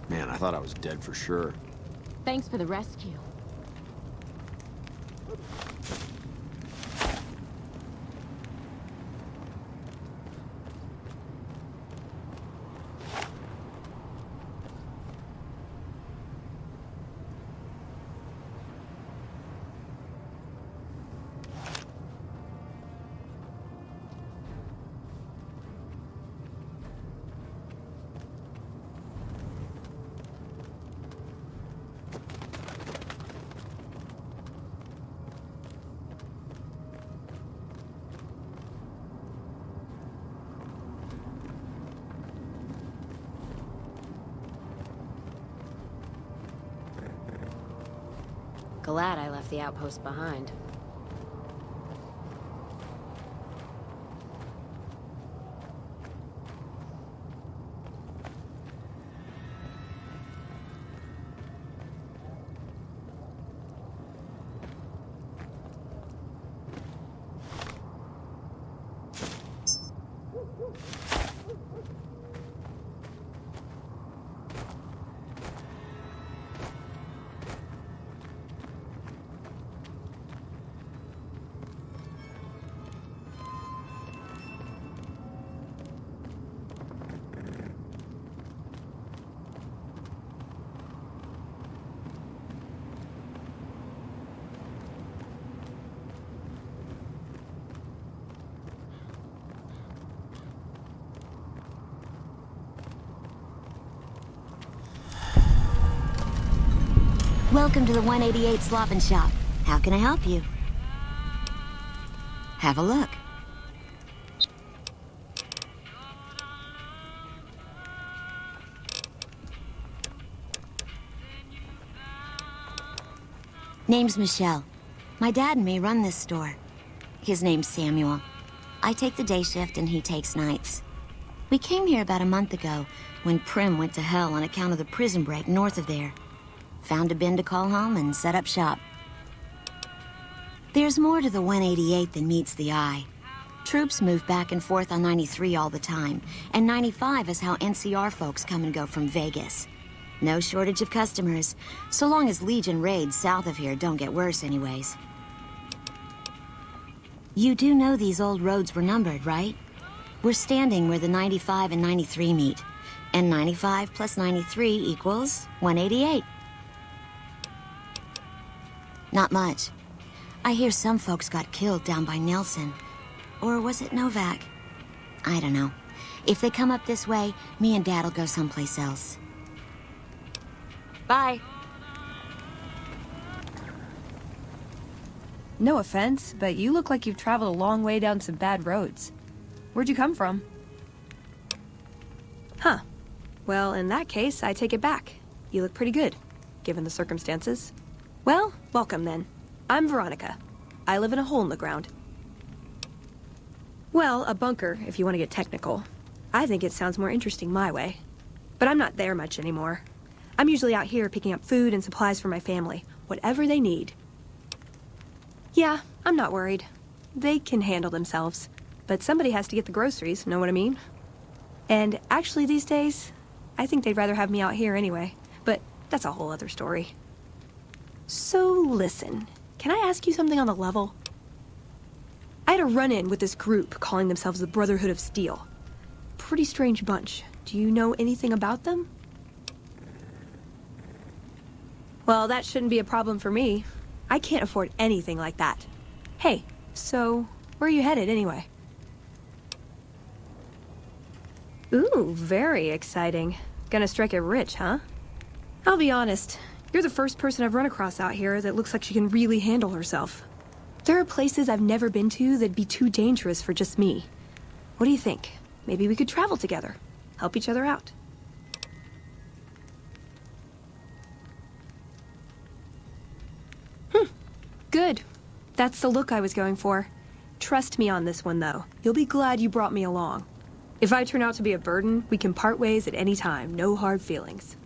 Man, I thought I was dead for sure. Thanks for the rescue. Glad I left the outpost behind. Welcome to the 188 Slop and Shop. How can I help you? Have a look. Name's Michelle. My dad and me run this store. His name's Samuel. I take the day shift and he takes nights. We came here about a month ago when Prim went to hell on account of the prison break north of there. Found a bin to call home and set up shop. There's more to the 188 than meets the eye. Troops move back and forth on 93 all the time, and 95 is how NCR folks come and go from Vegas. No shortage of customers, so long as Legion raids south of here don't get worse anyways. You do know these old roads were numbered, right? We're standing where the 95 and 93 meet, and 95 plus 93 equals 188. Not much. I hear some folks got killed down by Nelson. Or was it Novak? I don't know. If they come up this way, me and Dad'll go someplace else. Bye. No offense, but you look like you've traveled a long way down some bad roads. Where'd you come from? Huh. Well, in that case, I take it back. You look pretty good, given the circumstances. Well, welcome then. I'm Veronica. I live in a hole in the ground. Well, a bunker, if you want to get technical. I think it sounds more interesting my way. But I'm not there much anymore. I'm usually out here picking up food and supplies for my family, whatever they need. Yeah, I'm not worried. They can handle themselves. But somebody has to get the groceries, know what I mean? And actually these days, I think they'd rather have me out here anyway. But that's a whole other story. So listen, can I ask you something on the level? I had a run-in with this group calling themselves the Brotherhood of Steel. Pretty strange bunch. Do you know anything about them? Well, that shouldn't be a problem for me. I can't afford anything like that. Hey, so where are you headed anyway? Ooh, very exciting. Gonna strike it rich, huh? I'll be honest. You're the first person I've run across out here that looks like she can really handle herself. There are places I've never been to that'd be too dangerous for just me. What do you think? Maybe we could travel together, help each other out. Good. That's the look I was going for. Trust me on this one, though. You'll be glad you brought me along. If I turn out to be a burden, we can part ways at any time. No hard feelings.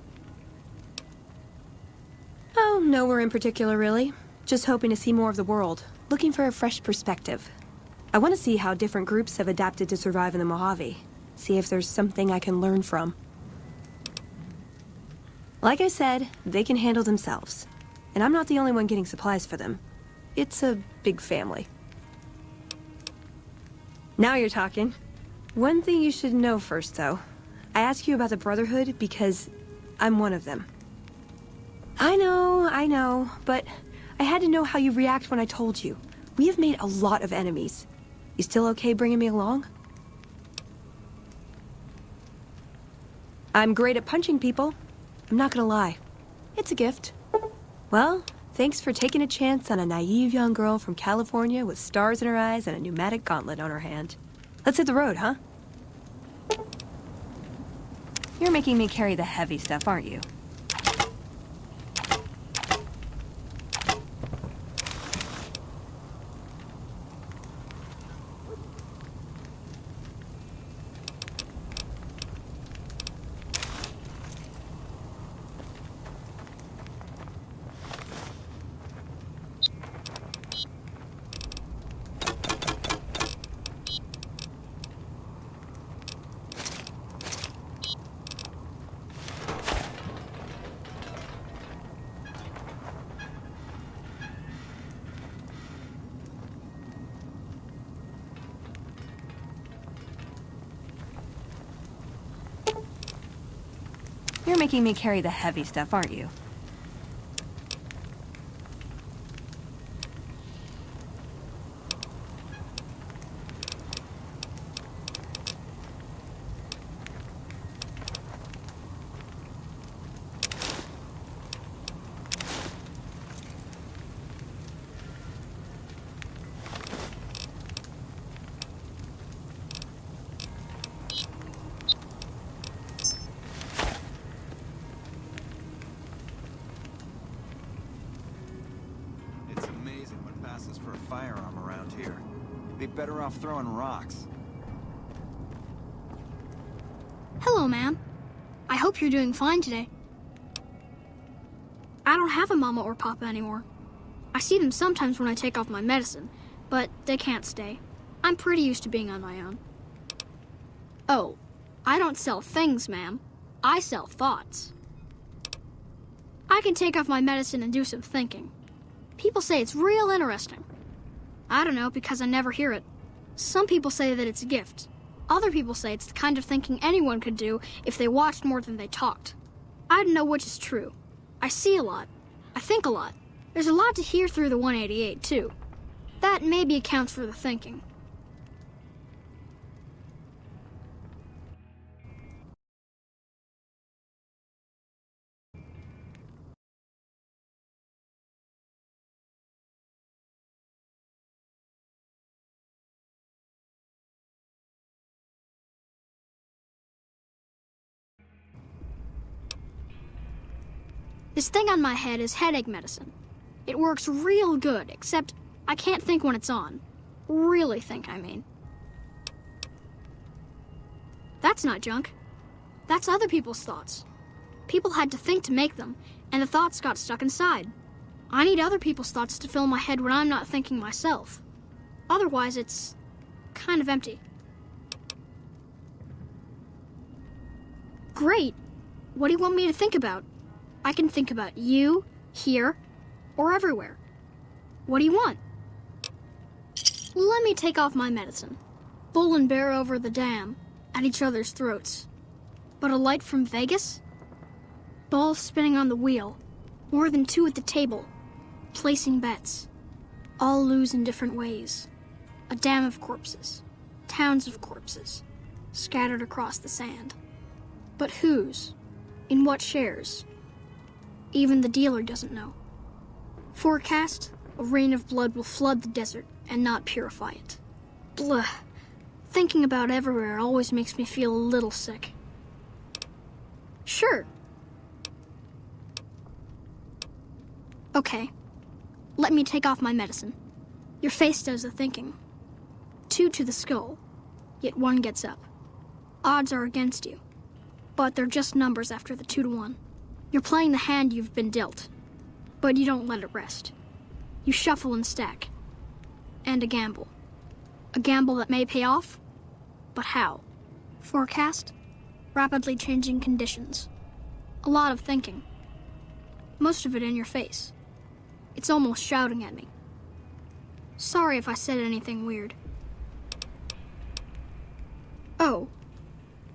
Oh, nowhere in particular, really. Just hoping to see more of the world. Looking for a fresh perspective. I want to see how different groups have adapted to survive in the Mojave. See if there's something I can learn from. Like I said, they can handle themselves. And I'm not the only one getting supplies for them. It's a big family. Now you're talking. One thing you should know first, though. I ask you about the Brotherhood because I'm one of them. I know, but I had to know how you react when I told you. We have made a lot of enemies. You still okay bringing me along? I'm great at punching people. I'm not gonna lie. It's a gift. Well, thanks for taking a chance on a naive young girl from California with stars in her eyes and a pneumatic gauntlet on her hand. Let's hit the road, huh? You're making me carry the heavy stuff, aren't you? You're making me carry the heavy stuff, aren't you? For a firearm around here. Be better off throwing rocks. Hello, ma'am. I hope you're doing fine today. I don't have a mama or papa anymore. I see them sometimes when I take off my medicine, but they can't stay. I'm pretty used to being on my own. Oh, I don't sell things, ma'am. I sell thoughts. I can take off my medicine and do some thinking. People say it's real interesting. I don't know, because I never hear it. Some people say that it's a gift. Other people say it's the kind of thinking anyone could do if they watched more than they talked. I don't know which is true. I see a lot. I think a lot. There's a lot to hear through the 188, too. That maybe accounts for the thinking. This thing on my head is headache medicine. It works real good, except I can't think when it's on. Really think, I mean. That's not junk. That's other people's thoughts. People had to think to make them, and the thoughts got stuck inside. I need other people's thoughts to fill my head when I'm not thinking myself. Otherwise, it's kind of empty. Great. What do you want me to think about? I can think about you, here, or everywhere. What do you want? Let me take off my medicine. Bull and bear over the dam, at each other's throats. But a light from Vegas? Balls spinning on the wheel, more than two at the table, placing bets. All lose in different ways. A dam of corpses, towns of corpses, scattered across the sand. But whose? In what shares? Even the dealer doesn't know. Forecast, a rain of blood will flood the desert and not purify it. Blah. Thinking about everywhere always makes me feel a little sick. Sure. Okay. Let me take off my medicine. Your face does the thinking. 2 to the skull, yet 1 gets up. Odds are against you, but they're just numbers after the 2 to 1. You're playing the hand you've been dealt, but you don't let it rest. You shuffle and stack. And a gamble. A gamble that may pay off, but how? Forecast, rapidly changing conditions. A lot of thinking. Most of it in your face. It's almost shouting at me. Sorry if I said anything weird. Oh,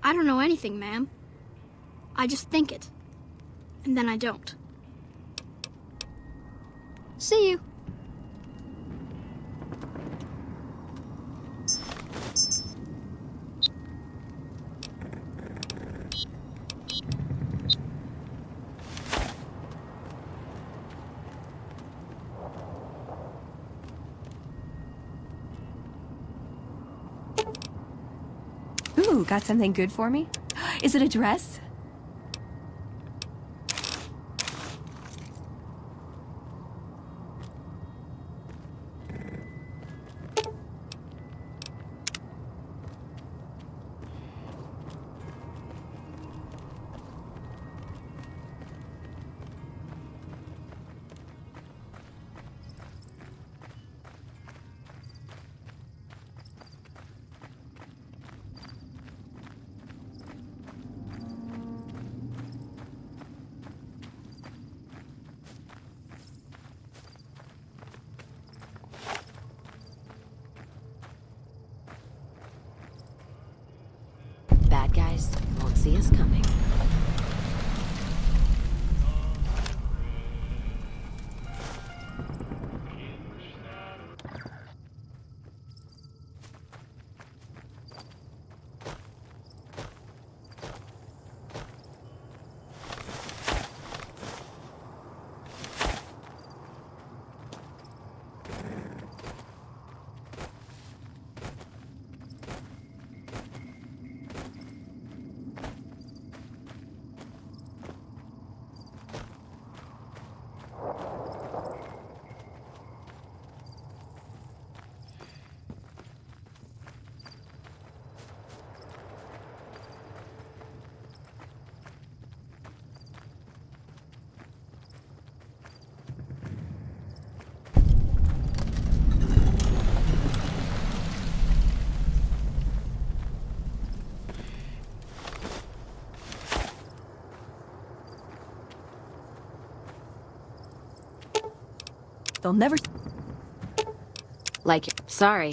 I don't know anything, ma'am. I just think it. And then I don't. See you. Ooh, got something good for me? Is it a dress? Bad guys won't see us coming. They'll never... Like, sorry.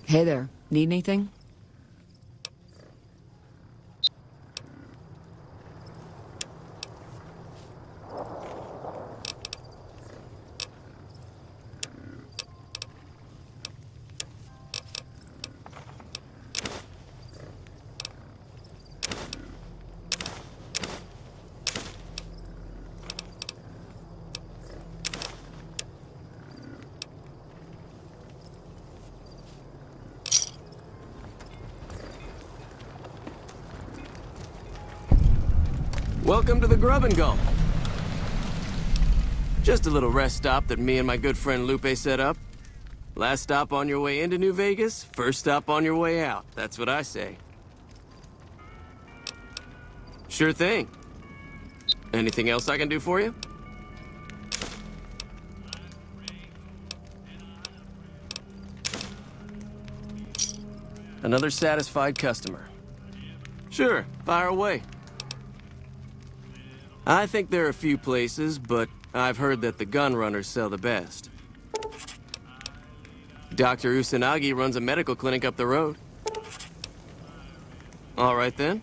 Hey there, need anything? Welcome to the Grub and Gulp. Just a little rest stop that me and my good friend Lupe set up. Last stop on your way into New Vegas, first stop on your way out. That's what I say. Sure thing. Anything else I can do for you? Another satisfied customer. Sure, fire away. I think there are a few places, but I've heard that the gun runners sell the best. Dr. Usanagi runs a medical clinic up the road. All right then.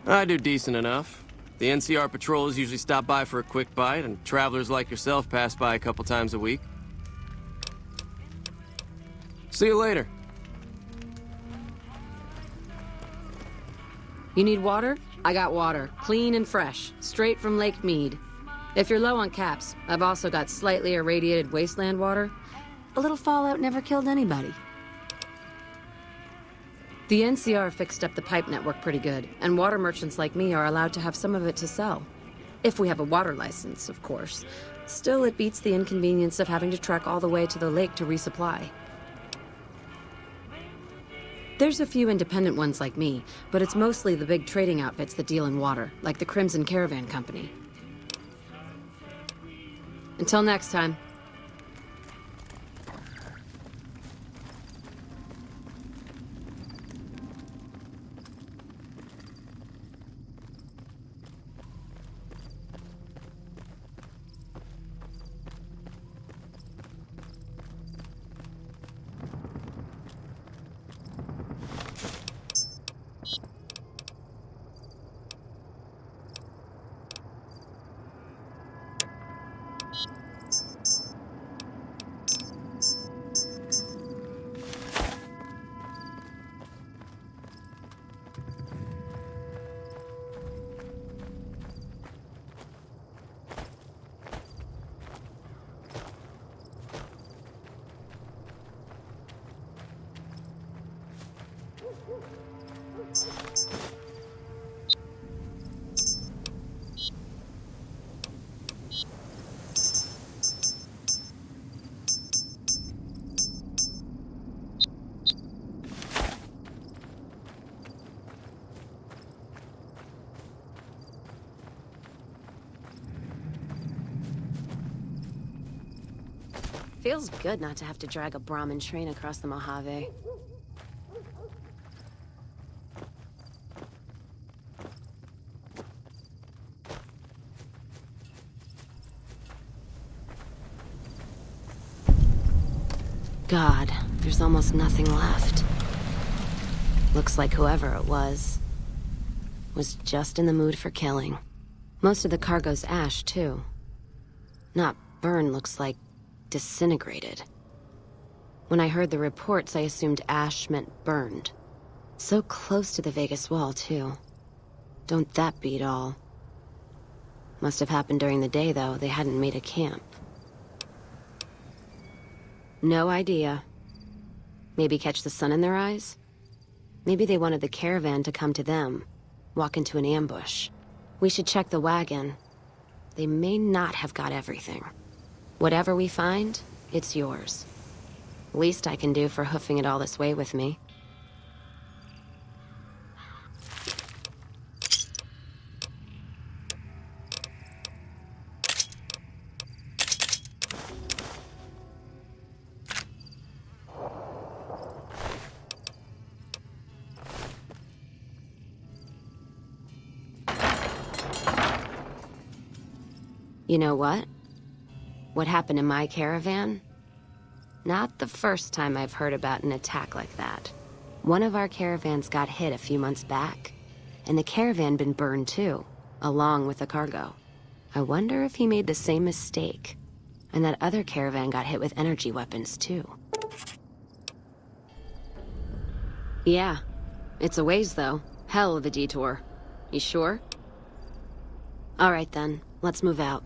I do decent enough. The NCR patrols usually stop by for a quick bite, and travelers like yourself pass by a couple times a week. See you later. You need water? I got water. Clean and fresh. Straight from Lake Mead. If you're low on caps, I've also got slightly irradiated wasteland water. A little fallout never killed anybody. The NCR fixed up the pipe network pretty good, and water merchants like me are allowed to have some of it to sell. If we have a water license, of course. Still, it beats the inconvenience of having to trek all the way to the lake to resupply. There's a few independent ones like me, but it's mostly the big trading outfits that deal in water, like the Crimson Caravan Company. Until next time. Feels good not to have to drag a Brahmin train across the Mojave. God, there's almost nothing left. Looks like whoever it was just in the mood for killing. Most of the cargo's ash, too. Not burn, looks like disintegrated. When I heard the reports, I assumed ash meant burned. So close to the Vegas wall, too. Don't that beat all? Must have happened during the day, though. They hadn't made a camp. No idea. Maybe catch the sun in their eyes? Maybe they wanted the caravan to come to them, walk into an ambush. We should check the wagon. They may not have got everything. Whatever we find, it's yours. Least I can do for hoofing it all this way with me. You know what? What happened in my caravan? Not the first time I've heard about an attack like that. One of our caravans got hit a few months back, and the caravan been burned too, along with the cargo. I wonder if he made the same mistake, and that other caravan got hit with energy weapons too. Yeah, it's a ways though. Hell of a detour. You sure? All right then, let's move out.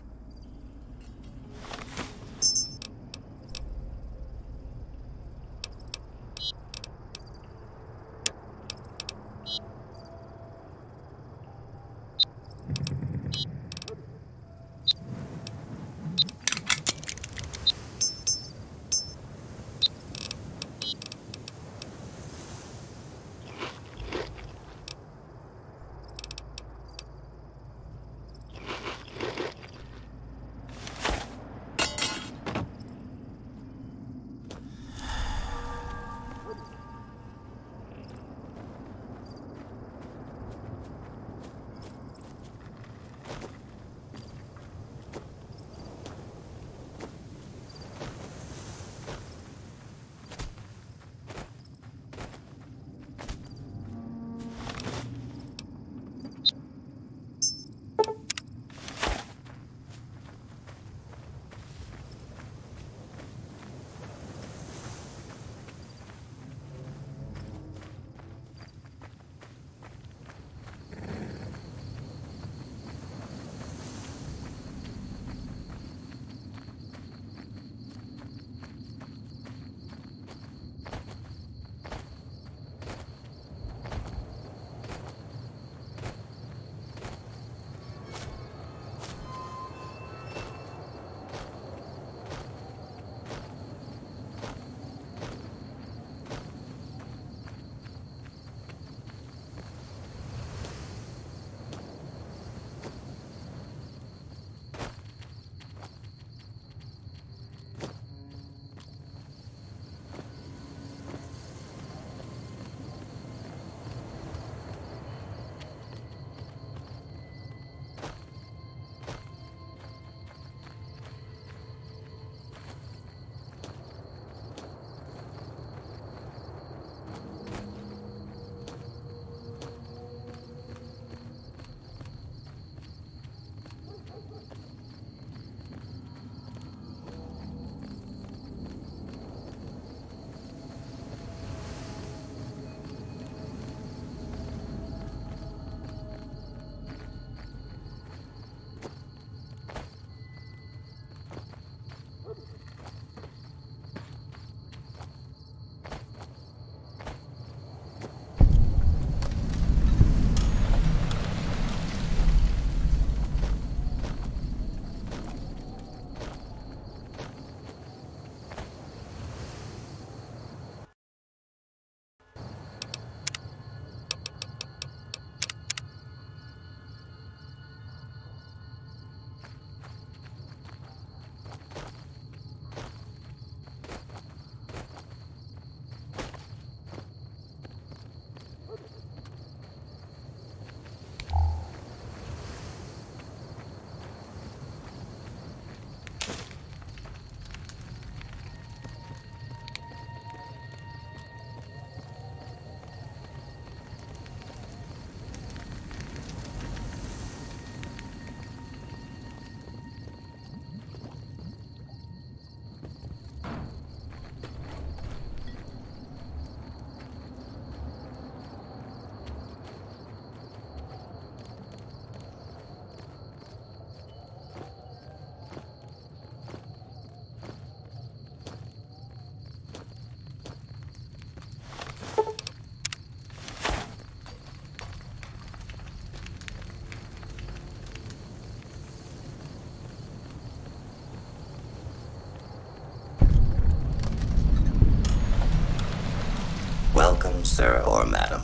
sir or madam.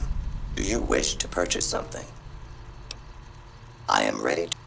Do you wish to purchase something? I am ready to...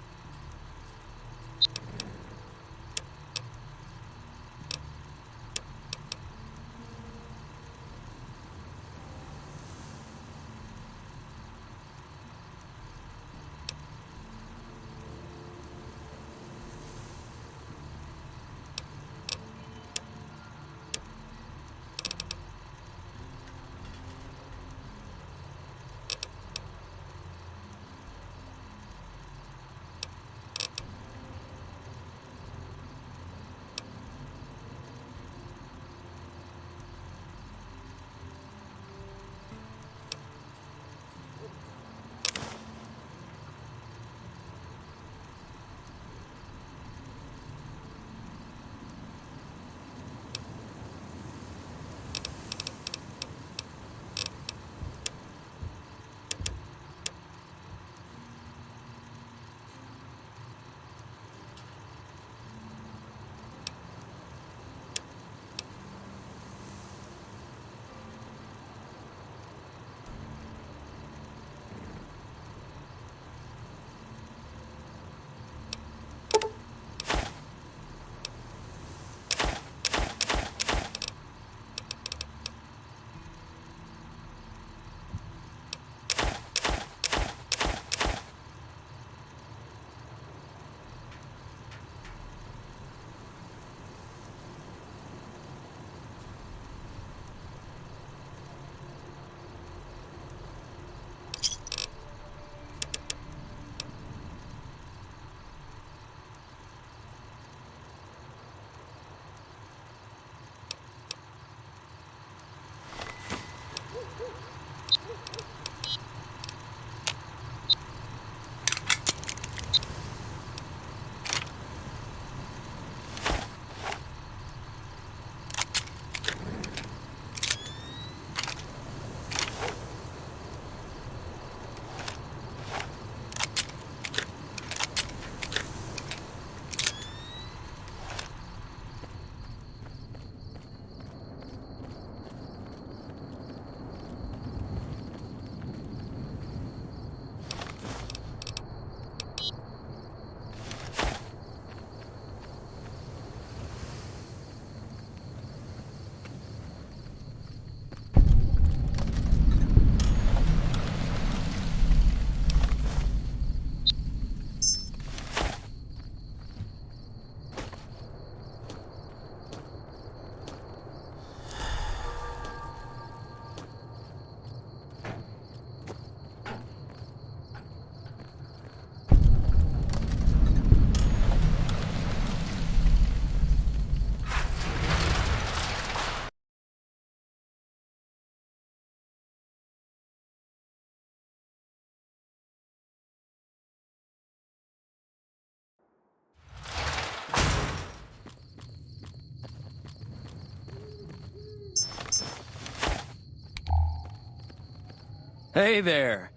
Hey there.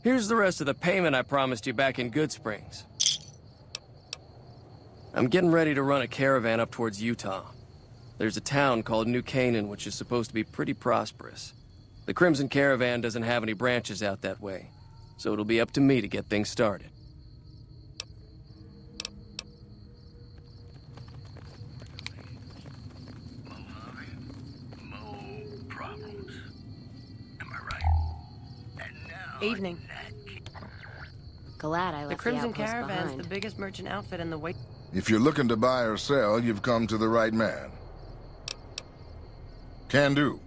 Here's the rest of the payment I promised you back in Good Springs. I'm getting ready to run a caravan up towards Utah. There's a town called New Canaan which is supposed to be pretty prosperous. The Crimson Caravan doesn't have any branches out that way, so it'll be up to me to get things started. Evening. Glad I left The Crimson outpost Caravan's behind. the biggest merchant outfit in the way. If you're looking to buy or sell, you've come to the right man. Can do.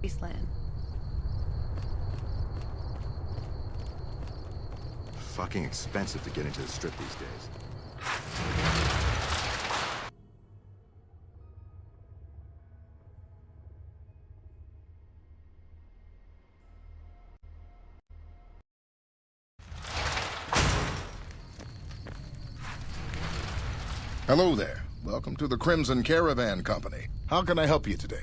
wasteland. Fucking expensive to get into the strip these days. Hello there. Welcome to the Crimson Caravan Company. How can I help you today?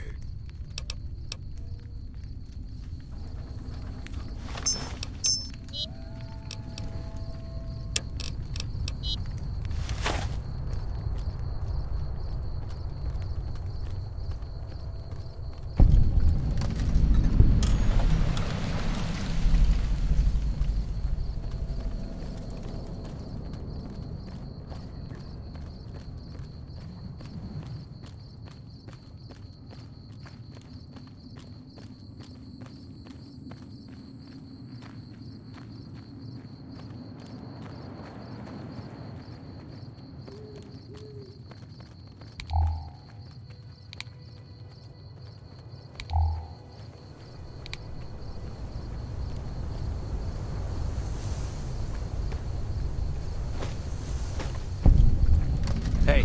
Hey,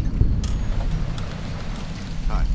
Hi.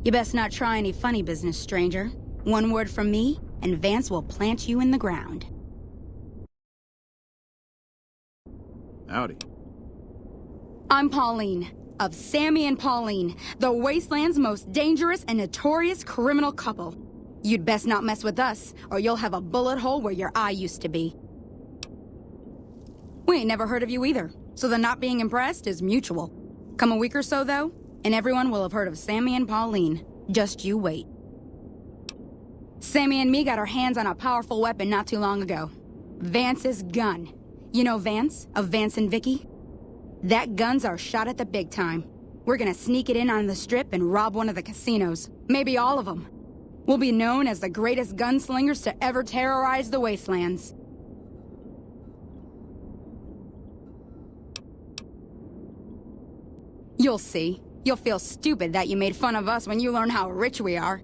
You best not try any funny business, stranger. One word from me, and Vance will plant you in the ground. Howdy. I'm Pauline, of Sammy and Pauline, the Wasteland's most dangerous and notorious criminal couple. You'd best not mess with us, or you'll have a bullet hole where your eye used to be. We ain't never heard of you either, so the not being impressed is mutual. Come a week or so, though, and everyone will have heard of Sammy and Pauline. Just you wait. Sammy and me got our hands on a powerful weapon not too long ago. Vance's gun. You know Vance, of Vance and Vicky? That gun's our shot at the big time. We're gonna sneak it in on the strip and rob one of the casinos. Maybe all of them. We'll be known as the greatest gunslingers to ever terrorize the wastelands. You'll see. You'll feel stupid that you made fun of us when you learn how rich we are.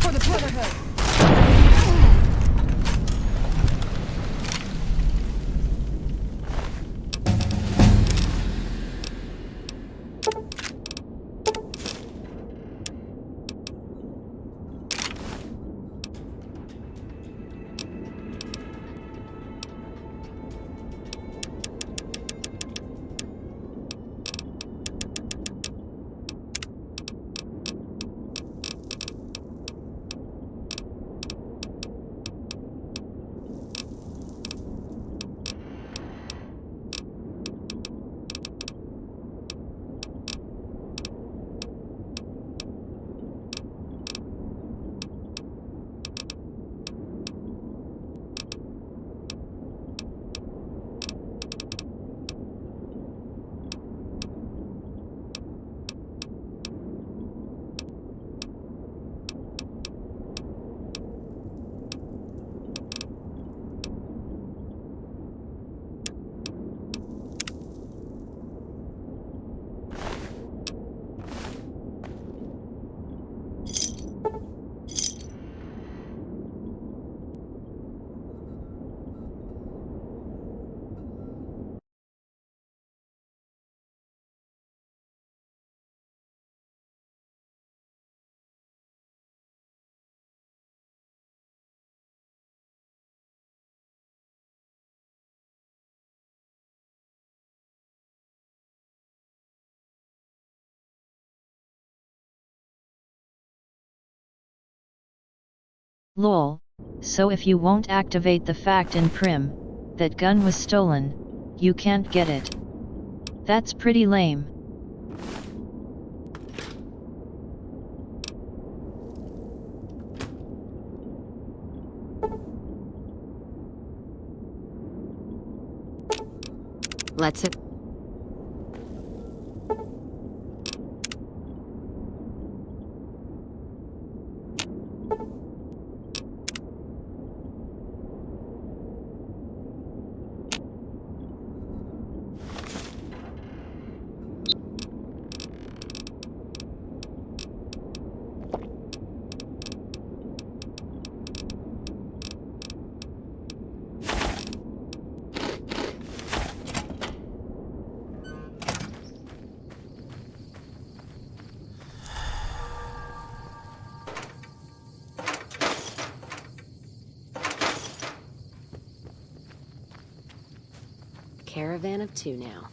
For the Brotherhood! Lol. So if you won't activate the fact in Prim that gun was stolen, you can't get it. That's pretty lame. Let's hit. Caravan of two now.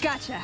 Gotcha.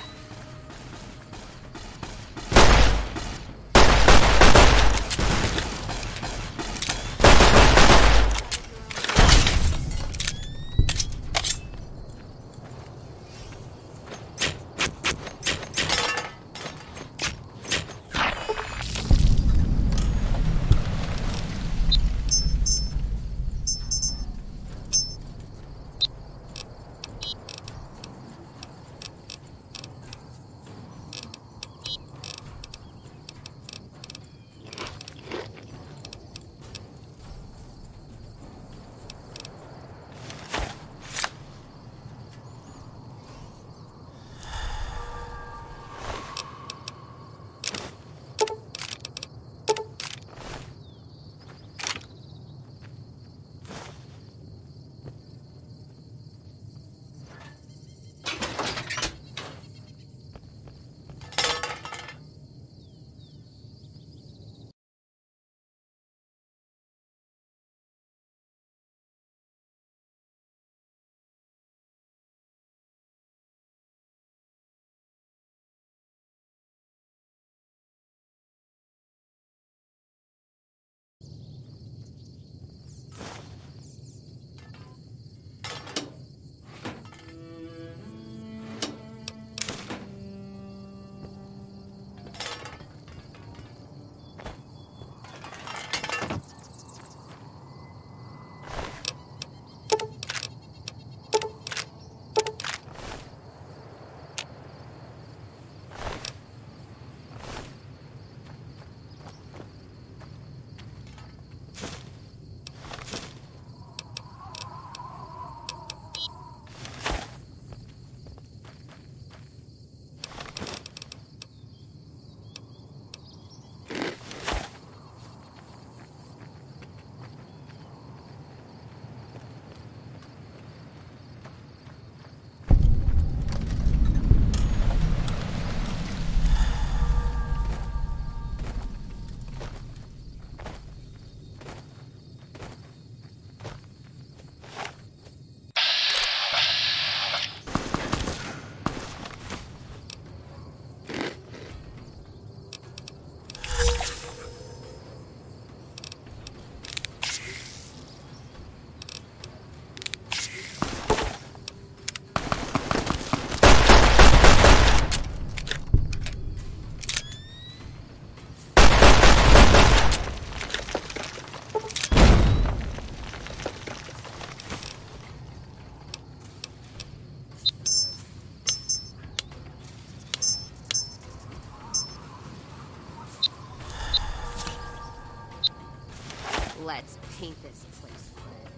Let's paint this place red.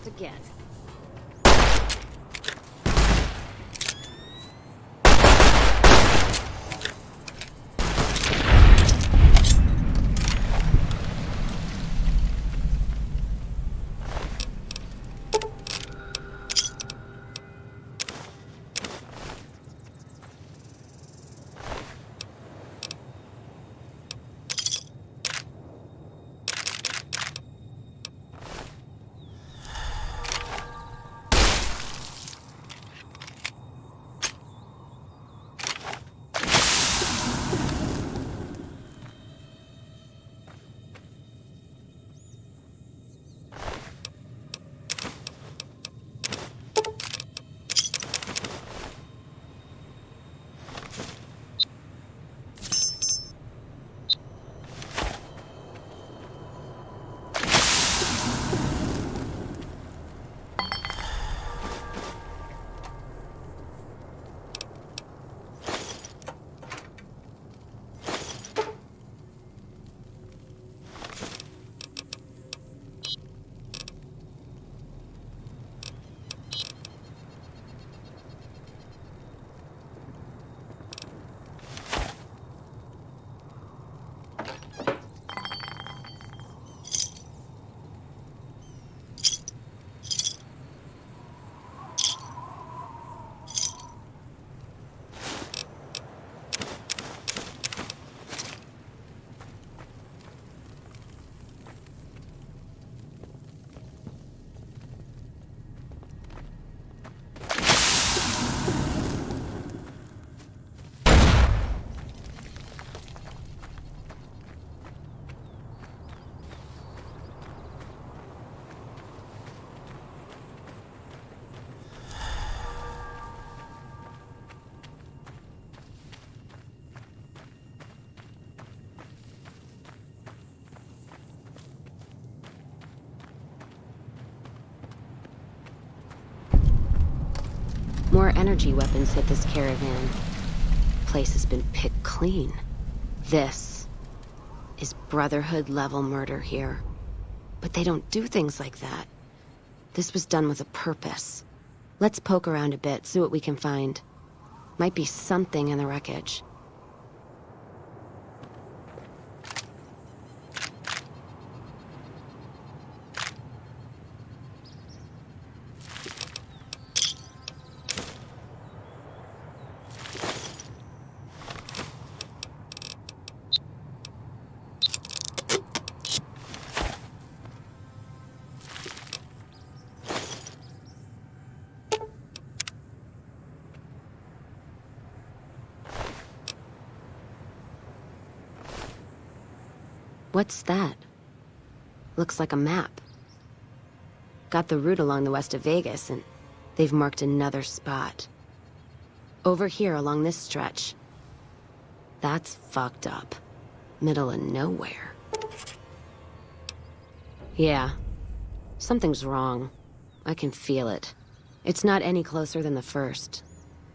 fast again. More energy weapons hit this caravan. Place has been picked clean. This is Brotherhood-level murder here. But they don't do things like that. This was done with a purpose. Let's poke around a bit, see what we can find. Might be something in the wreckage. What's that? Looks like a map. Got the route along the west of Vegas, and they've marked another spot. Over here along this stretch. That's fucked up. Middle of nowhere. Yeah. Something's wrong. I can feel it. It's not any closer than the first.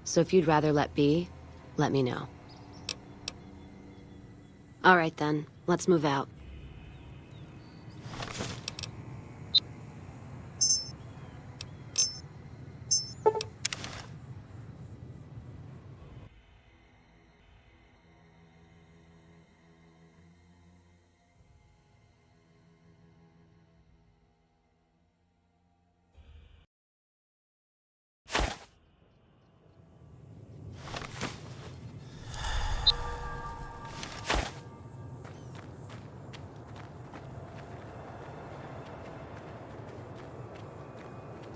So if you'd rather let be, let me know. All right then, let's move out.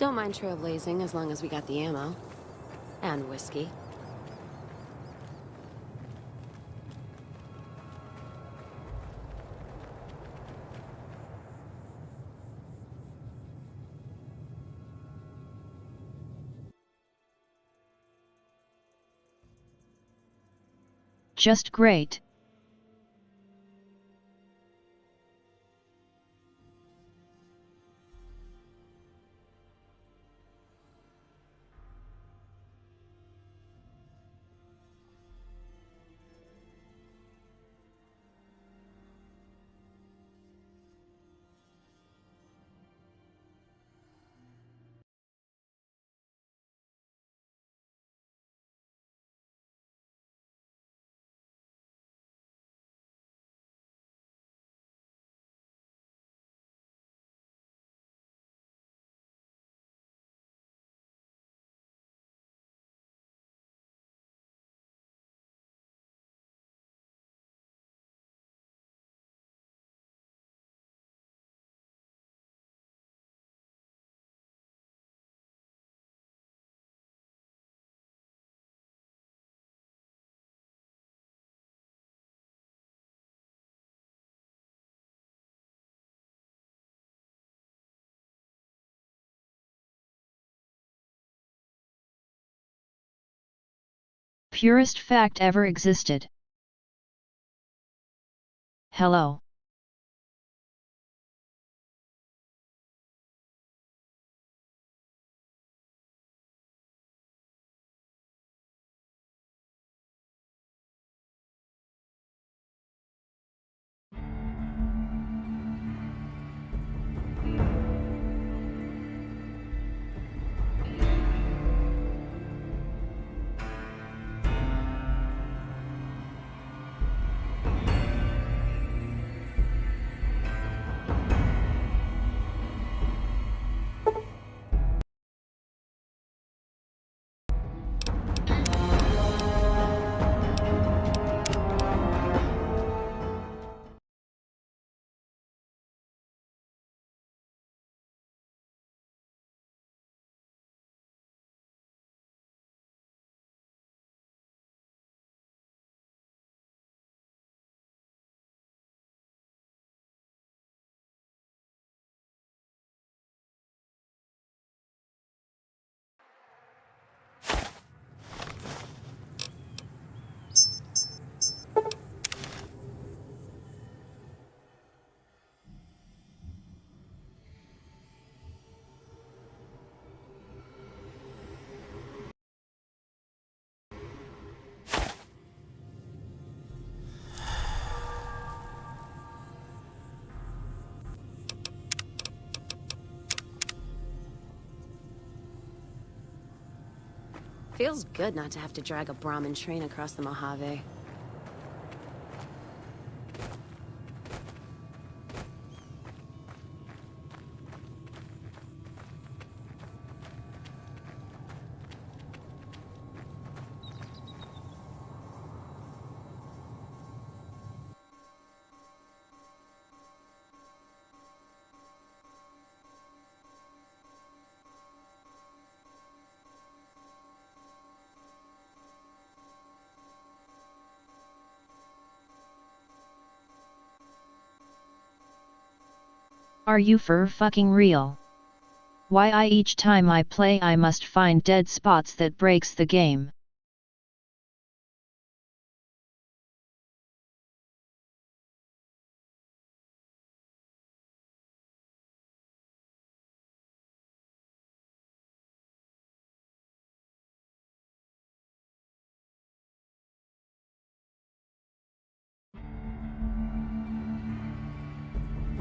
Don't mind trailblazing as long as we got the ammo. And whiskey. Just great. purest fact ever existed. Hello. Feels good not to have to drag a Brahmin train across the Mojave. Are you for fucking real? Why each time I play I must find dead spots that breaks the game.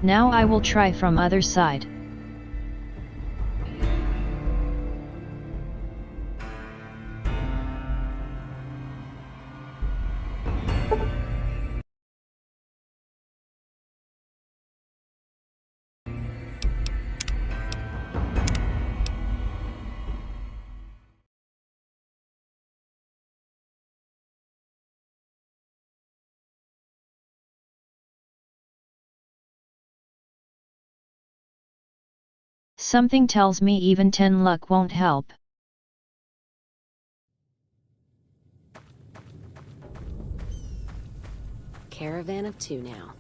Now I will try from other side. Something tells me even 10 luck won't help. Caravan of 2 now.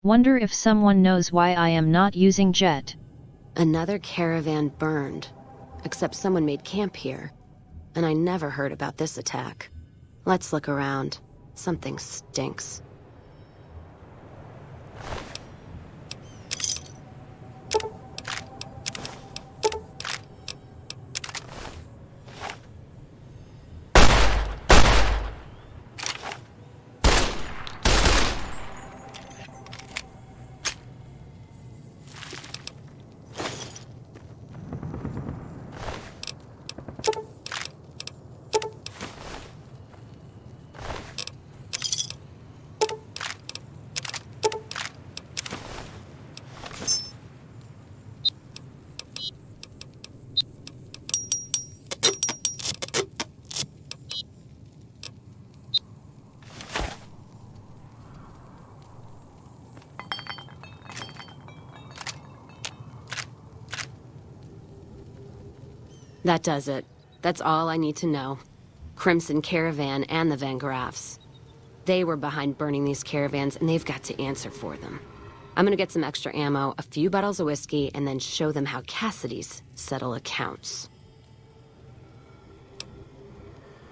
Wonder if someone knows why I am not using jet. Another caravan burned. Except someone made camp here. And I never heard about this attack. Let's look around. Something stinks. That does it. That's all I need to know. Crimson Caravan and the Van Graffs. They were behind burning these caravans, and they've got to answer for them. I'm gonna get some extra ammo, a few bottles of whiskey, and then show them how Cassidy's settle accounts.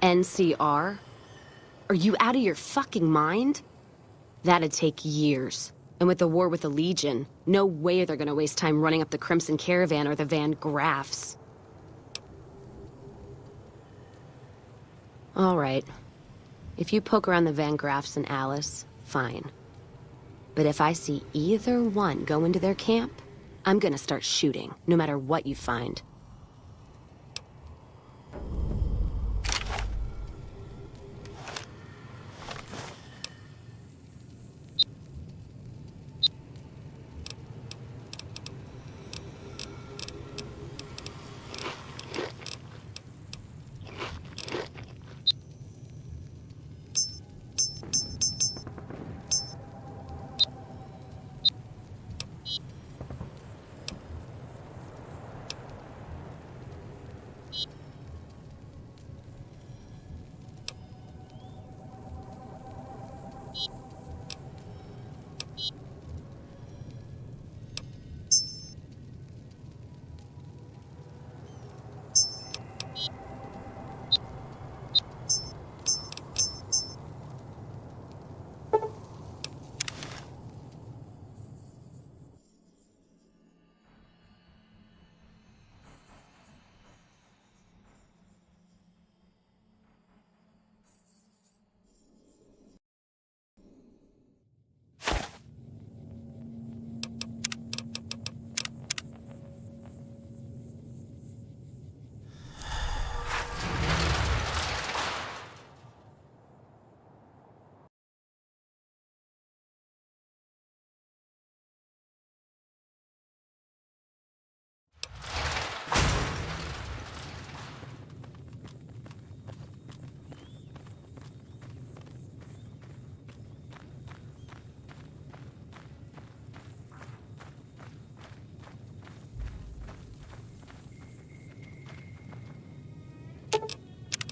NCR? Are you out of your fucking mind? That'd take years. And with the war with the Legion, no way they're gonna waste time running up the Crimson Caravan or the Van Graffs. All right. If you poke around the Van Graffs and Alice, fine. But if I see either one go into their camp, I'm gonna start shooting, no matter what you find.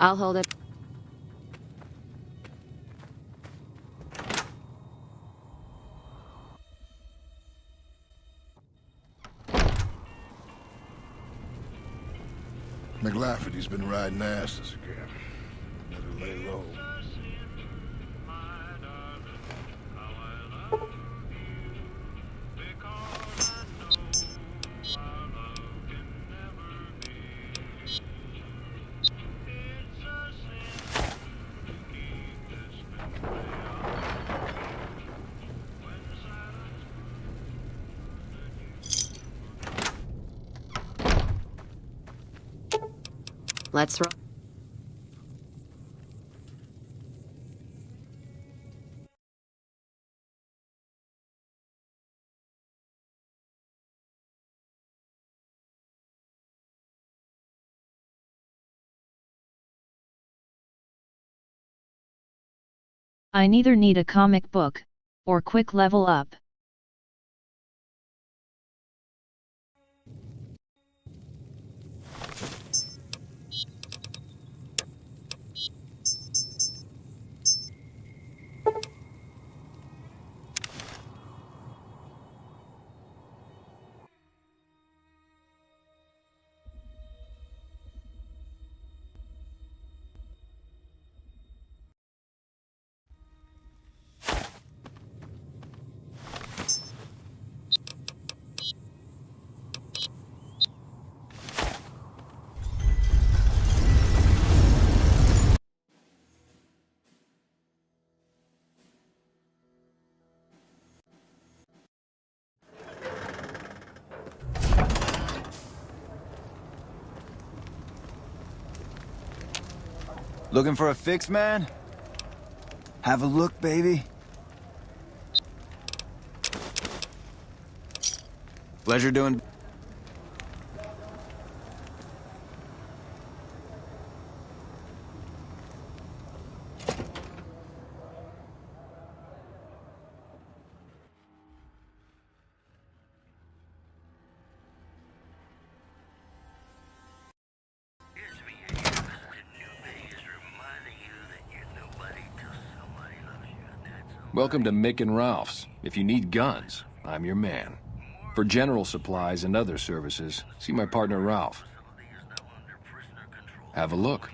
I'll hold it. McLafferty's been riding asses again. Better lay low. Let's roll. I neither need a comic book, or quick level up. Looking for a fix, man? Have a look, baby. Pleasure doing... Welcome to Mick and Ralph's. If you need guns, I'm your man. For general supplies and other services, see my partner Ralph. Have a look.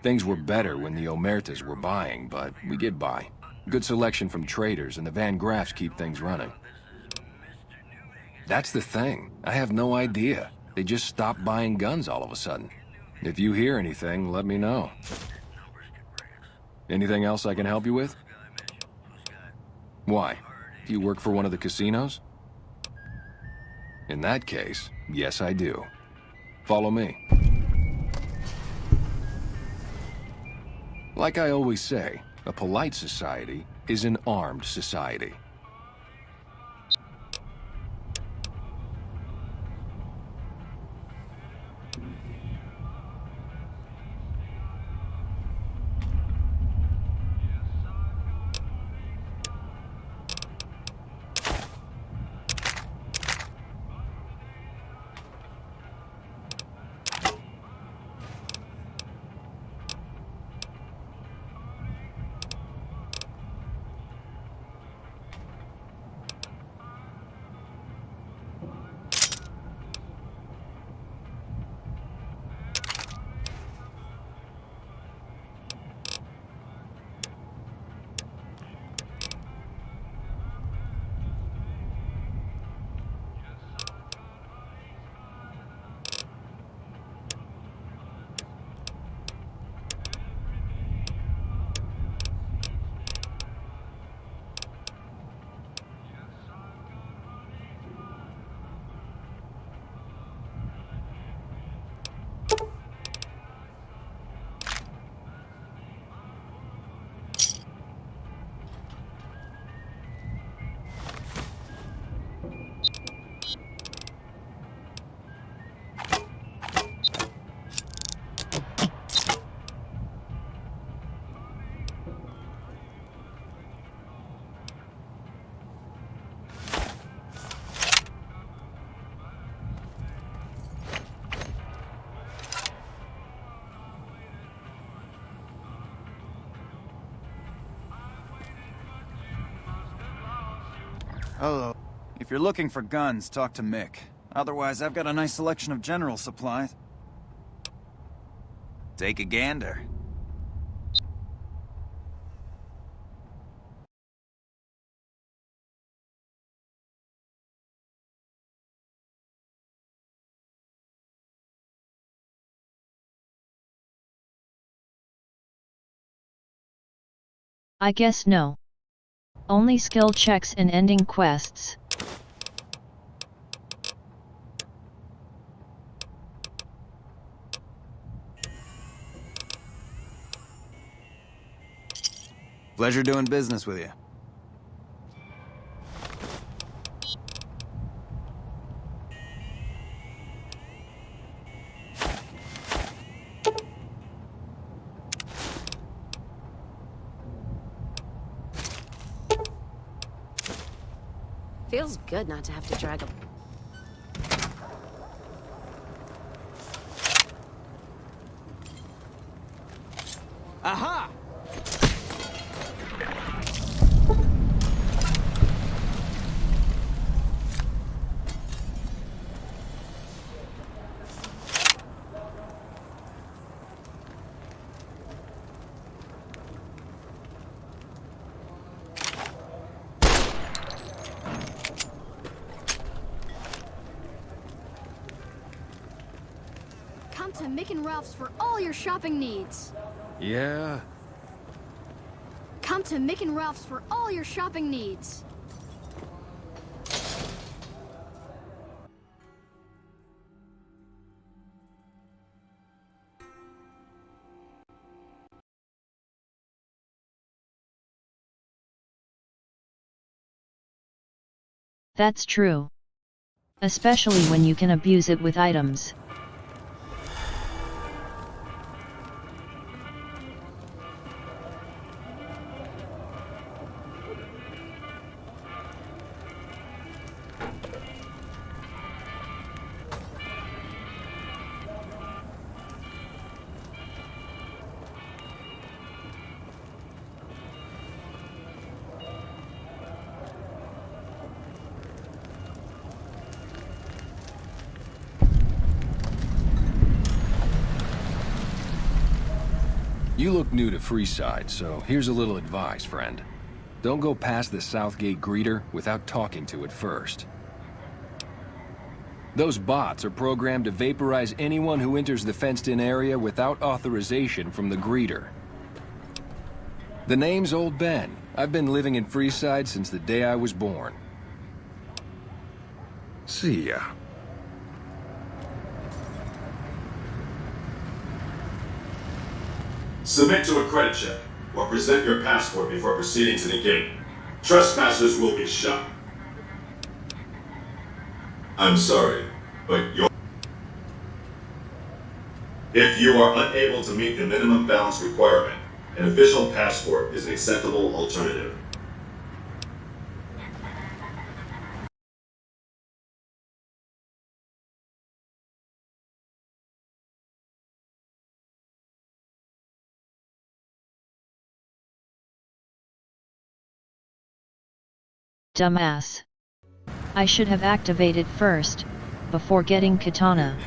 Things were better when the Omertas were buying, but we get by. Good selection from traders, and the Van Graffs keep things running. That's the thing. I have no idea. They just stopped buying guns all of a sudden. If you hear anything, let me know. Anything else I can help you with? Why? Do you work for one of the casinos? In that case, yes I do. Follow me. Like I always say, a polite society is an armed society. Hello. If you're looking for guns, talk to Mick. Otherwise, I've got a nice selection of general supplies. Take a gander. I guess no. Only skill checks and ending quests. Pleasure doing business with you. Feels good not to have to drag a... Aha! Mick and Ralph's for all your shopping needs. Yeah? Come to Mick and Ralph's for all your shopping needs. That's true. Especially when you can abuse it with items. You look new to Freeside, so here's a little advice, friend. Don't go past the Southgate greeter without talking to it first. Those bots are programmed to vaporize anyone who enters the fenced-in area without authorization from the greeter. The name's Old Ben. I've been living in Freeside since the day I was born. See ya. Submit to a credit check, or present your passport before proceeding to the gate. Trespassers will be shot. I'm sorry, but if you are unable to meet the minimum balance requirement, an official passport is an acceptable alternative. Dumbass. I should have activated first, before getting katana.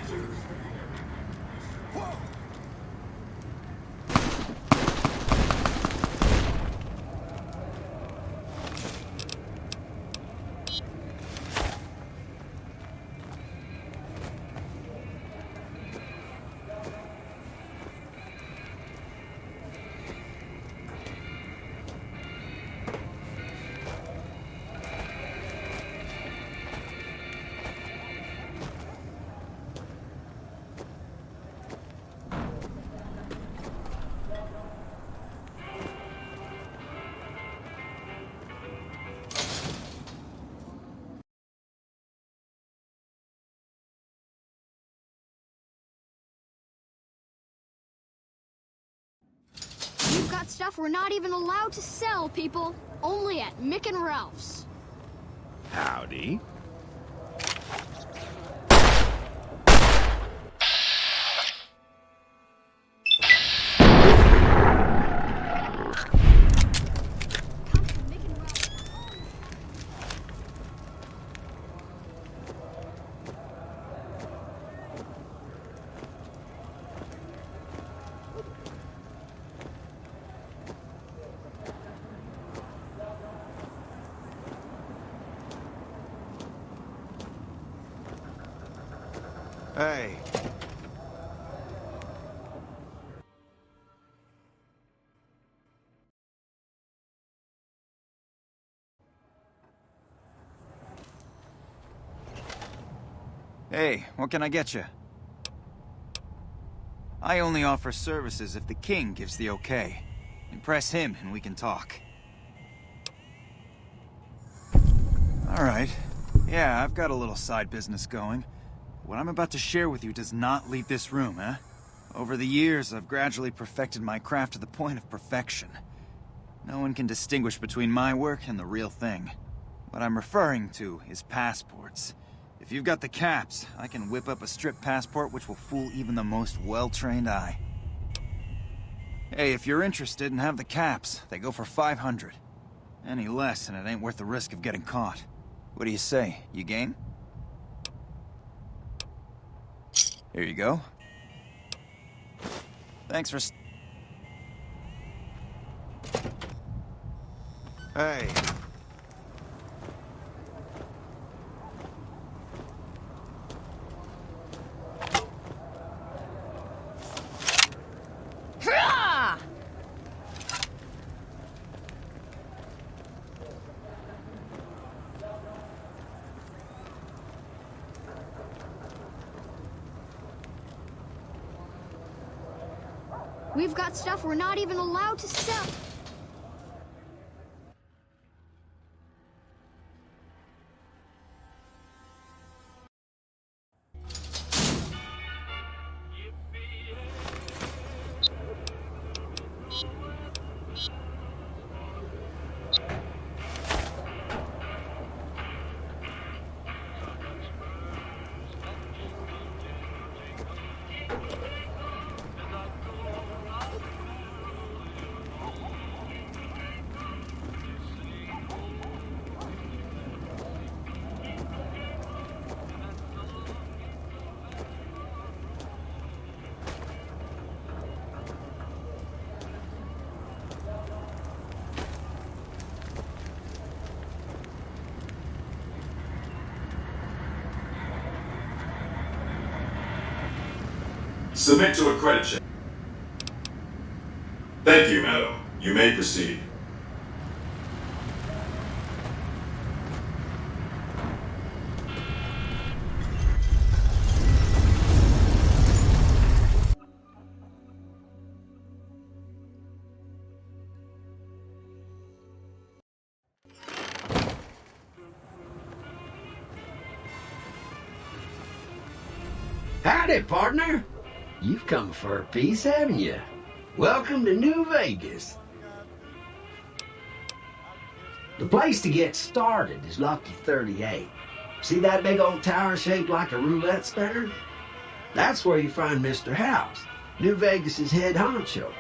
You've got stuff we're not even allowed to sell, people. Only at Mick and Ralph's. Howdy. Hey. Hey, what can I get you? I only offer services if the king gives the okay. Impress him and we can talk. Alright. Yeah, I've got a little side business going. What I'm about to share with you does not leave this room, eh? Over the years, I've gradually perfected my craft to the point of perfection. No one can distinguish between my work and the real thing. What I'm referring to is passports. If you've got the caps, I can whip up a strip passport which will fool even the most well-trained eye. Hey, if you're interested and have the caps, they go for 500. Any less and it ain't worth the risk of getting caught. What do you say? You game? Here you go. Thanks for... Hey. We've got stuff we're not even allowed to sell. Submit to a credit check. Thank you, madam. You may proceed. Howdy, partner. You've come for a piece, haven't you? Welcome to New Vegas. The place to get started is Lucky 38. See that big old tower shaped like a roulette spinner? That's where you find Mr. House, New Vegas's head honcho.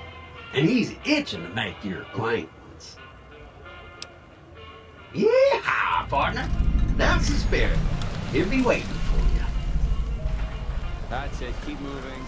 And he's itching to make your acquaintance. Yeah, partner. That's the spirit. He'll be waiting for you. That's it. Keep moving.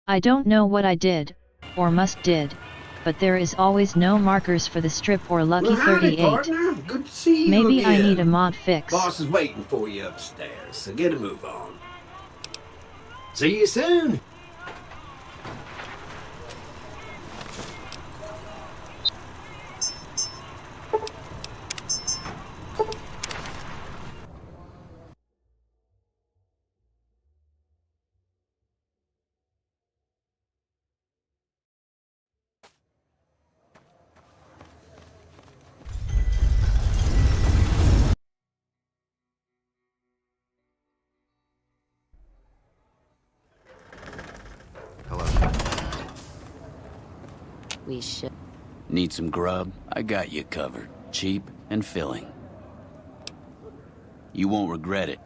I don't know what I did, or must did, but there is always no markers for the strip or Lucky Well, howdy, 38. partner. Good to see you Maybe again. I need a mod fix. Boss is waiting for you upstairs, so get a move on. See you soon. We should. Need some grub? I got you covered. Cheap and filling. You won't regret it.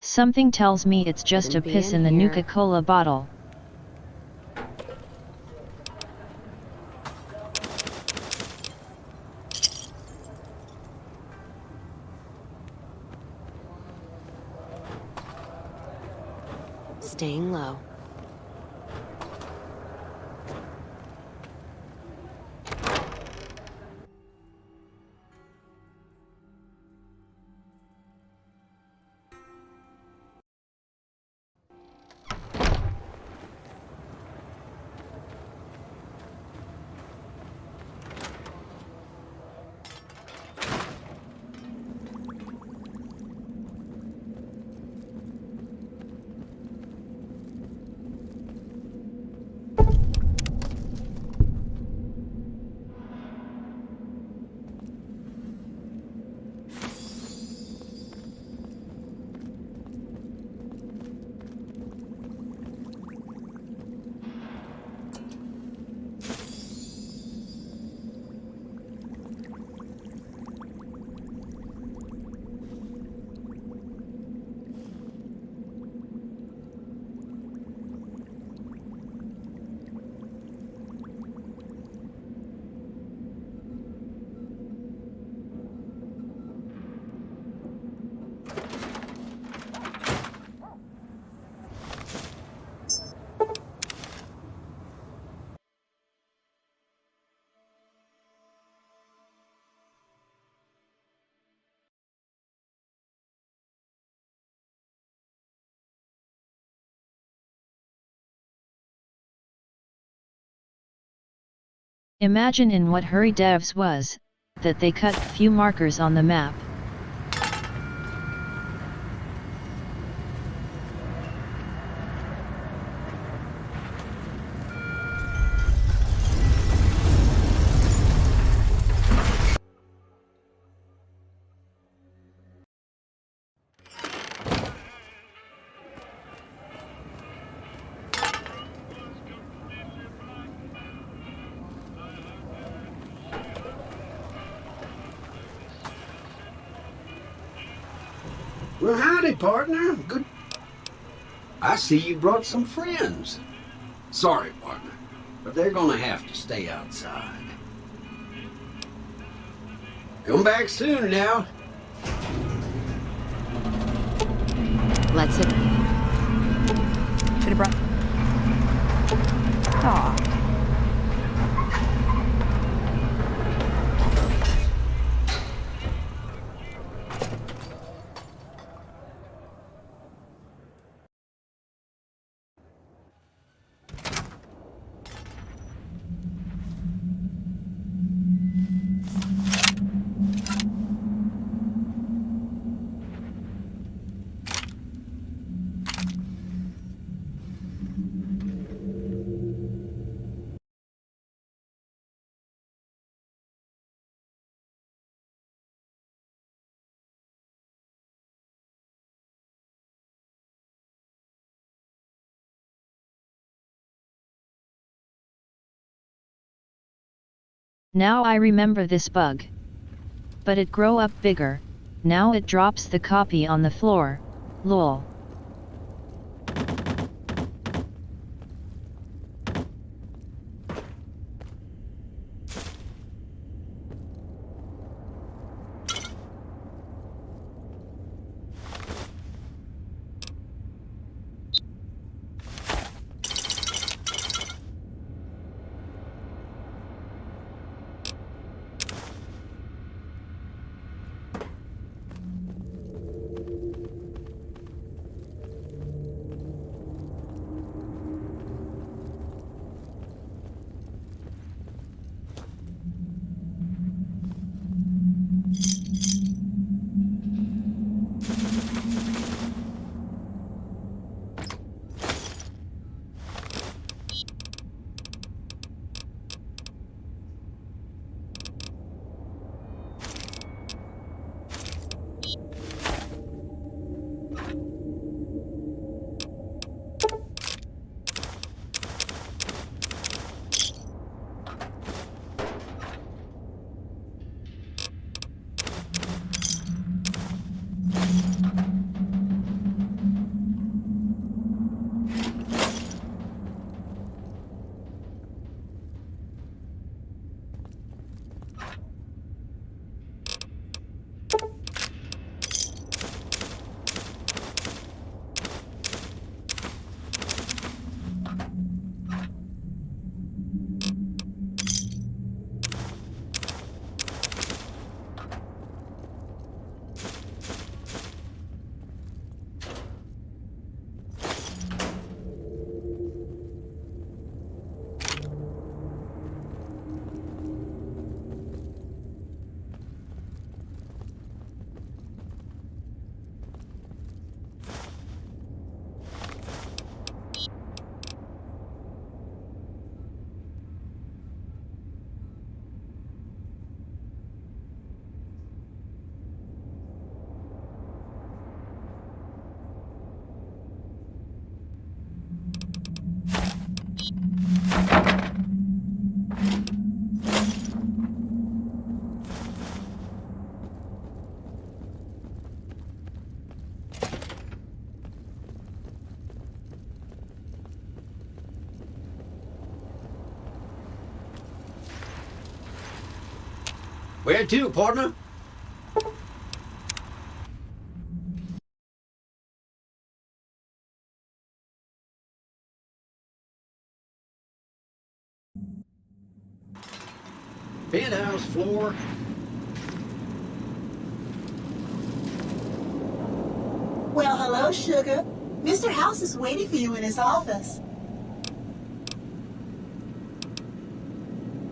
Something tells me it's just a piss in the Nuka-Cola bottle. Staying low. Imagine in what hurry devs was, that they cut few markers on the map. Well, howdy, partner. Good. I see you brought some friends. Sorry, partner, but they're gonna have to stay outside. Come back soon now. Let's hit. Should have brought. Aw. Now I remember this bug. But it grow up bigger, now it drops the copy on the floor, lol. Where to, partner? Penthouse floor. Well, hello, sugar. Mr. House is waiting for you in his office.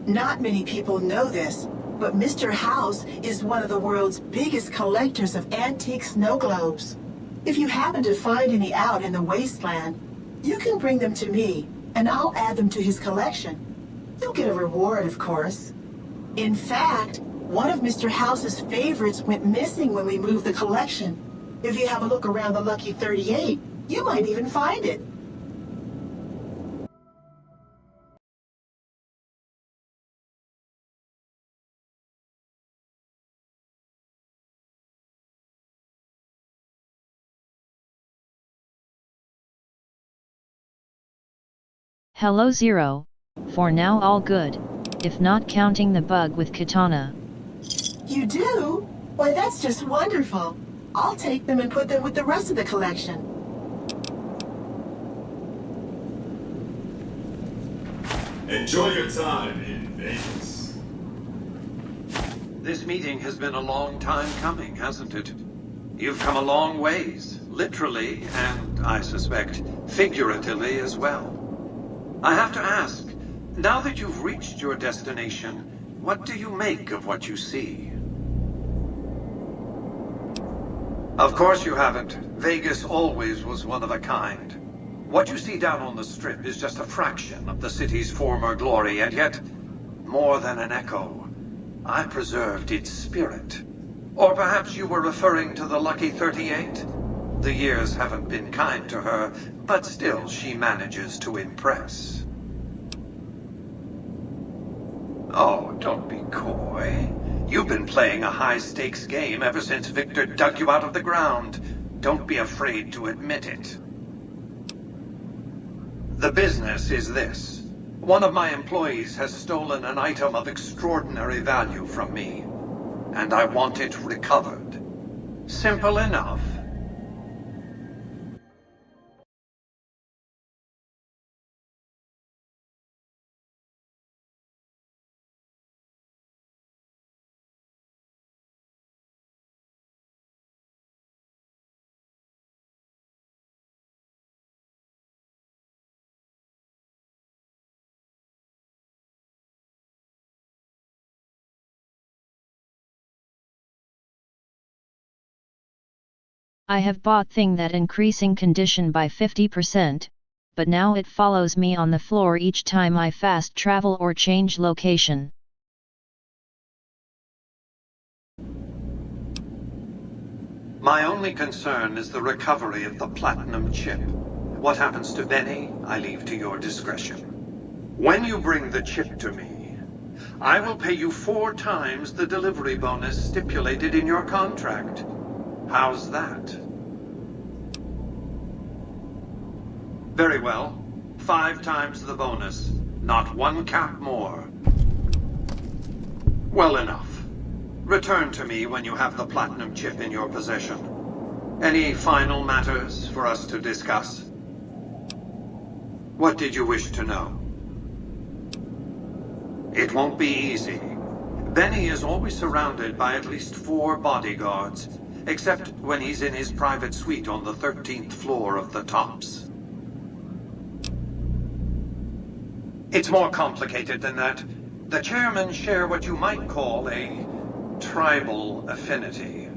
Not many people know this, but Mr. House is one of the world's biggest collectors of antique snow globes. If you happen to find any out in the wasteland, you can bring them to me, and I'll add them to his collection. You'll get a reward, of course. In fact, one of Mr. House's favorites went missing when we moved the collection. If you have a look around the Lucky 38, you might even find it. Hello Zero, for now all good, if not counting the bug with katana. You do? Why, that's just wonderful. I'll take them and put them with the rest of the collection. Enjoy your time in Vegas. This meeting has been a long time coming, hasn't it? You've come a long ways, literally, and I suspect figuratively as well. I have to ask, now that you've reached your destination, what do you make of what you see? Of course you haven't. Vegas always was one of a kind. What you see down on the Strip is just a fraction of the city's former glory, and yet, more than an echo, I preserved its spirit. Or perhaps you were referring to the Lucky 38? The years haven't been kind to her, but still she manages to impress. Oh, don't be coy. You've been playing a high-stakes game ever since Victor dug you out of the ground. Don't be afraid to admit it. The business is this. One of my employees has stolen an item of extraordinary value from me, and I want it recovered. Simple enough. I have bought thing that increasing condition by 50%, but now it follows me on the floor each time I fast travel or change location. My only concern is the recovery of the platinum chip. What happens to Benny, I leave to your discretion. When you bring the chip to me, I will pay you 4 times the delivery bonus stipulated in your contract. How's that? Very well. 5 times the bonus. Not 1 cap more. Well enough. Return to me when you have the platinum chip in your possession. Any final matters for us to discuss? What did you wish to know? It won't be easy. Benny is always surrounded by at least 4 bodyguards, except when he's in his private suite on the 13th floor of the Tops. It's more complicated than that. The chairmen share what you might call a tribal affinity.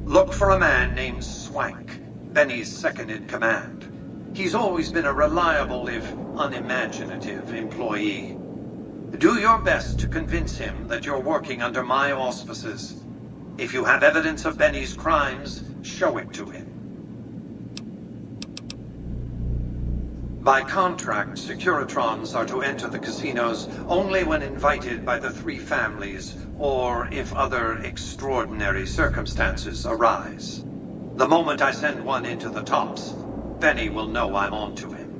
Look for a man named Swank, Benny's second-in-command. He's always been a reliable, if unimaginative, employee. Do your best to convince him that you're working under my auspices. If you have evidence of Benny's crimes, show it to him. By contract, Securitrons are to enter the casinos only when invited by the 3 families, or if other extraordinary circumstances arise. The moment I send one into the Tops, Benny will know I'm on to him.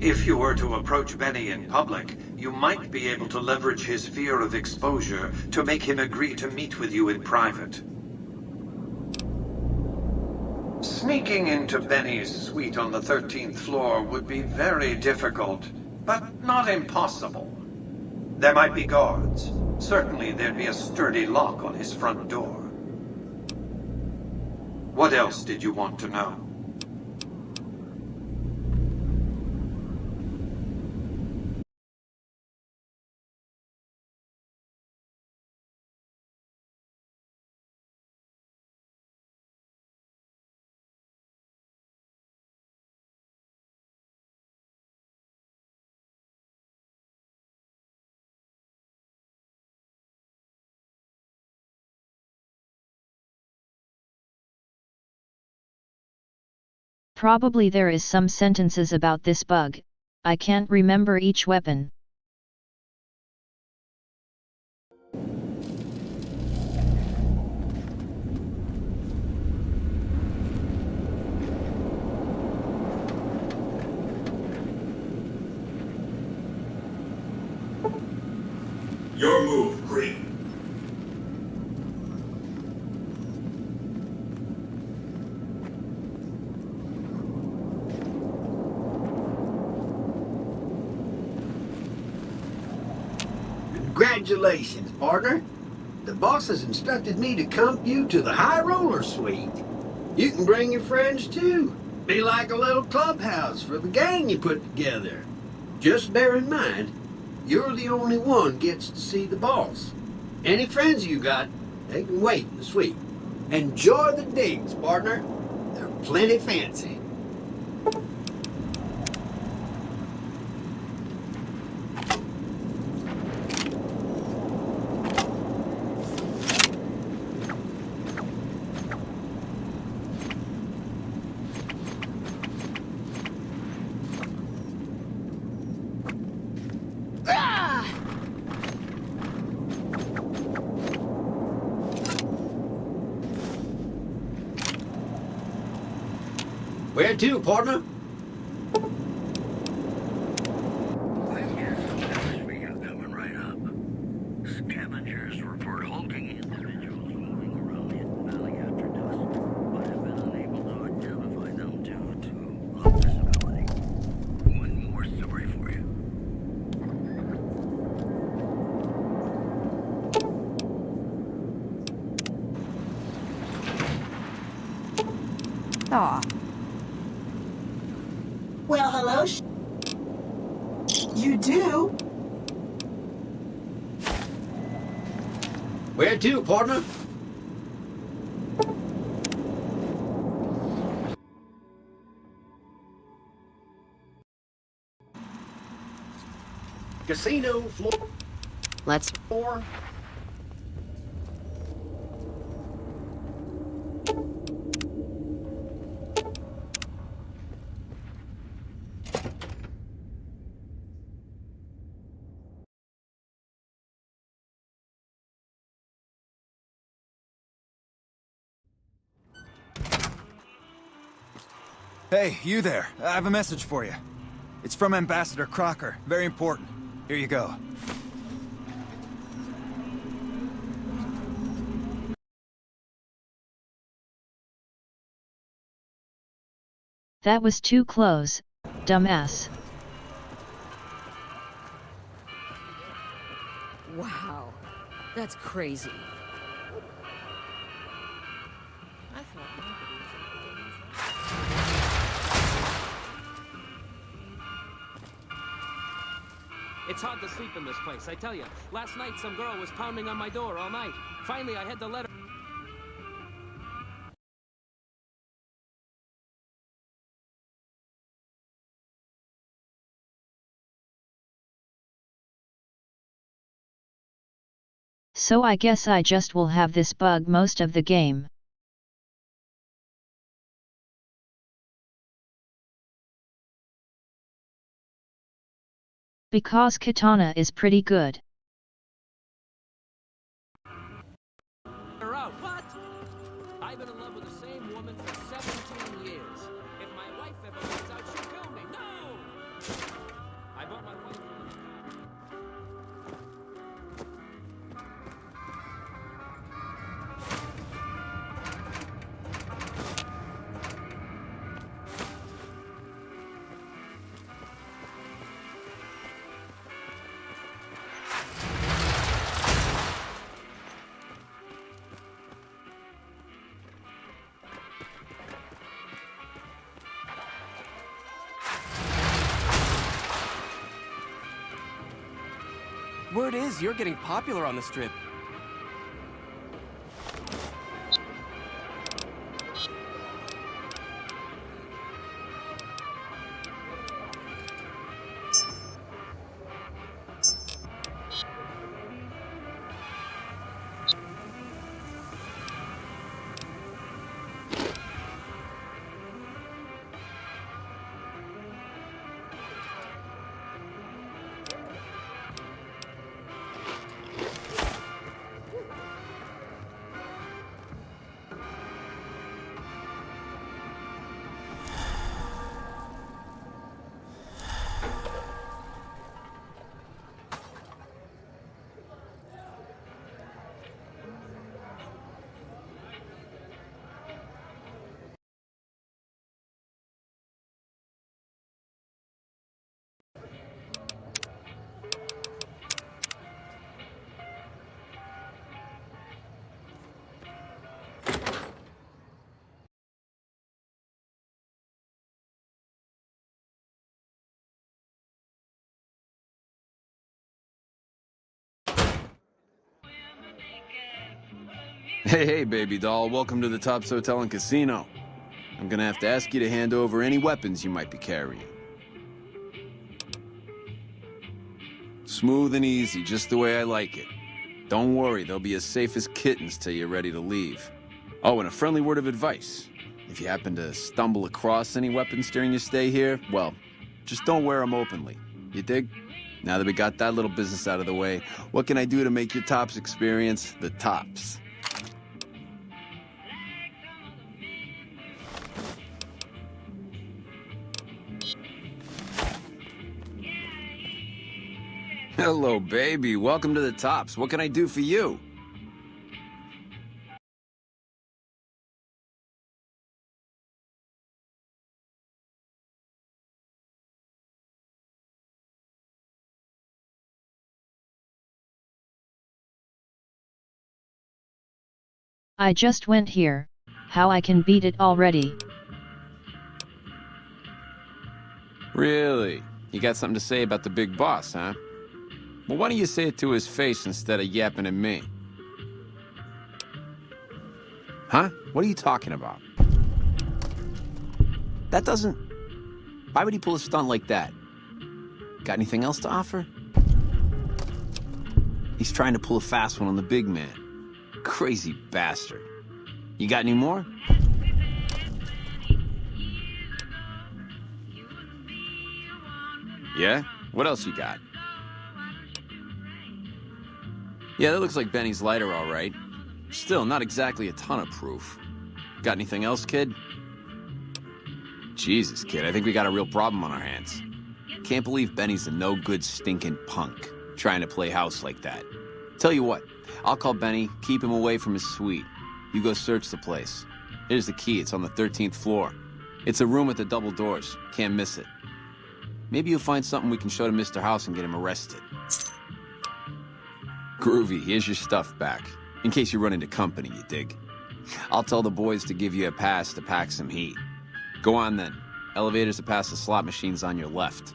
If you were to approach Benny in public, you might be able to leverage his fear of exposure to make him agree to meet with you in private. Sneaking into Benny's suite on the 13th floor would be very difficult, but not impossible. There might be guards. Certainly there'd be a sturdy lock on his front door. What else did you want to know? Probably there is some sentences about this bug. I can't remember each weapon. Your move, Green. Congratulations, partner. The boss has instructed me to comp you to the High Roller Suite. You can bring your friends too. Be like a little clubhouse for the gang you put together. Just bear in mind, you're the only one gets to see the boss. Any friends you got, they can wait in the suite. Enjoy the digs, partner. They're plenty fancy. Where to, partner? Coming right up. Scavengers report hulking individuals moving around the hidden valley after dusk, but have been unable to identify them due to low visibility. One more story for you. Aw. Well, hello. You do? Where to, partner? Casino floor. Let's. Floor. Hey, you there. I have a message for you. It's from Ambassador Crocker. Very important. Here you go. That was too close, dumbass. Wow, that's crazy. It's hard to sleep in this place, I tell you. Last night, some girl was pounding on my door all night. Finally, I had to let her... So I guess I just will have this bug most of the game. Because Katana is pretty good. Her out. What? I've been in love with the same woman for 17 years. If my wife ever finds out, she'll kill me. No! I bought my wife... Word is, you're getting popular on the Strip. Hey, baby doll. Welcome to the Tops Hotel and Casino. I'm gonna have to ask you to hand over any weapons you might be carrying. Smooth and easy, just the way I like it. Don't worry, they'll be as safe as kittens till you're ready to leave. Oh, and a friendly word of advice. If you happen to stumble across any weapons during your stay here, well, just don't wear them openly. You dig? Now that we got that little business out of the way, what can I do to make your Tops experience the tops? Hello, baby. Welcome to the Tops. What can I do for you? I just went here. How I can beat it already? Really? You got something to say about the big boss, huh? Well, why don't you say it to his face instead of yapping at me? Huh? What are you talking about? That doesn't... Why would he pull a stunt like that? Got anything else to offer? He's trying to pull a fast one on the big man. Crazy bastard. You got any more? Yeah? What else you got? Yeah, that looks like Benny's lighter, all right. Still, not exactly a ton of proof. Got anything else, kid? Jesus, kid, I think we got a real problem on our hands. Can't believe Benny's a no-good stinking punk, trying to play house like that. Tell you what, I'll call Benny, keep him away from his suite. You go search the place. Here's the key, it's on the 13th floor. It's a room with the double doors, can't miss it. Maybe you'll find something we can show to Mr. House and get him arrested. Groovy, here's your stuff back. In case you run into company, you dig? I'll tell the boys to give you a pass to pack some heat. Go on then. Elevators to pass the slot machines on your left.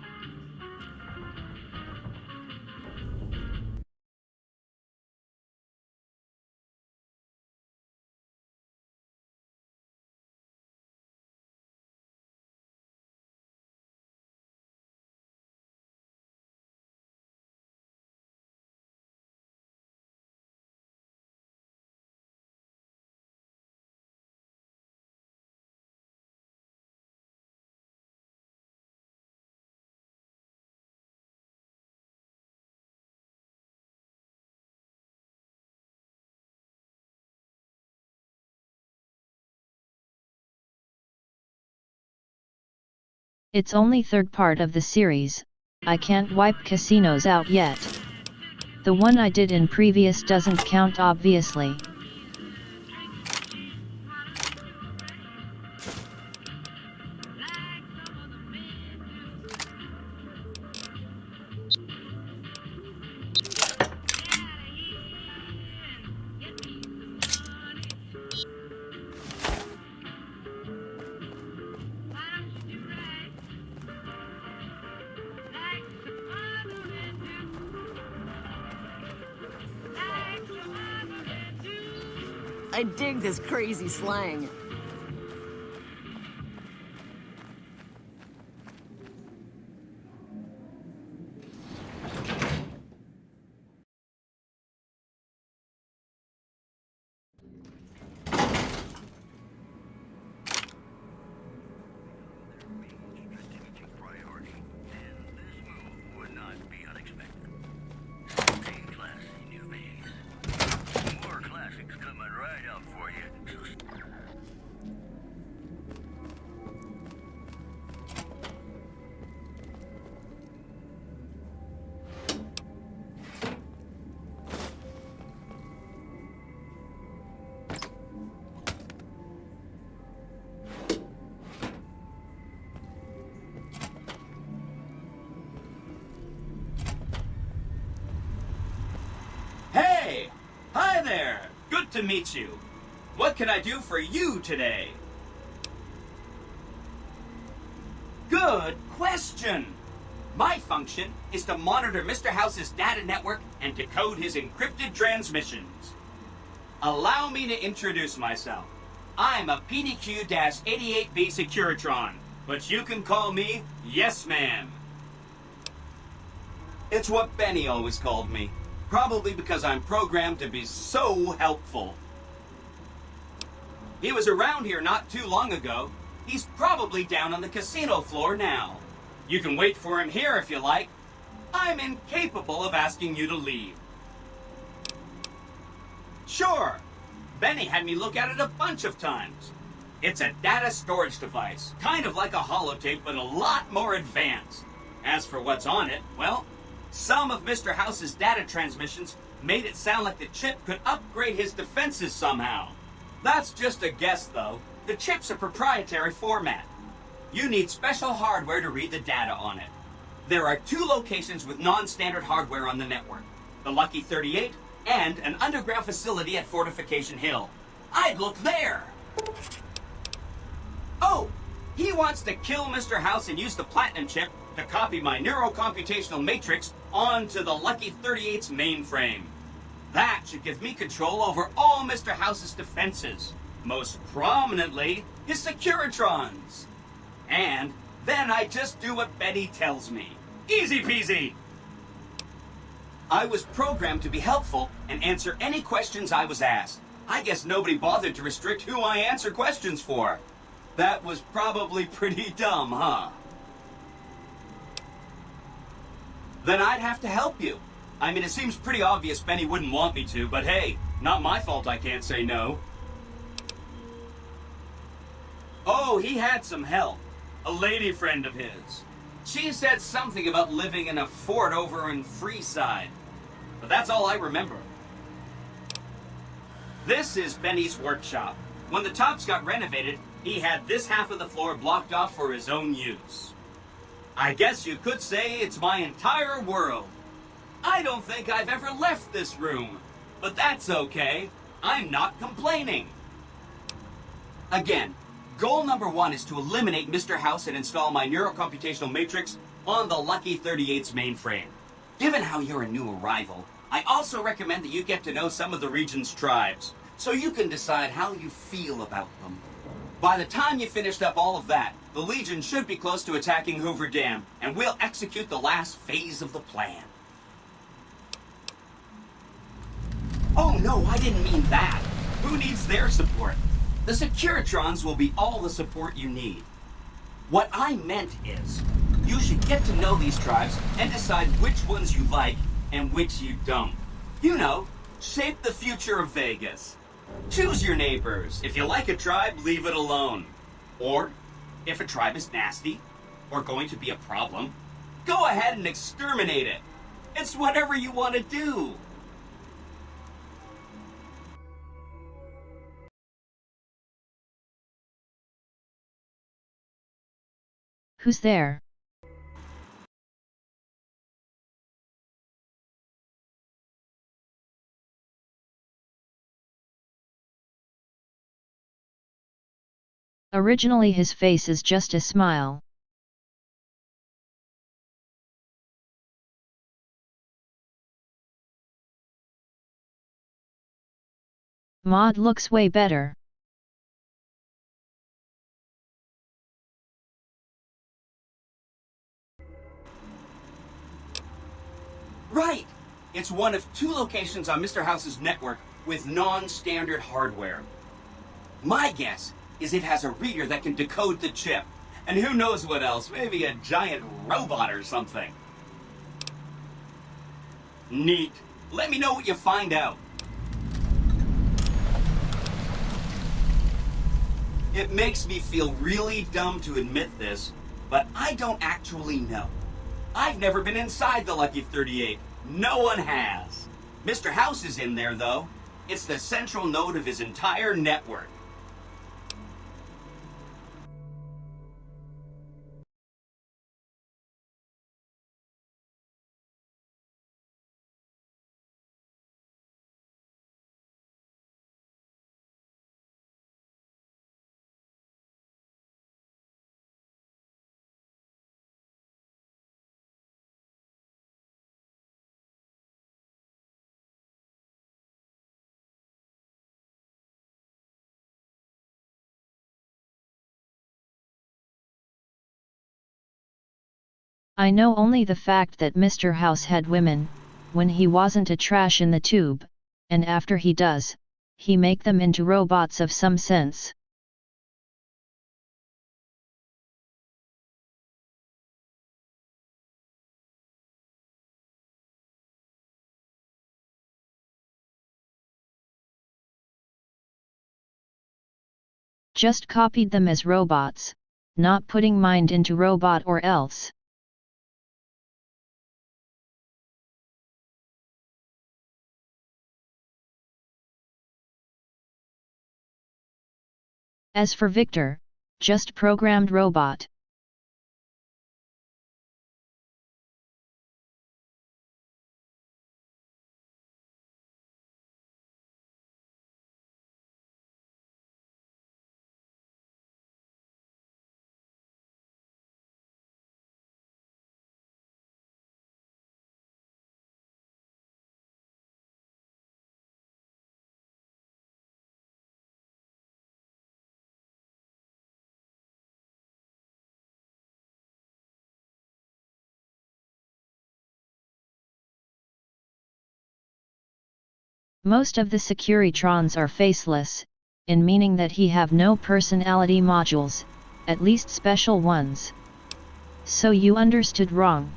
It's only third part of the series. I can't wipe casinos out yet. The one I did in previous doesn't count obviously. I dig this crazy slang. Hey! Hi there! Good to meet you. What can I do for you today? Good question! My function is to monitor Mr. House's data network and decode his encrypted transmissions. Allow me to introduce myself. I'm a PDQ-88B Securitron, but you can call me Yes Man. It's what Benny always called me, probably because I'm programmed to be so helpful. He was around here not too long ago. He's probably down on the casino floor now. You can wait for him here if you like. I'm incapable of asking you to leave. Sure, Benny had me look at it a bunch of times. It's a data storage device, kind of like a holotape, but a lot more advanced. As for what's on it, well, some of Mr. House's data transmissions made it sound like the chip could upgrade his defenses somehow. That's just a guess, though. The chip's a proprietary format. You need special hardware to read the data on it. There are 2 locations with non-standard hardware on the network. The Lucky 38 and an underground facility at Fortification Hill. I'd look there! Oh! He wants to kill Mr. House and use the Platinum chip to copy my neurocomputational matrix onto the Lucky 38's mainframe. That should give me control over all Mr. House's defenses. Most prominently, his Securitrons. And then I just do what Betty tells me. Easy peasy! I was programmed to be helpful and answer any questions I was asked. I guess nobody bothered to restrict who I answer questions for. That was probably pretty dumb, huh? Then I'd have to help you. I mean, it seems pretty obvious Benny wouldn't want me to, but hey, not my fault I can't say no. Oh, he had some help. A lady friend of his. She said something about living in a fort over in Freeside. But that's all I remember. This is Benny's workshop. When the tops got renovated, he had this half of the floor blocked off for his own use. I guess you could say it's my entire world. I don't think I've ever left this room, but that's okay. I'm not complaining. Again, goal number 1 is to eliminate Mr. House and install my neurocomputational matrix on the Lucky 38's mainframe. Given how you're a new arrival, I also recommend that you get to know some of the region's tribes, so you can decide how you feel about them. By the time you finished up all of that, the Legion should be close to attacking Hoover Dam, and we'll execute the last phase of the plan. Oh no, I didn't mean that. Who needs their support? The Securitrons will be all the support you need. What I meant is, you should get to know these tribes and decide which ones you like and which you don't. You know, shape the future of Vegas. Choose your neighbors. If you like a tribe, leave it alone. Or, if a tribe is nasty, or going to be a problem, go ahead and exterminate it. It's whatever you want to do. Who's there? Originally his face is just a smile. Maud looks way better. Right! It's one of 2 locations on Mr. House's network with non-standard hardware. My guess is it has a reader that can decode the chip. And who knows what else, maybe a giant robot or something. Neat. Let me know what you find out. It makes me feel really dumb to admit this, but I don't actually know. I've never been inside the Lucky 38. No one has. Mr. House is in there, though. It's the central node of his entire network. I know only the fact that Mr. House had women, when he wasn't a trash in the tube, and after he does, he make them into robots of some sense. Just copied them as robots, not putting mind into robot or else. As for Victor, just programmed robot. Most of the Securitrons are faceless, in meaning that he have no personality modules, at least special ones. So you understood wrong.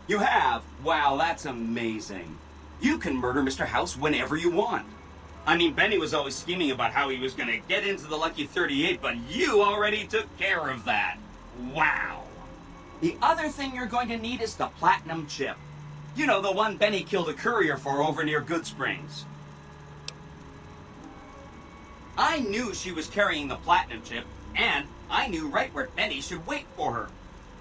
You have? Wow, that's amazing. You can murder Mr. House whenever you want. I mean, Benny was always scheming about how he was going to get into the Lucky 38, but you already took care of that. Wow. The other thing you're going to need is the platinum chip. You know, the one Benny killed a courier for over near Good Springs. I knew she was carrying the platinum chip, and I knew right where Benny should wait for her.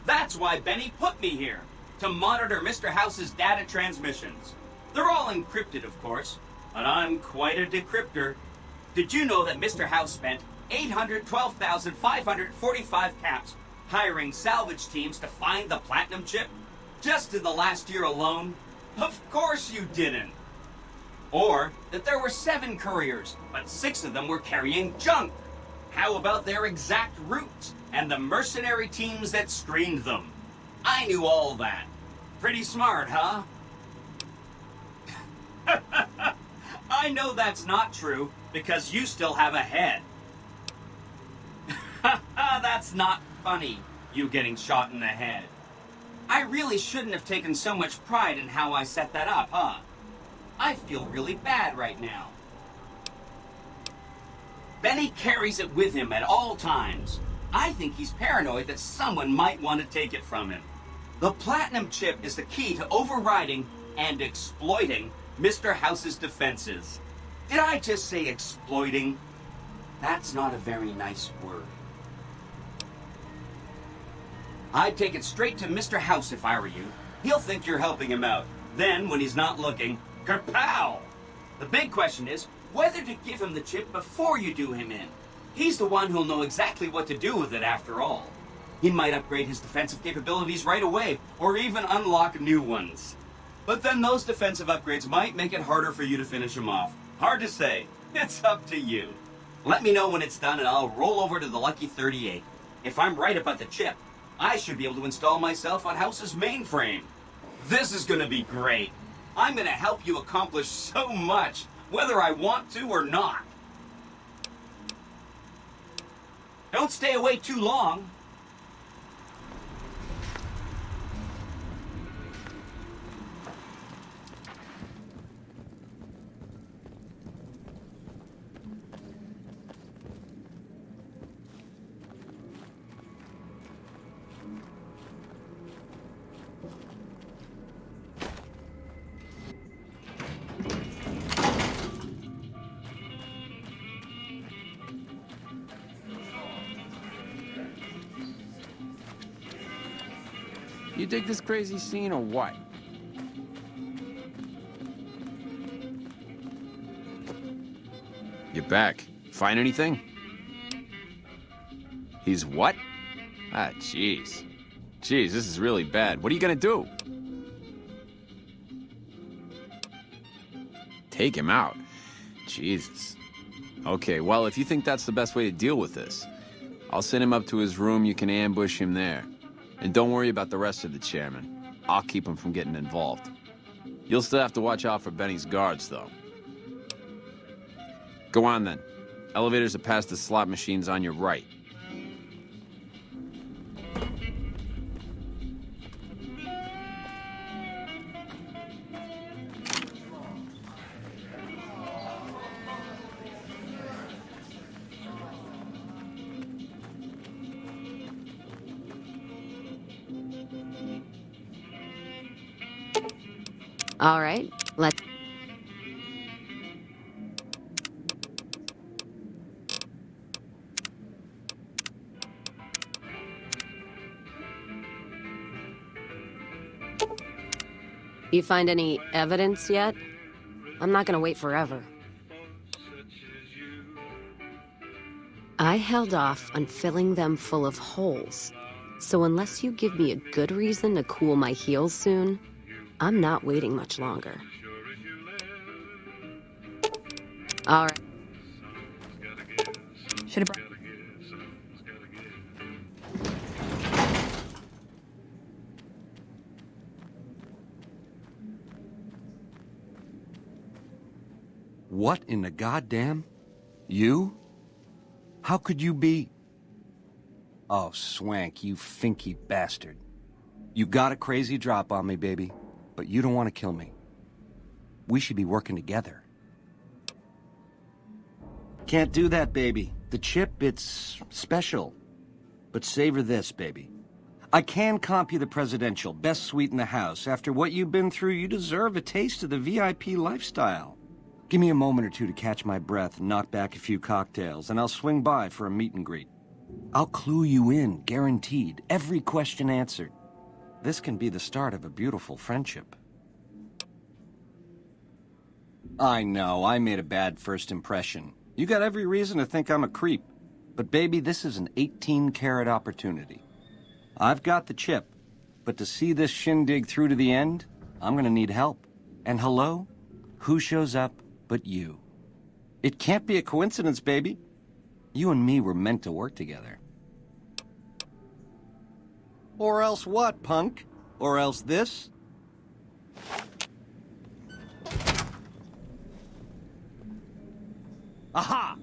That's why Benny put me here, to monitor Mr. House's data transmissions. They're all encrypted, of course, but I'm quite a decryptor. Did you know that Mr. House spent 812,545 caps hiring salvage teams to find the platinum chip? Just in the last year alone? Of course you didn't. Or that there were 7 couriers, but 6 of them were carrying junk. How about their exact routes and the mercenary teams that screened them? I knew all that. Pretty smart, huh? I know that's not true, because you still have a head. That's not funny, you getting shot in the head. I really shouldn't have taken so much pride in how I set that up, huh? I feel really bad right now. Benny carries it with him at all times. I think he's paranoid that someone might want to take it from him. The platinum chip is the key to overriding and exploiting Mr. House's defenses. Did I just say exploiting? That's not a very nice word. I'd take it straight to Mr. House if I were you. He'll think you're helping him out. Then, when he's not looking, kerpow! The big question is whether to give him the chip before you do him in. He's the one who'll know exactly what to do with it after all. He might upgrade his defensive capabilities right away, or even unlock new ones. But then those defensive upgrades might make it harder for you to finish him off. Hard to say. It's up to you. Let me know when it's done and I'll roll over to the Lucky 38. If I'm right about the chip, I should be able to install myself on House's mainframe. This is gonna be great. I'm gonna help you accomplish so much, whether I want to or not. Don't stay away too long. You dig this crazy scene or what? You're back. Find anything? He's what? Ah, jeez. Jeez, this is really bad. What are you gonna do? Take him out? Jesus. Okay, well, if you think that's the best way to deal with this, I'll send him up to his room. You can ambush him there. And don't worry about the rest of the chairman. I'll keep him from getting involved. You'll still have to watch out for Benny's guards, though. Go on, then. Elevators are past the slot machines on your right. All right, let's... You find any evidence yet? I'm not gonna wait forever. I held off on filling them full of holes. So unless you give me a good reason to cool my heels soon, I'm not waiting much longer. All right. Should have. What in the goddamn? You? How could you be... Oh, Swank, you finky bastard. You got a crazy drop on me, baby, but you don't want to kill me. We should be working together. Can't do that, baby. The chip, it's special. But savor this, baby. I can comp you the presidential, best suite in the house. After what you've been through, you deserve a taste of the VIP lifestyle. Give me a moment or two to catch my breath and knock back a few cocktails, and I'll swing by for a meet and greet. I'll clue you in, guaranteed. Every question answered. This can be the start of a beautiful friendship. I know, I made a bad first impression. You got every reason to think I'm a creep. But baby, this is an 18-carat opportunity. I've got the chip, but to see this shindig through to the end, I'm gonna need help. And hello? Who shows up but you? It can't be a coincidence, baby. You and me were meant to work together. Or else what, punk? Or else this? Aha!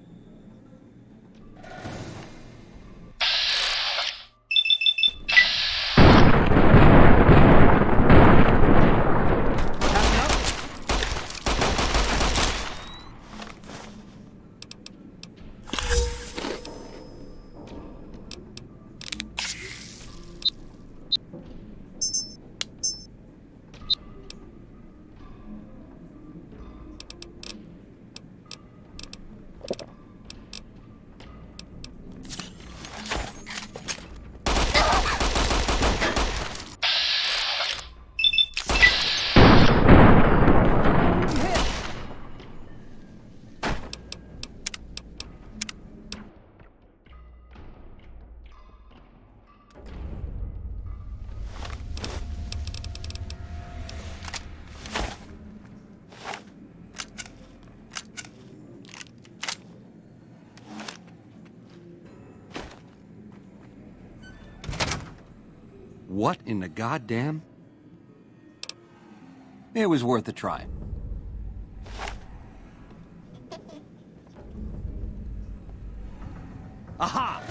What in the goddamn? It was worth a try. Aha!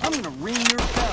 I'm gonna ring your bell.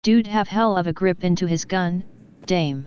Dude have hell of a grip into his gun, dame.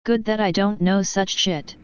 Good that I don't know such shit.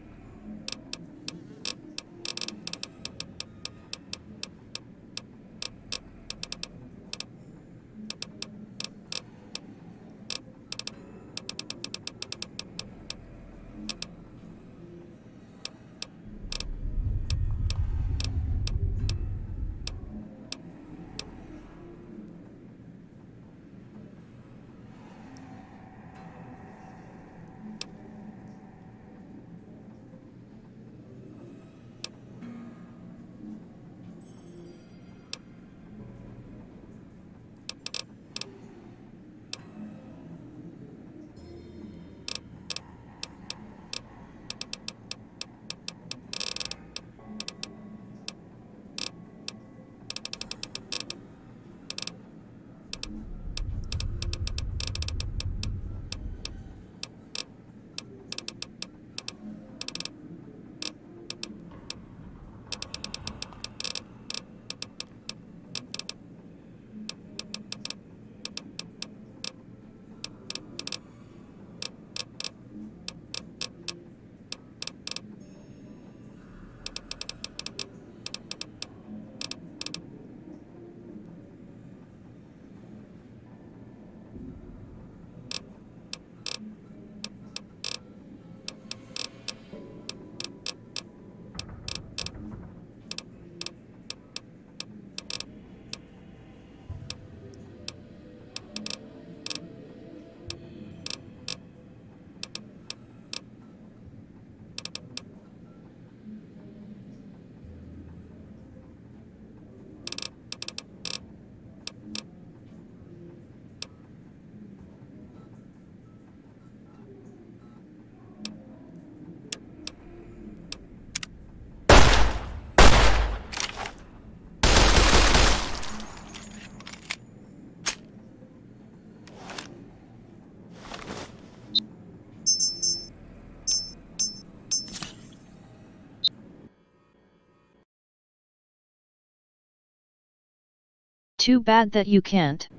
Too bad that you can't.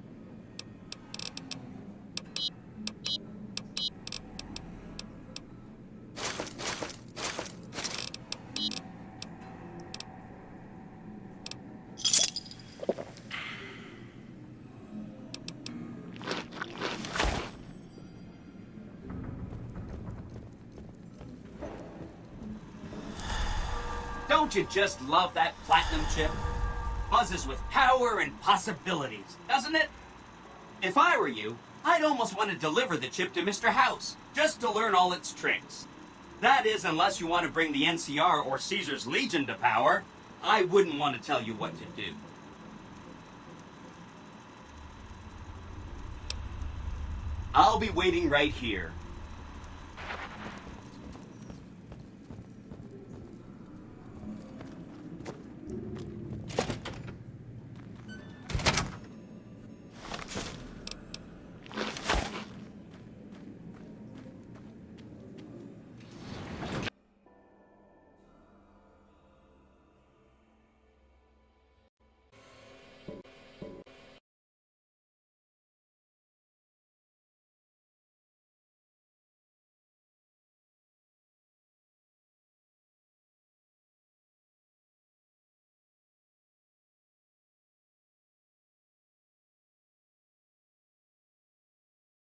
Don't you just love that platinum chip? Buzzes with power and possibilities, doesn't it? If I were you, I'd almost want to deliver the chip to Mr. House, just to learn all its tricks. That is, unless you want to bring the NCR or Caesar's Legion to power. I wouldn't want to tell you what to do. I'll be waiting right here.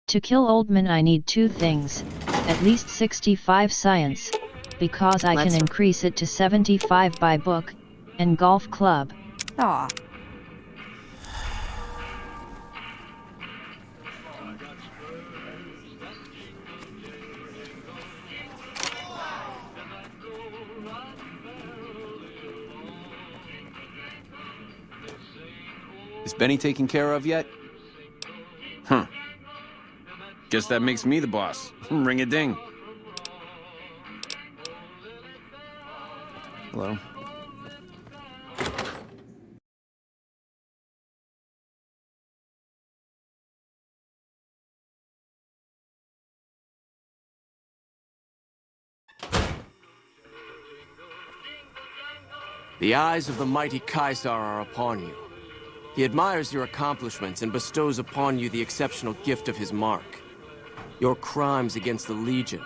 To kill Oldman I need 2 things, at least 65 science, because I can increase it to 75 by book, and golf club. Aw. Is Benny taken care of yet? Huh. Guess that makes me the boss. Ring-a-ding. Hello? The eyes of the mighty Caesar are upon you. He admires your accomplishments and bestows upon you the exceptional gift of his mark. Your crimes against the Legion,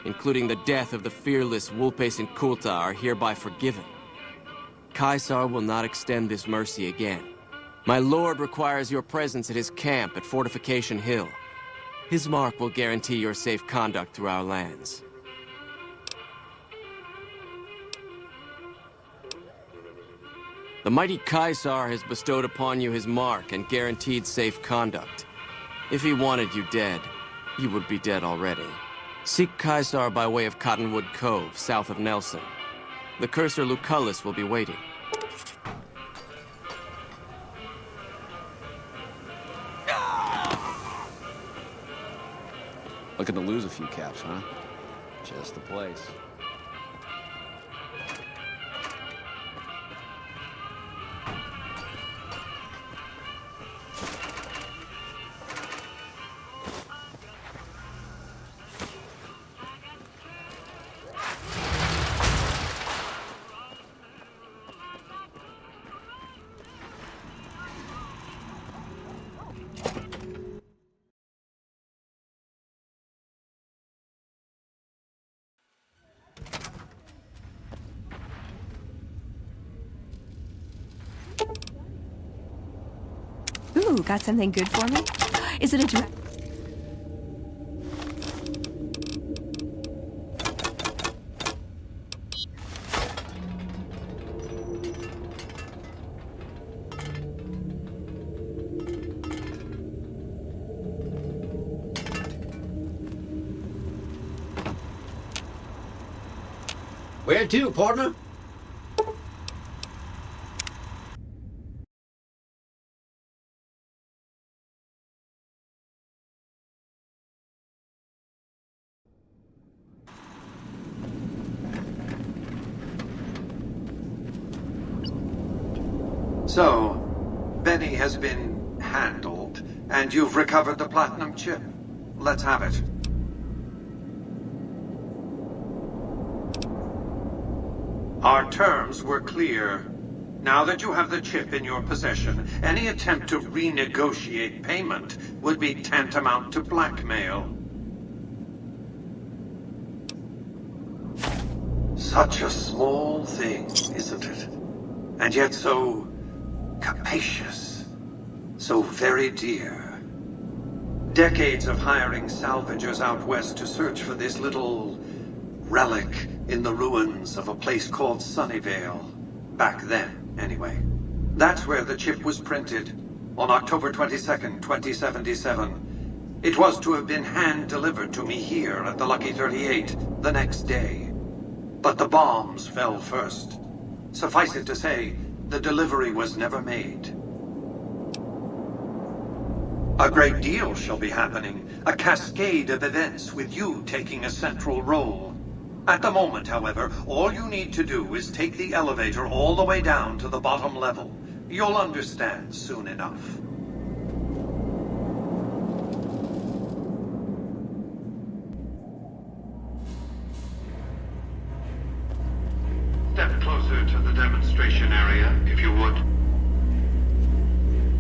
including the death of the fearless Wulpes and Kulta, are hereby forgiven. Caesar will not extend this mercy again. My lord requires your presence at his camp at Fortification Hill. His mark will guarantee your safe conduct through our lands. The mighty Caesar has bestowed upon you his mark and guaranteed safe conduct. If he wanted you dead, you would be dead already. Seek Caesar by way of Cottonwood Cove, south of Nelson. The cursor Lucullus will be waiting. Looking to lose a few caps, huh? Just the place. Ooh, got something good for me? Is it a direct... Where to, partner? So, Benny has been handled, and you've recovered the platinum chip. Let's have it. Our terms were clear. Now that you have the chip in your possession, any attempt to renegotiate payment would be tantamount to blackmail. Such a small thing, isn't it? And yet so capacious, so very dear. Decades of hiring salvagers out west to search for this little relic in the ruins of a place called Sunnyvale. Back then, anyway. That's where the chip was printed, on October 22nd, 2077. It was to have been hand-delivered to me here at the Lucky 38 the next day. But the bombs fell first. Suffice it to say, the delivery was never made. A great deal shall be happening, a cascade of events with you taking a central role. At the moment, however, all you need to do is take the elevator all the way down to the bottom level. You'll understand soon enough. Step closer to the demonstration area, if you would.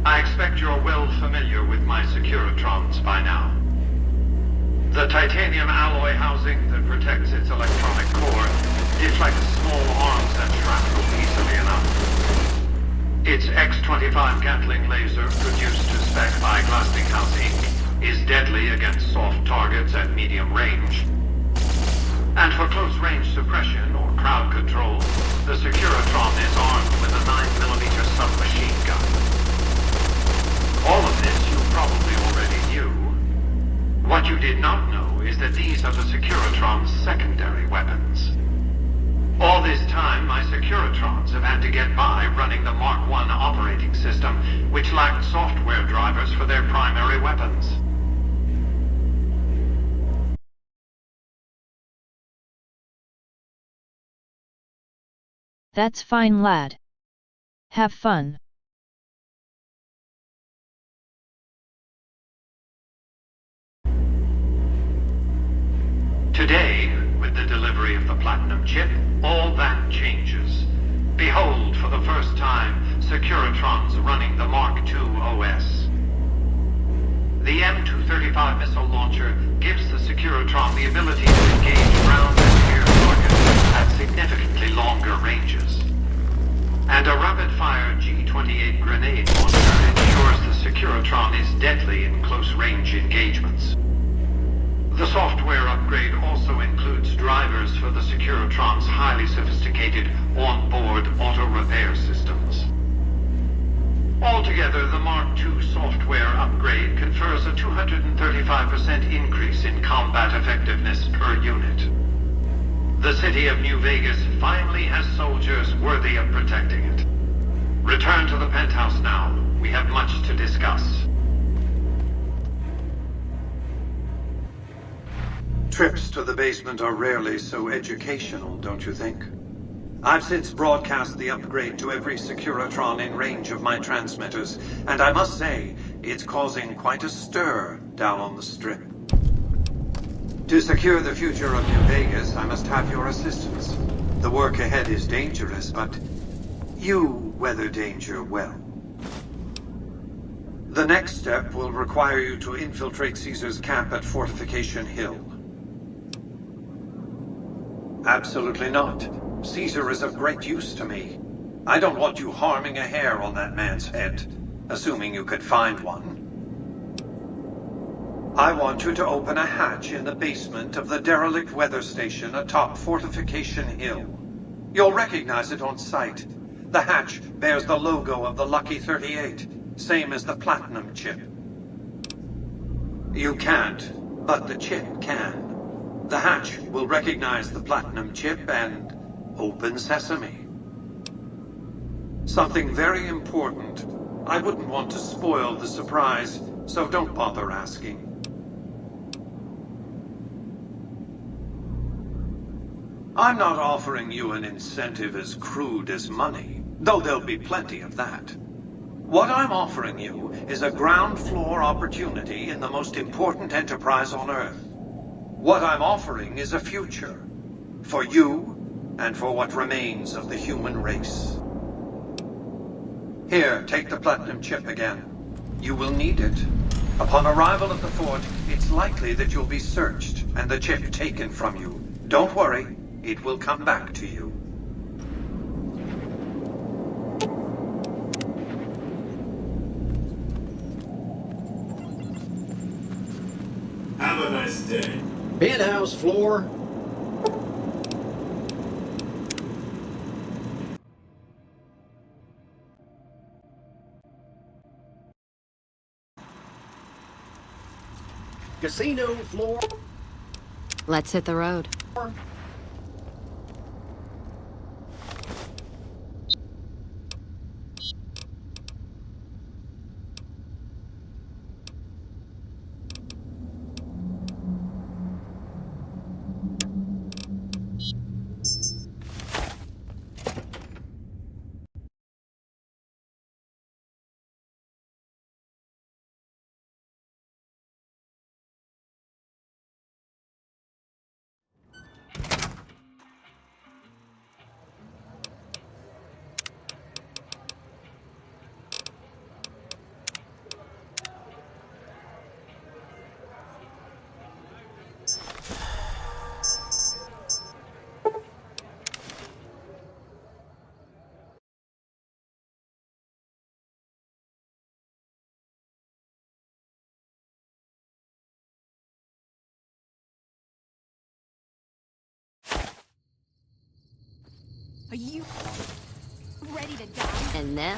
I expect you're well familiar with my Securitrons by now. The titanium alloy housing that protects its electronic core deflects small arms and shrapnel easily enough. Its X-25 Gatling laser, produced to spec by Glassinghouse Inc., is deadly against soft targets at medium range. And for close-range suppression or crowd control, the Securitron is armed with a 9mm submachine gun. All of this you probably already knew. What you did not know is that these are the Securitron's secondary weapons. All this time, my Securitrons have had to get by running the Mark I operating system, which lacked software drivers for their primary weapons. That's fine, lad. Have fun. Today, with the delivery of the Platinum chip, all that changes. Behold, for the first time, Securitrons running the Mark II OS. The M235 missile launcher gives the Securotron the ability to engage ground and air targets at significantly longer ranges. And a rapid-fire G-28 grenade launcher ensures the Securotron is deadly in close-range engagements. The software upgrade also includes drivers for the Securotron's highly sophisticated on-board auto-repair systems. Altogether, the Mark II software upgrade confers a 235% increase in combat effectiveness per unit. The city of New Vegas finally has soldiers worthy of protecting it. Return to the penthouse now. We have much to discuss. Trips to the basement are rarely so educational, don't you think? I've since broadcast the upgrade to every Securotron in range of my transmitters, and I must say, it's causing quite a stir down on the Strip. To secure the future of New Vegas, I must have your assistance. The work ahead is dangerous, but you weather danger well. The next step will require you to infiltrate Caesar's camp at Fortification Hill. Absolutely not. Caesar is of great use to me. I don't want you harming a hair on that man's head, assuming you could find one. I want you to open a hatch in the basement of the derelict weather station atop Fortification Hill. You'll recognize it on sight. The hatch bears the logo of the Lucky 38, same as the Platinum chip. You can't, but the chip can. The hatch will recognize the Platinum chip and open sesame. Something very important. I wouldn't want to spoil the surprise, so don't bother asking. I'm not offering you an incentive as crude as money, though there'll be plenty of that. What I'm offering you is a ground floor opportunity in the most important enterprise on Earth. What I'm offering is a future. For you, and for what remains of the human race. Here, take the Platinum chip again. You will need it. Upon arrival at the fort, it's likely that you'll be searched and the chip taken from you. Don't worry, it will come back to you. Have a nice day. Penthouse floor. Casino floor. Let's hit the road. Are you ready to die? And then...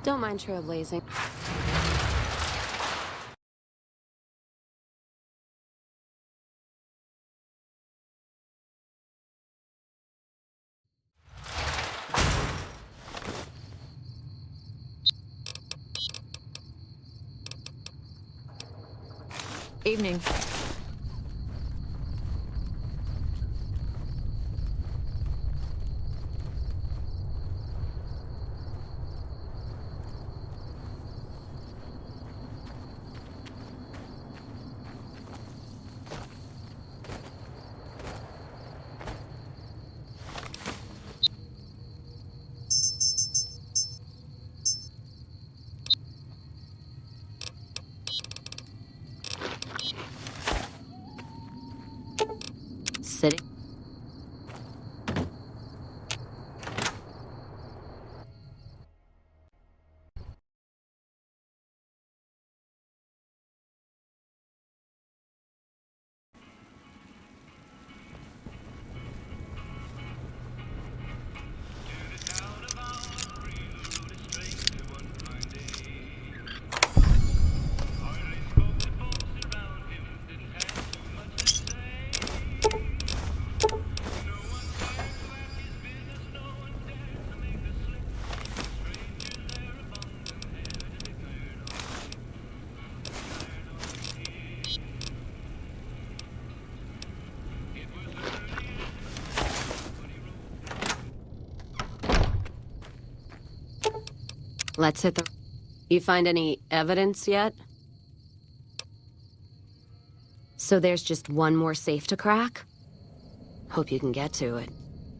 Don't mind trailblazing. Evening. Let's hit the... You find any evidence yet? So there's just one more safe to crack? Hope you can get to it.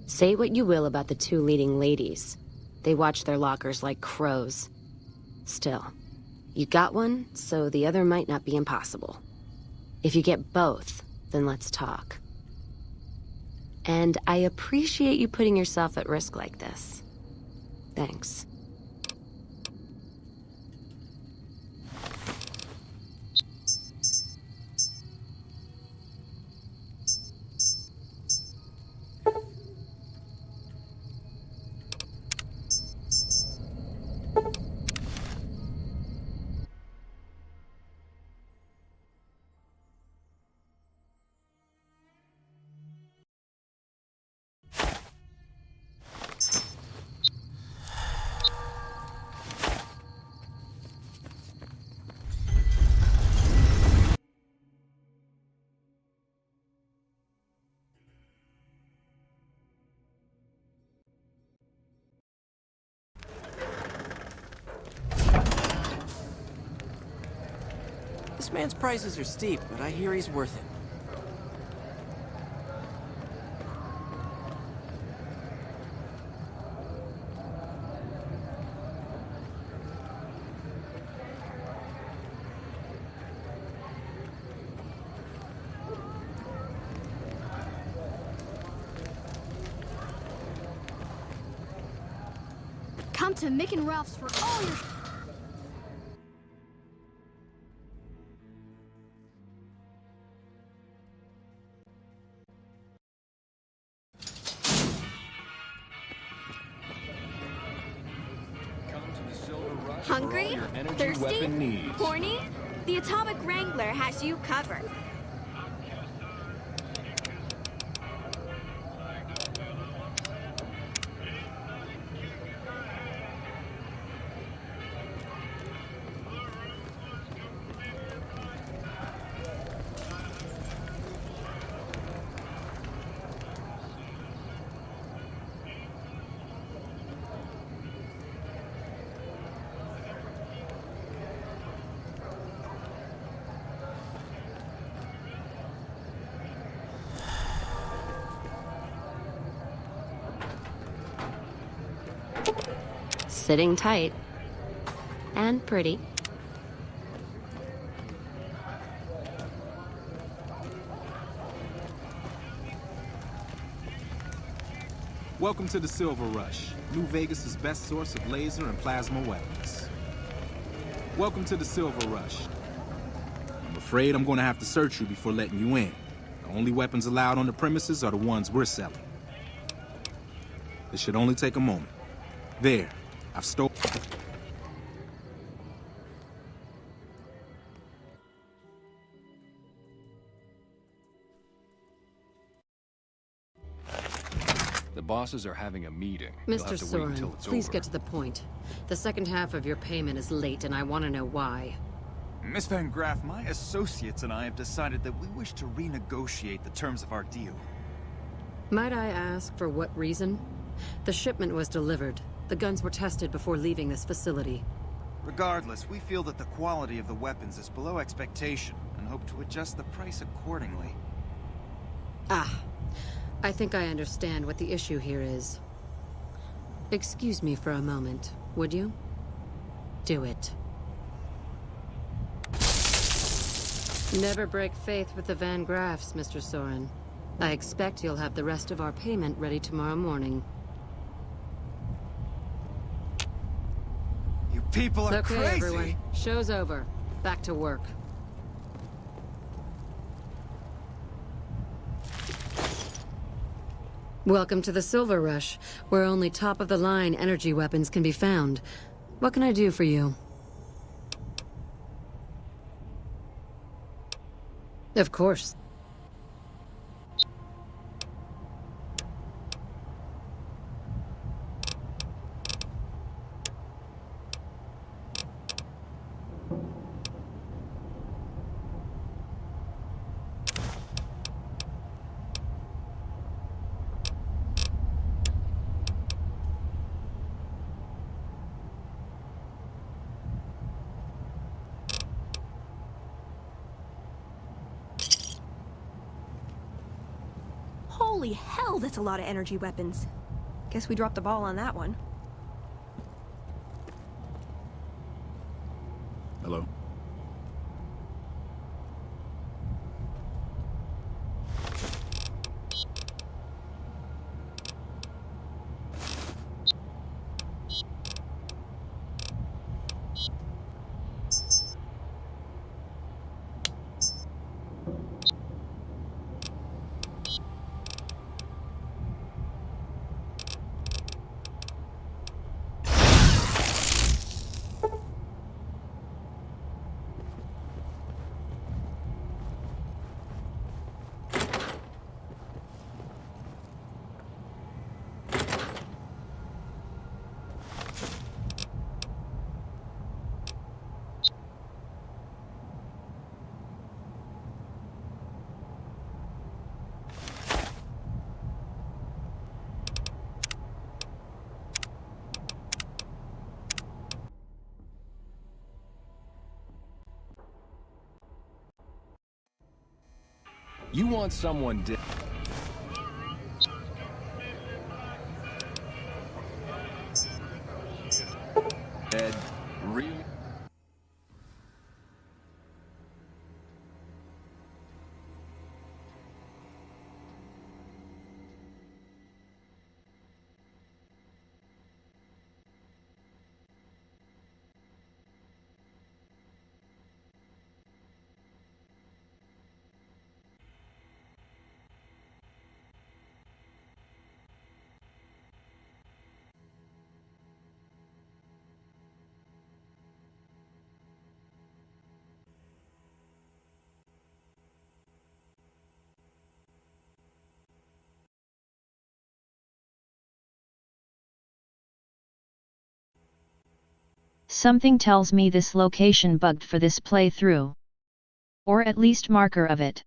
Say what you will about the two leading ladies. They watch their lockers like crows. Still, you got one, so the other might not be impossible. If you get both, then let's talk. And I appreciate you putting yourself at risk like this. Thanks. This man's prices are steep, but I hear he's worth it. Come to Mick and Ralph's for all your... Hungry? Thirsty? Horny? The Atomic Wrangler has you covered. Sitting tight. And pretty. Welcome to the Silver Rush, New Vegas' best source of laser and plasma weapons. Welcome to the Silver Rush. I'm afraid I'm going to have to search you before letting you in. The only weapons allowed on the premises are the ones we're selling. This should only take a moment. There, I've stolen... The bosses are having a meeting. You'll Mr. have to wait until Soren, it's please over. get to the point. The second half of your payment is late, and I want to know why. Miss Van Graff, my associates and I have decided that we wish to renegotiate the terms of our deal. Might I ask for what reason? The shipment was delivered. The guns were tested before leaving this facility. Regardless, we feel that the quality of the weapons is below expectation and hope to adjust the price accordingly. Ah, I think I understand what the issue here is. Excuse me for a moment, would you? Do it. Never break faith with the Van Graffs, Mr. Soren. I expect you'll have the rest of our payment ready tomorrow morning. You people are okay, crazy! Everyone. Show's over. Back to work. Welcome to the Silver Rush, where only top-of-the-line energy weapons can be found. What can I do for you? Of course. Holy hell, that's a lot of energy weapons. Guess we dropped the ball on that one. Hello? You want someone dead? Dead? Really? Something tells me this location bugged for this playthrough. Or at least marker of it.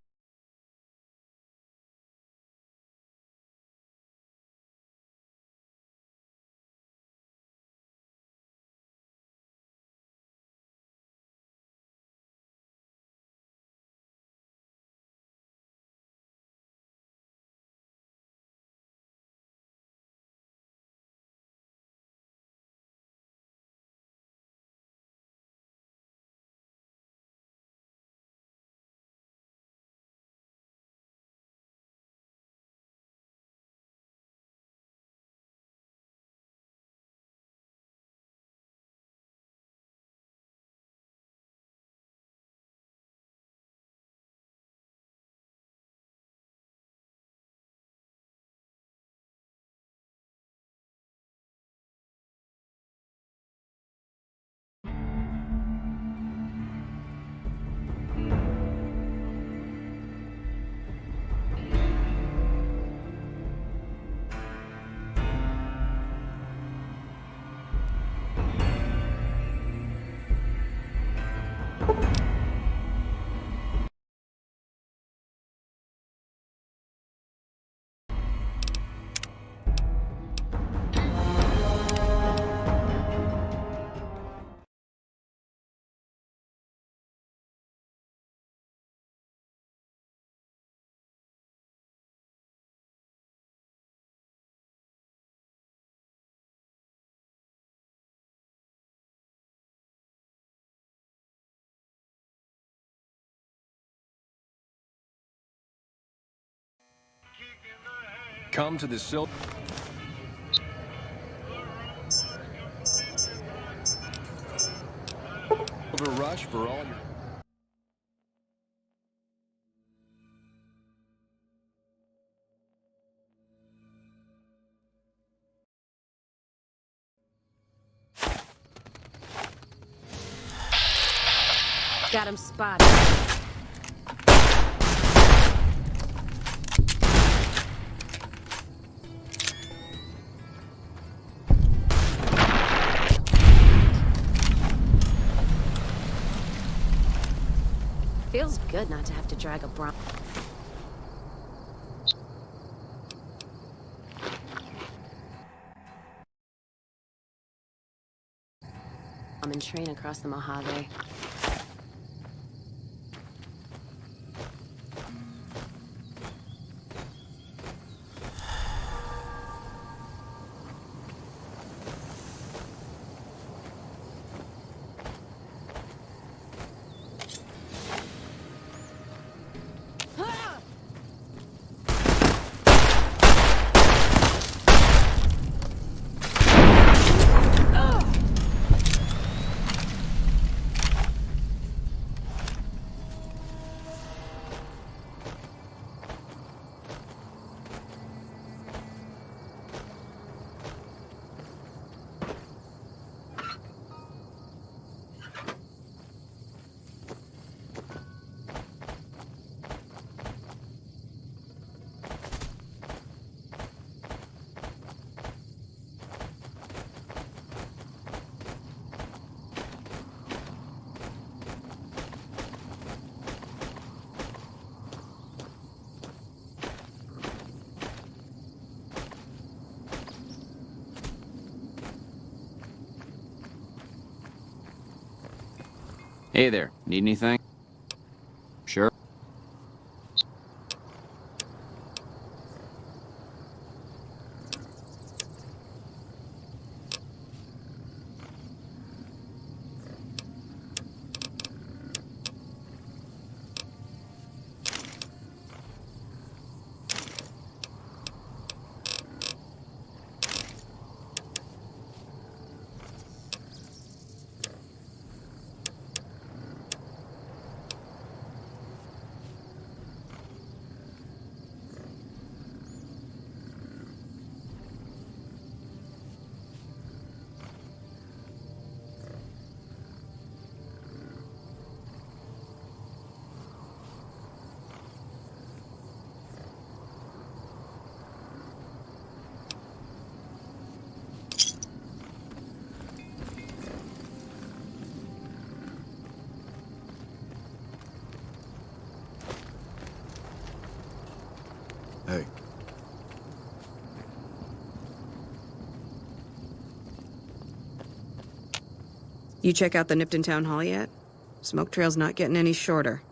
Come to the Silver Rush for all your... Got him spotted. Feels good not to have to drag a bronc. I'm in train across the Mojave. Hey there, need anything? Sure. Hey. You check out the Nipton Town Hall yet? Smoke trail's not getting any shorter.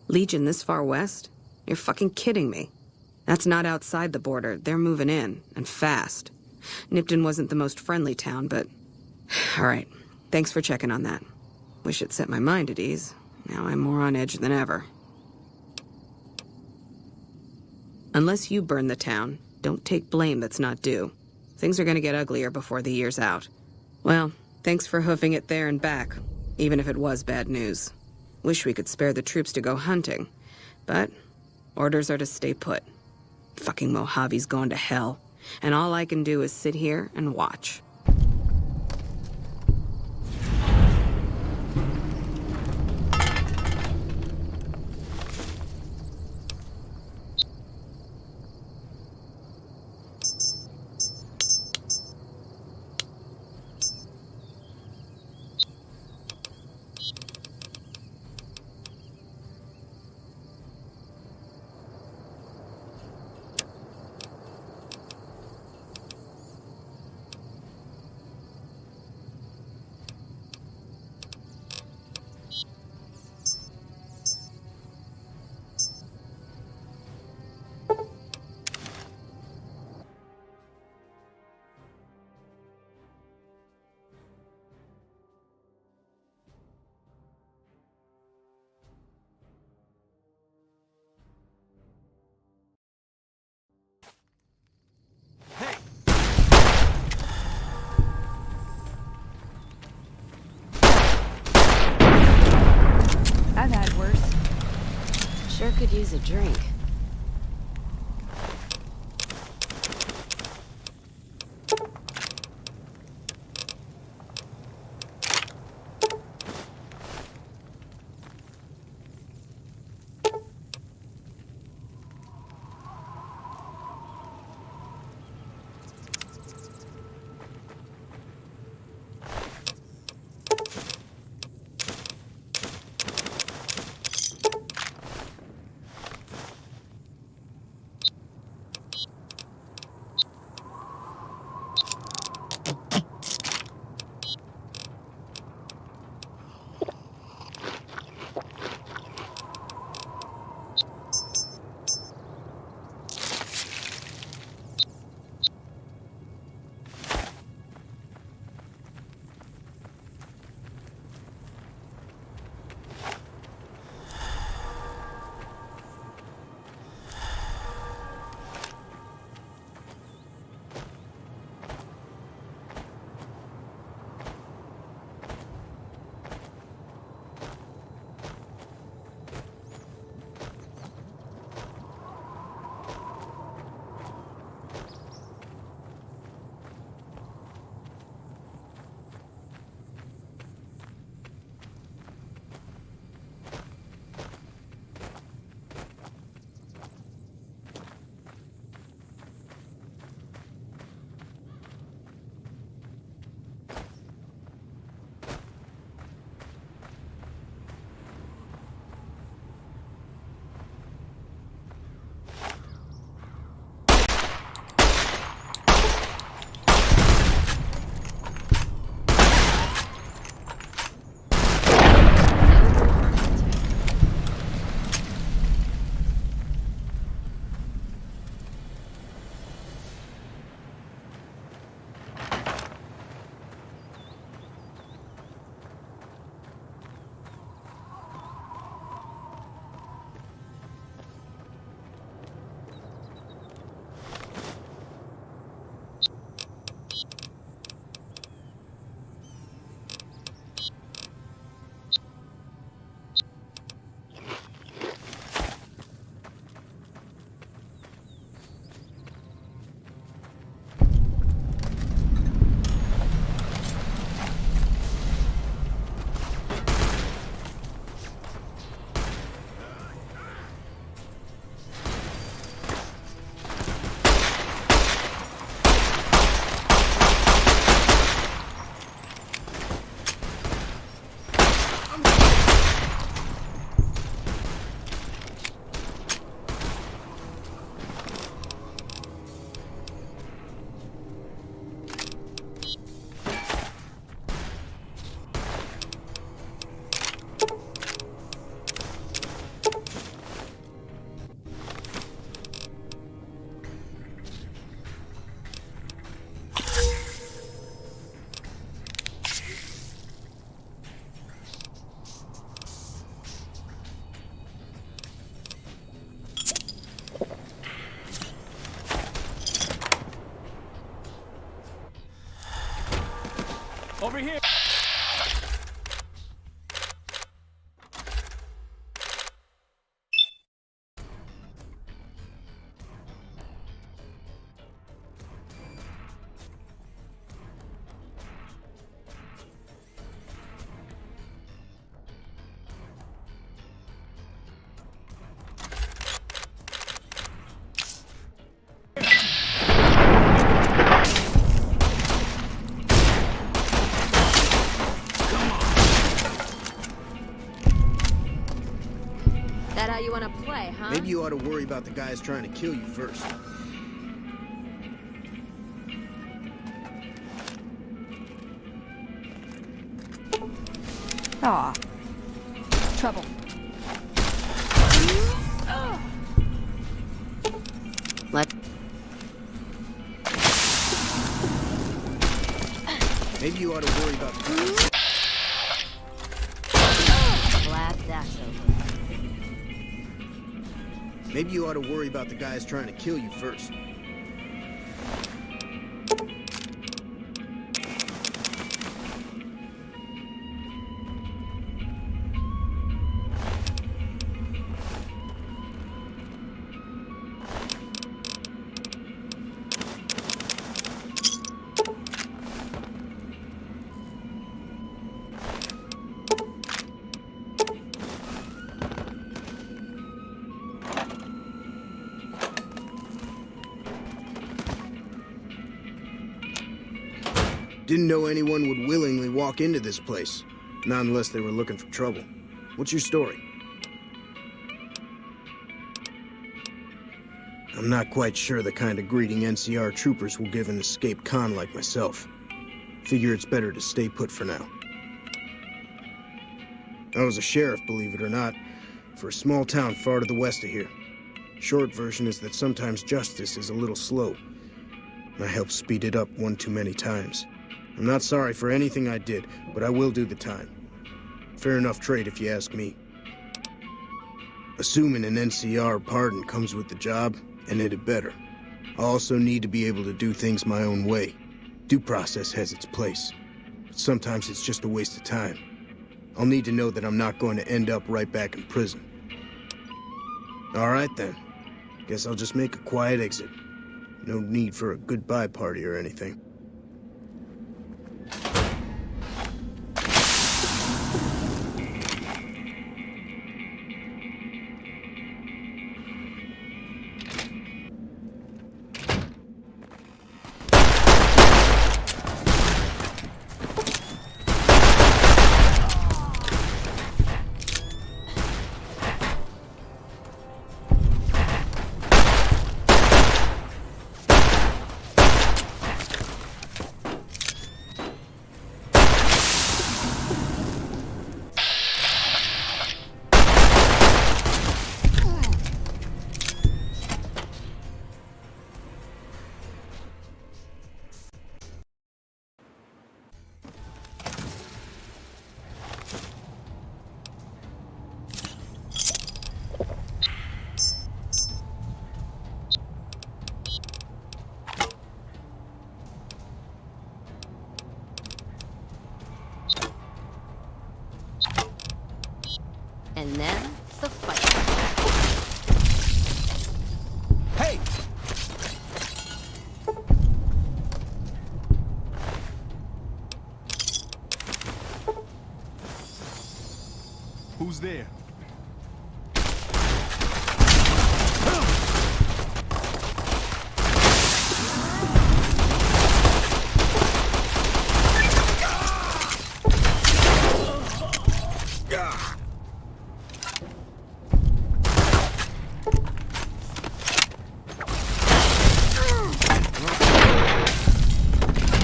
Legion this far west? You're fucking kidding me. That's not outside the border. They're moving in, and fast. Nipton wasn't the most friendly town, but... Alright, thanks for checking on that. Wish it set my mind at ease. Now I'm more on edge than ever. Unless you burn the town, don't take blame that's not due. Things are gonna get uglier before the year's out. Well, thanks for hoofing it there and back, even if it was bad news. Wish we could spare the troops to go hunting, but orders are to stay put. Fucking Mojave's going to hell, and all I can do is sit here and watch. I've had worse. Sure could use a drink. over here! That how you want to play, huh? Maybe you ought to worry about the guys trying to kill you first. Aw. Trouble. Let. Maybe you ought to worry about the guys. Glad that's over. Maybe you ought to worry about the guys trying to kill you first. Didn't know anyone would willingly walk into this place. Not unless they were looking for trouble. What's your story? I'm not quite sure the kind of greeting NCR troopers will give an escaped con like myself. Figure it's better to stay put for now. I was a sheriff, believe it or not, for a small town far to the west of here. Short version is that sometimes justice is a little slow. I helped speed it up one too many times. I'm not sorry for anything I did, but I will do the time. Fair enough trade if you ask me. Assuming an NCR pardon comes with the job, and it had better. I also need to be able to do things my own way. Due process has its place, but sometimes it's just a waste of time. I'll need to know that I'm not going to end up right back in prison. All right then. Guess I'll just make a quiet exit. No need for a goodbye party or anything. And then, the fight. Hey! Who's there?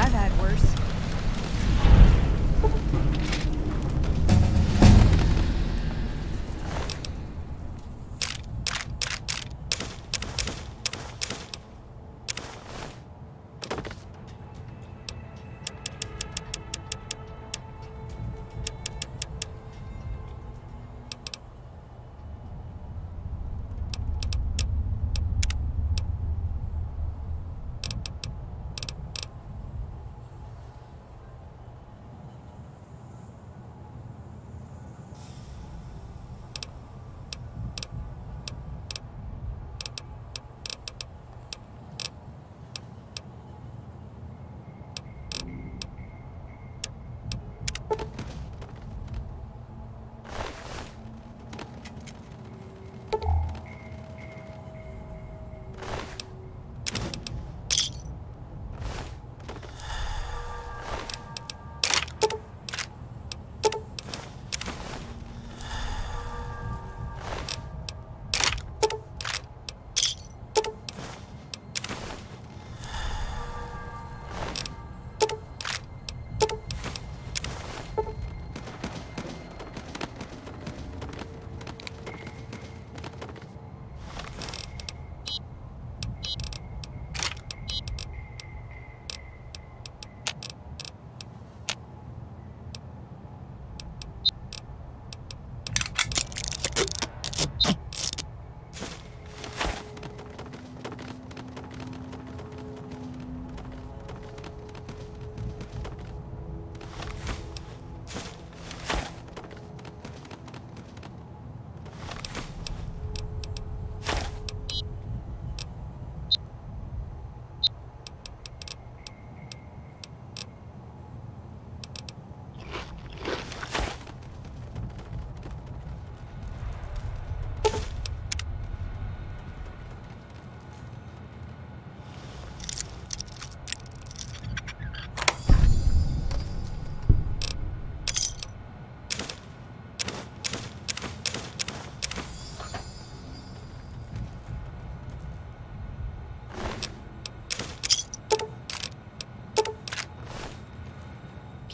I've had worse.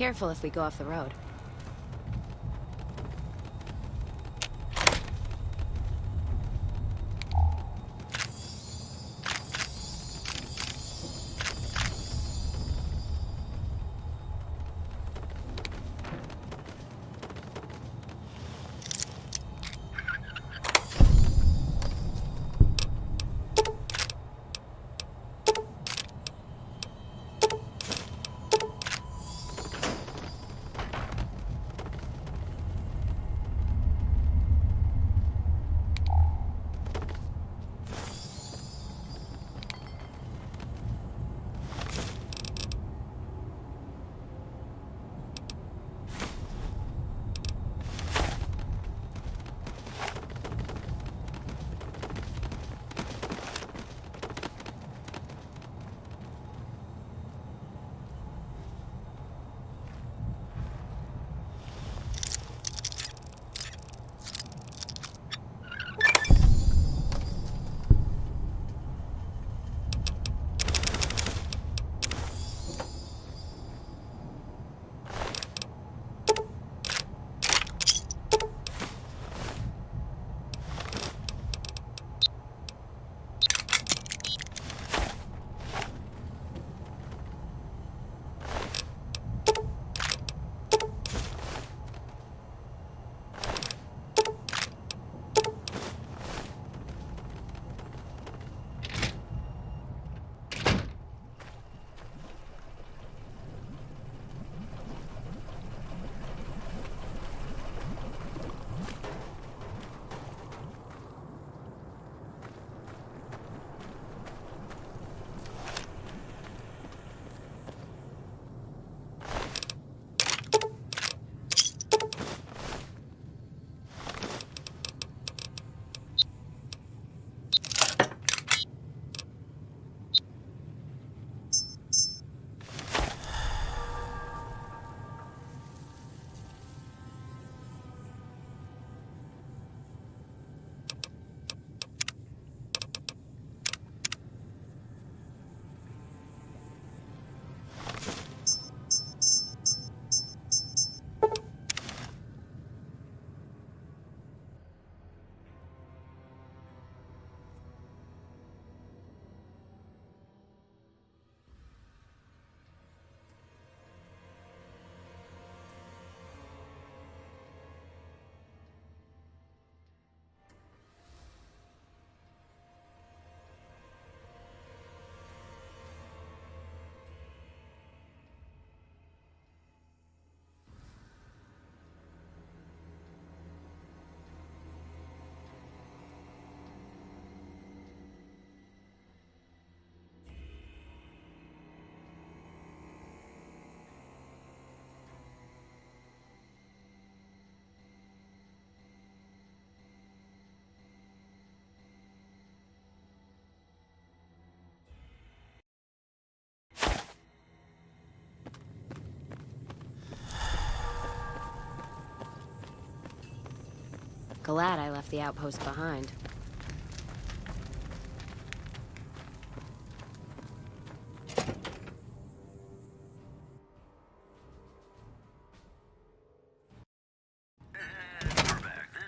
careful if we go off the road. Glad I left the outpost behind.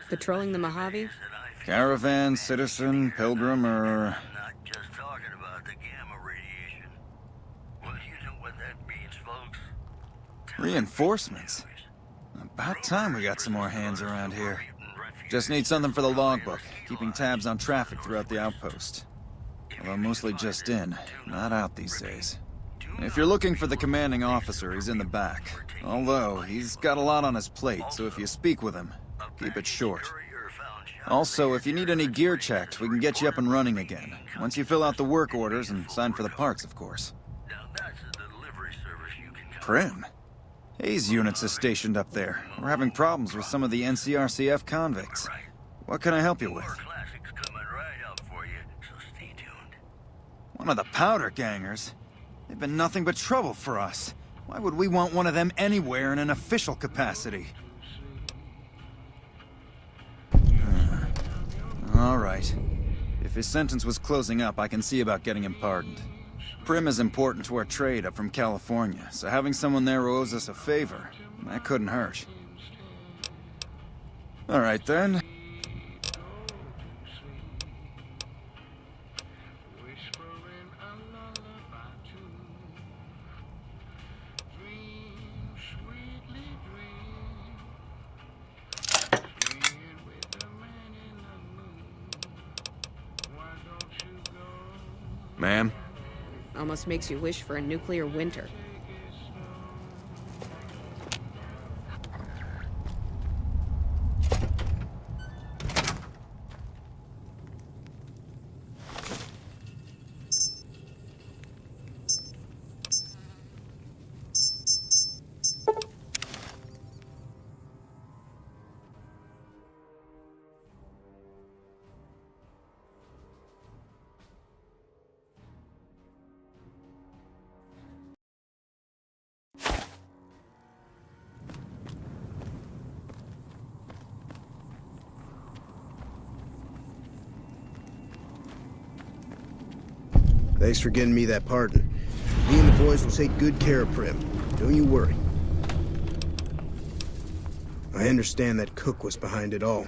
Patrolling the Mojave? Caravan, citizen, pilgrim, or... Reinforcements? About time we got some more hands around here. Just need something for the logbook, keeping tabs on traffic throughout the outpost. Although mostly just in, not out these days. If you're looking for the commanding officer, he's in the back. Although, he's got a lot on his plate, so if you speak with him, keep it short. Also, if you need any gear checked, we can get you up and running again. Once you fill out the work orders and sign for the parts, of course. Prim? Hayes units is stationed up there. We're having problems with some of the NCRCF convicts. What can I help you with? One of the powder gangers? They've been nothing but trouble for us. Why would we want one of them anywhere in an official capacity? All right. If his sentence was closing up, I can see about getting him pardoned. Prim is important to our trade up from California, so having someone there who owes us a favor, that couldn't hurt. All right, then. Ma'am? Almost makes you wish for a nuclear winter. Thanks for getting me that pardon. Me and the boys will take good care of Prim. Don't you worry. I understand that Cook was behind it all.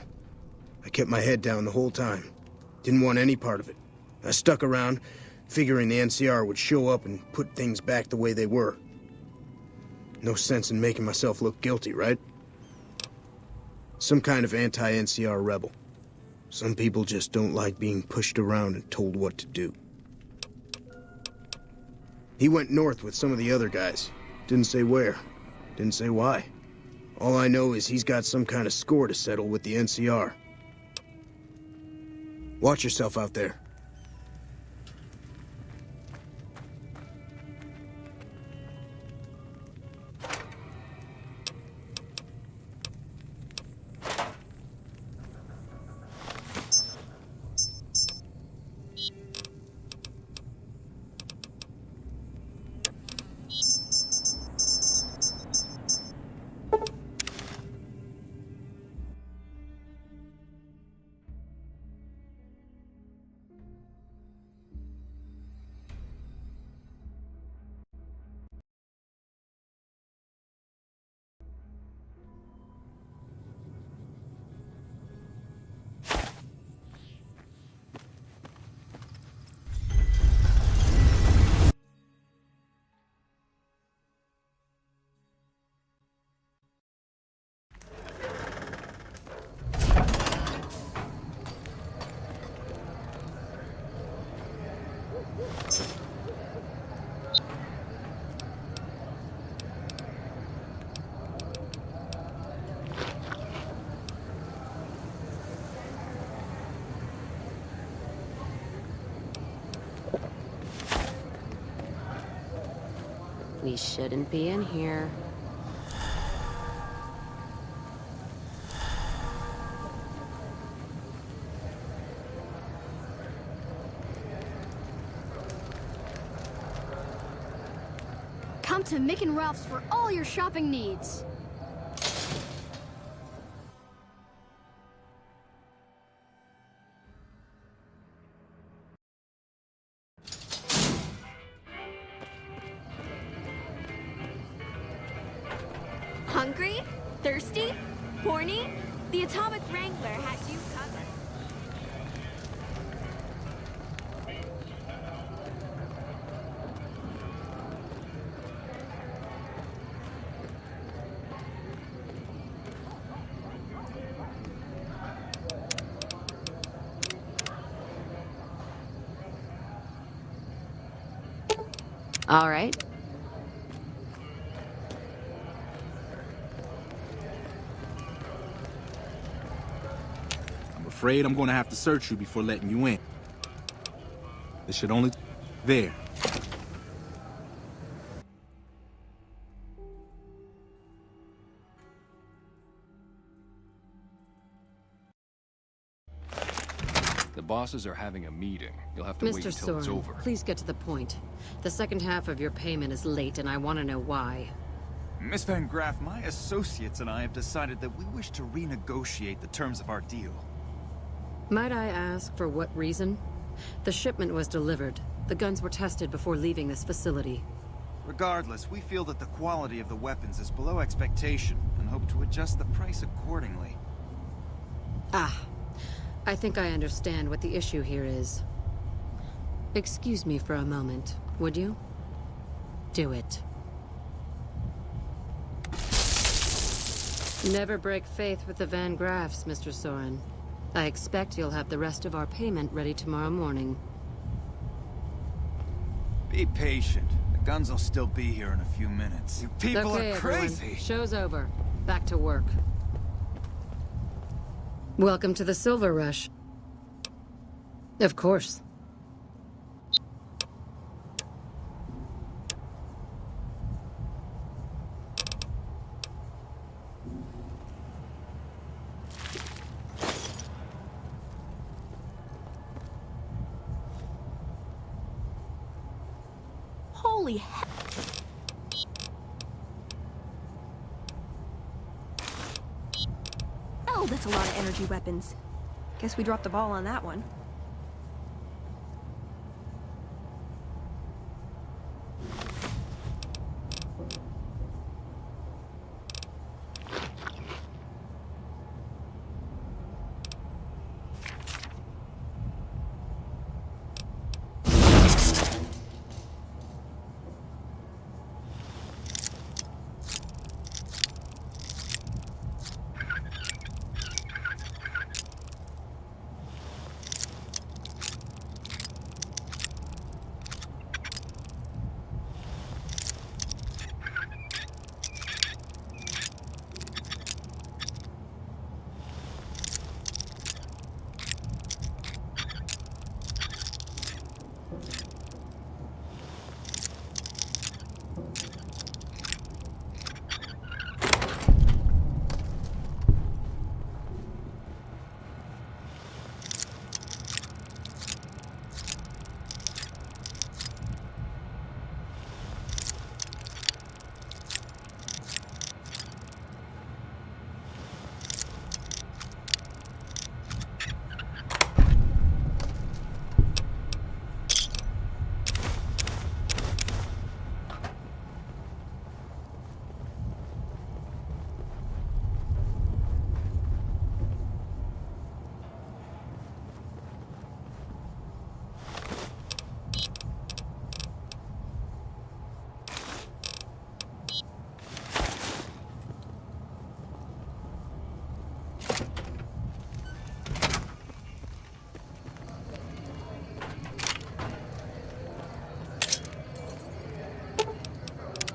I kept my head down the whole time. Didn't want any part of it. I stuck around, figuring the NCR would show up and put things back the way they were. No sense in making myself look guilty, right? Some kind of anti-NCR rebel. Some people just don't like being pushed around and told what to do. He went north with some of the other guys. Didn't say where. Didn't say why. All I know is he's got some kind of score to settle with the NCR. Watch yourself out there. We shouldn't be in here. Come to Mick and Ralph's for all your shopping needs. Hungry? Thirsty? Horny? The Atomic Wrangler has you covered. All right. I'm afraid I'm gonna have to search you before letting you in. This should only... There. The bosses are having a meeting. You'll have to wait Mr. until it's Soren, over. please get to the point. The second half of your payment is late, and I want to know why. Miss Van Graff, my associates and I have decided that we wish to renegotiate the terms of our deal. Might I ask for what reason? The shipment was delivered. The guns were tested before leaving this facility. Regardless, we feel that the quality of the weapons is below expectation and hope to adjust the price accordingly. Ah, I think I understand what the issue here is. Excuse me for a moment, would you? Do it. Never break faith with the Van Graffs, Mr. Soren. I expect you'll have the rest of our payment ready tomorrow morning. Be patient. The guns will still be here in a few minutes. You people Okay, are everyone. crazy! Show's over. Back to work. Welcome to the Silver Rush. Of course. Holy heck. Oh, that's a lot of energy weapons. Guess we dropped the ball on that one.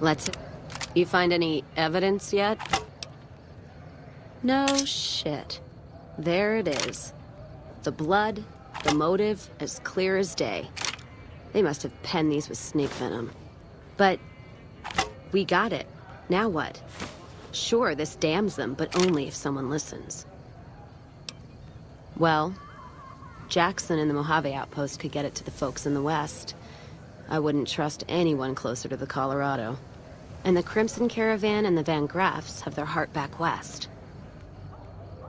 Let's... You find any evidence yet? No shit. There it is. The blood, the motive, as clear as day. They must have penned these with snake venom. But... we got it. Now what? Sure, this damns them, but only if someone listens. Well, Jackson and the Mojave outpost could get it to the folks in the west. I wouldn't trust anyone closer to the Colorado. And the Crimson Caravan and the Van Graffs have their heart back west.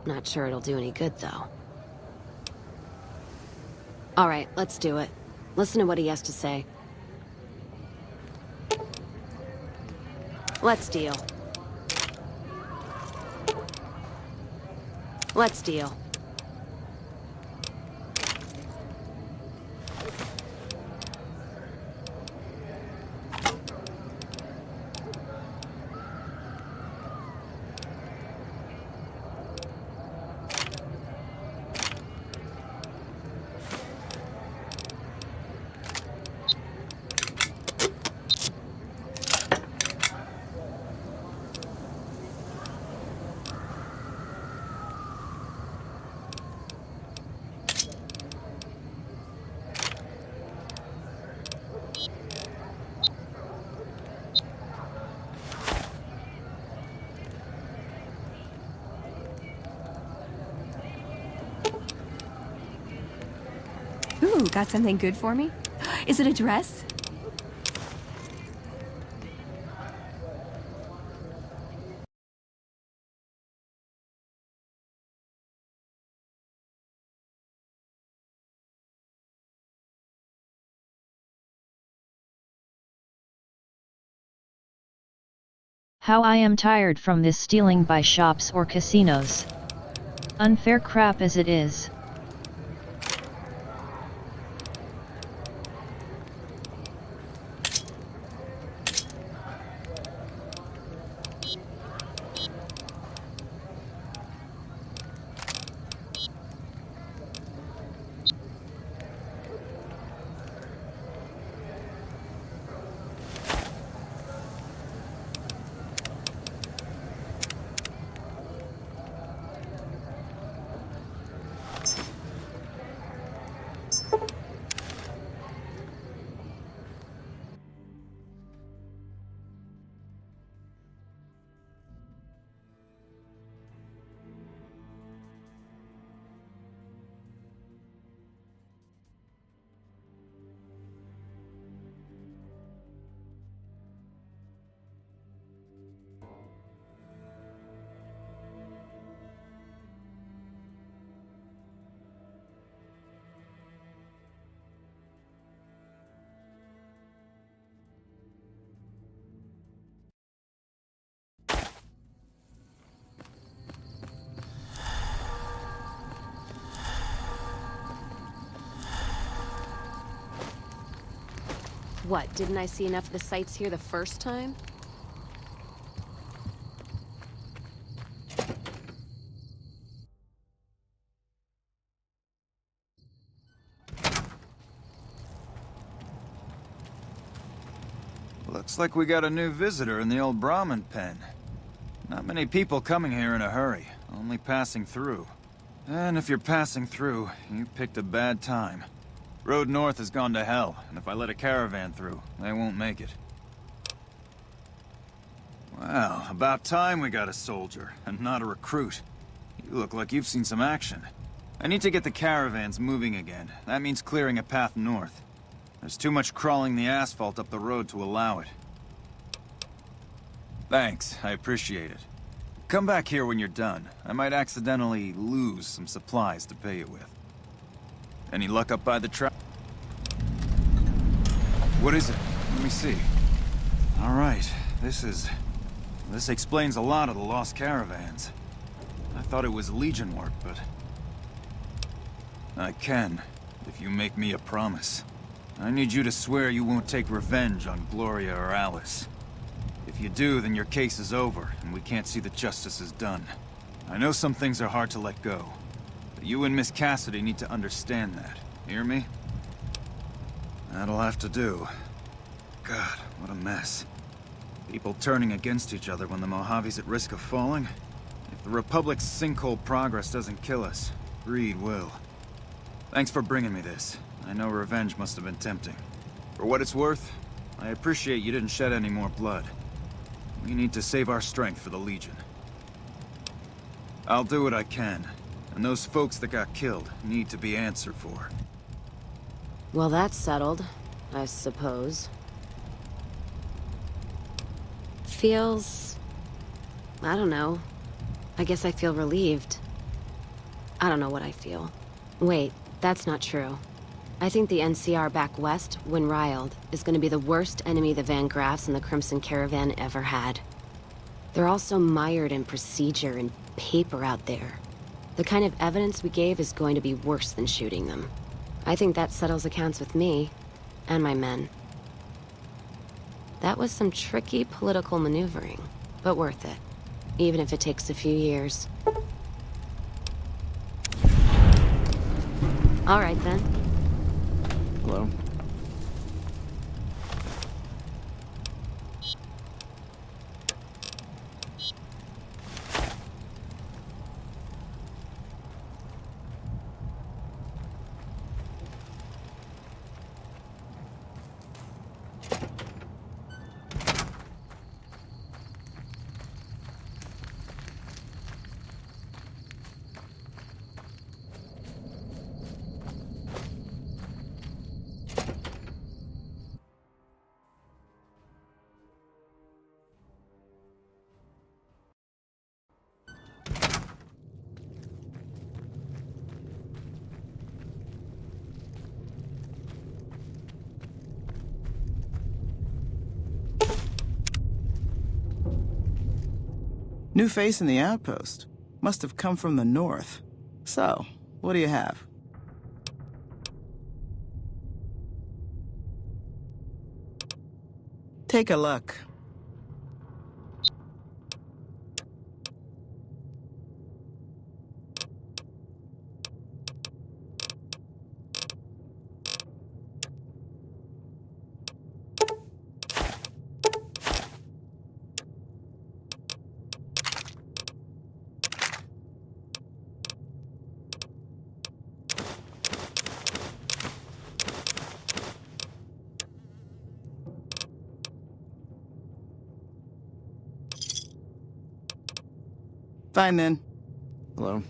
Not sure it'll do any good, though. All right, let's do it. Listen to what he has to say. Let's deal. Let's deal. Ooh, got something good for me? Is it a dress? How I am tired from this stealing by shops or casinos. Unfair crap as it is. What, didn't I see enough of the sights here the first time? Looks like we got a new visitor in the old Brahmin pen. Not many people coming here in a hurry, only passing through. And if you're passing through, you picked a bad time. Road north has gone to hell, and if I let a caravan through, they won't make it. Well, about time we got a soldier, and not a recruit. You look like you've seen some action. I need to get the caravans moving again. That means clearing a path north. There's too much crawling the asphalt up the road to allow it. Thanks, I appreciate it. Come back here when you're done. I might accidentally lose some supplies to pay you with. Any luck up by the trap? What is it? Let me see. Alright, this explains a lot of the lost caravans. I thought it was Legion work, but... I can, if you make me a promise. I need you to swear you won't take revenge on Gloria or Alice. If you do, then your case is over, and we can't see that justice is done. I know some things are hard to let go, but you and Miss Cassidy need to understand that. Hear me? That'll have to do. God, what a mess. People turning against each other when the Mojave's at risk of falling. If the Republic's sinkhole progress doesn't kill us, greed will. Thanks for bringing me this. I know revenge must have been tempting. For what it's worth, I appreciate you didn't shed any more blood. We need to save our strength for the Legion. I'll do what I can, and those folks that got killed need to be answered for. Well, that's settled, I suppose. Feels... I don't know. I guess I feel relieved. I don't know what I feel. Wait, that's not true. I think the NCR back west, when riled, is going to be the worst enemy the Van Graffs and the Crimson Caravan ever had. They're all so mired in procedure and paper out there. The kind of evidence we gave is going to be worse than shooting them. I think that settles accounts with me, and my men. That was some tricky political maneuvering, but worth it, even if it takes a few years. All right, then. Hello? New face in the outpost. Must have come from the north. So, what do you have? Take a look. Fine then. Hello?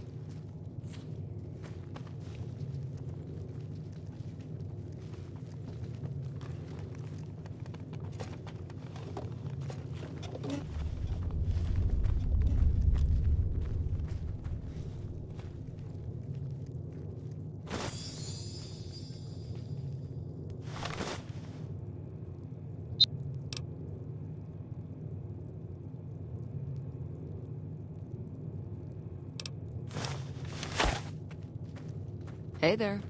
Hey there.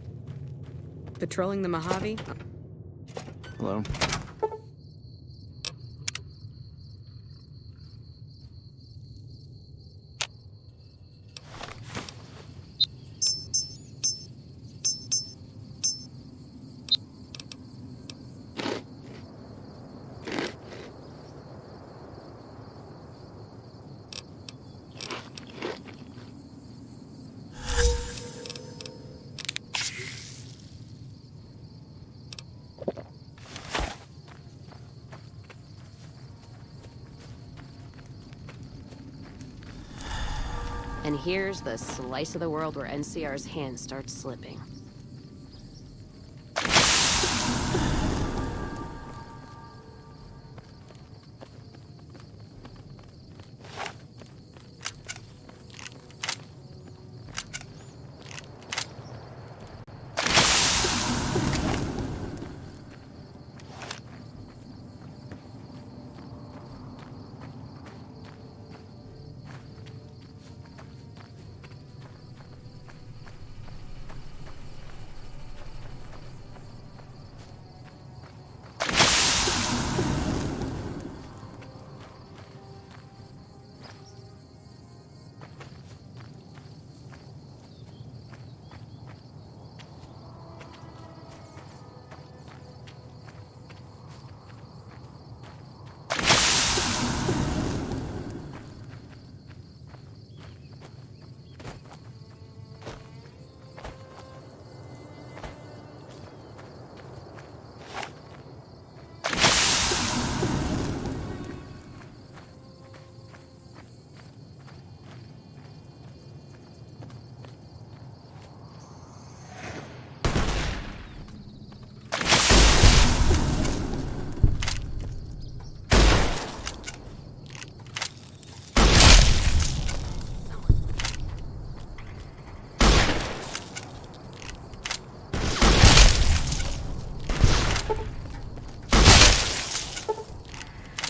Patrolling the Mojave? Hello? And here's the slice of the world where NCR's hand starts slipping.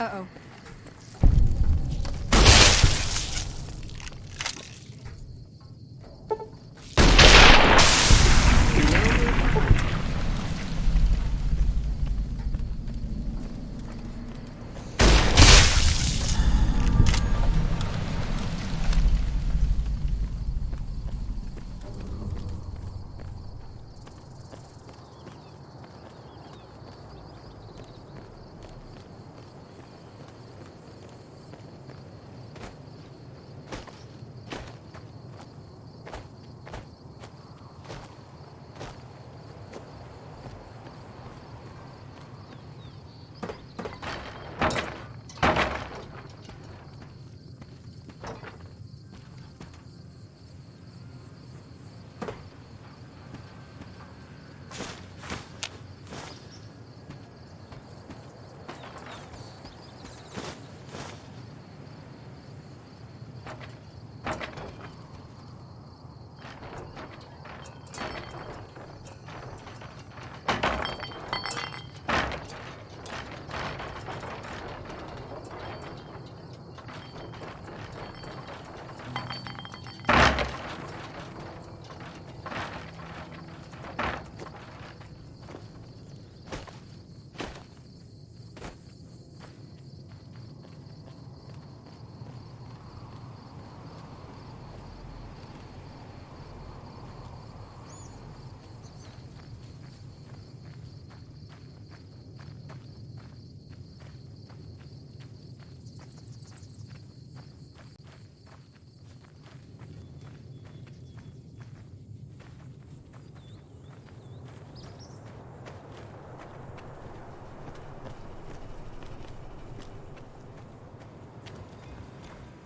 Uh-oh.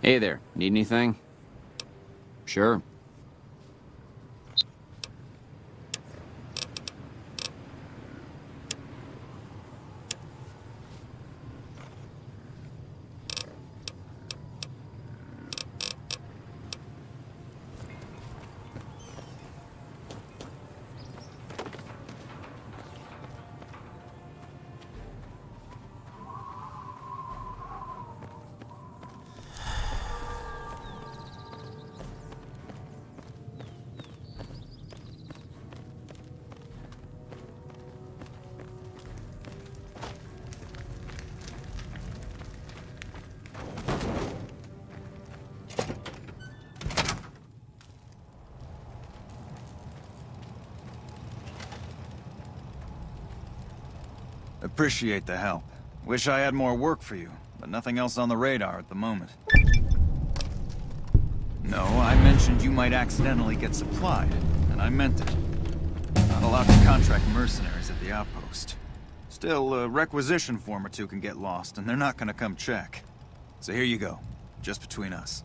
Hey there, need anything? Sure. Appreciate the help. Wish I had more work for you, but nothing else on the radar at the moment. No, I mentioned you might accidentally get supplied, and I meant it. Not allowed to contract mercenaries at the outpost. Still, a requisition form or two can get lost, and they're not gonna come check. So here you go, just between us.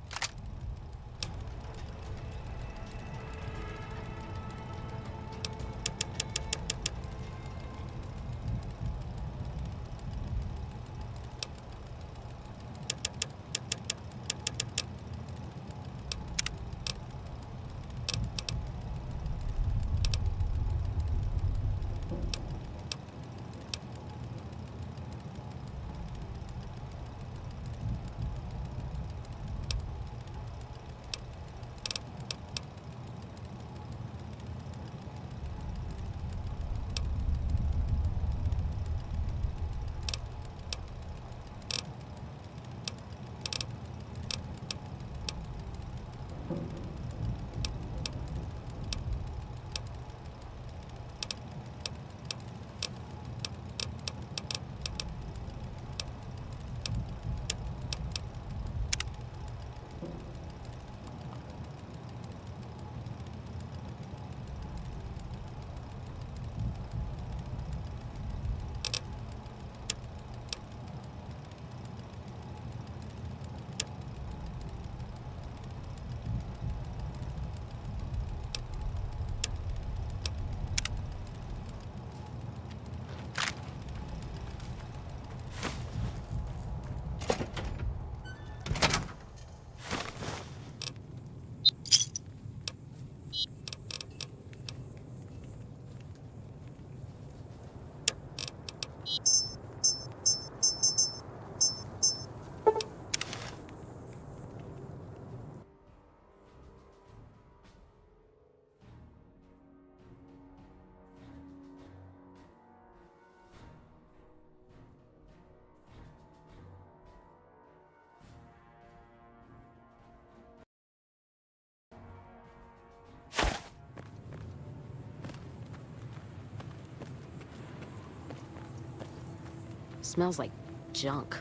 Smells like junk.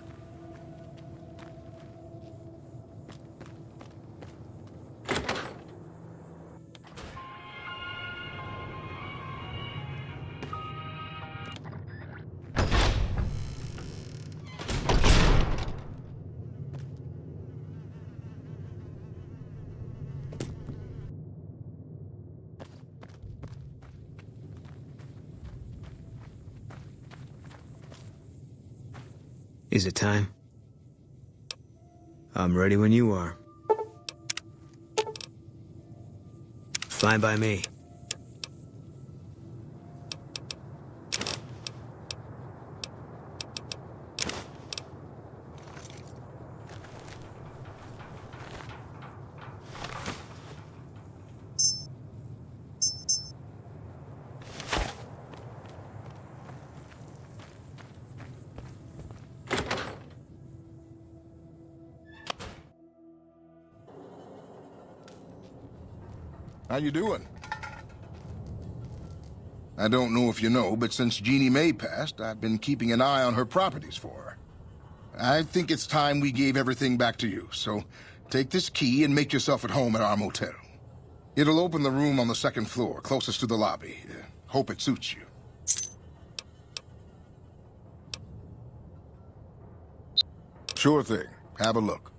Is it time? I'm ready when you are. Fine by me. How you doing? I don't know if you know, but since Jeannie May passed, I've been keeping an eye on her properties for her. I think it's time we gave everything back to you, so take this key and make yourself at home at our motel. It'll open the room on the second floor, closest to the lobby. Hope it suits you. Sure thing. Have a look.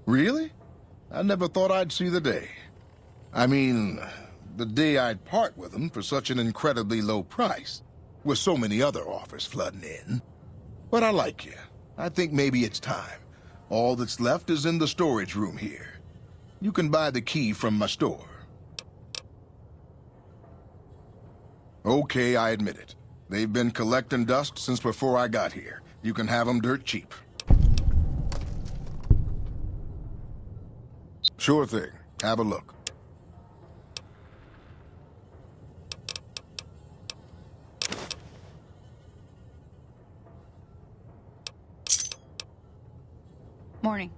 Really? I never thought I'd see the day. I mean, the day I'd part with them for such an incredibly low price, with so many other offers flooding in. But I like you. I think maybe it's time. All that's left is in the storage room here. You can buy the key from my store. Okay, I admit it. They've been collecting dust since before I got here. You can have them dirt cheap. Sure thing. Have a look. Morning.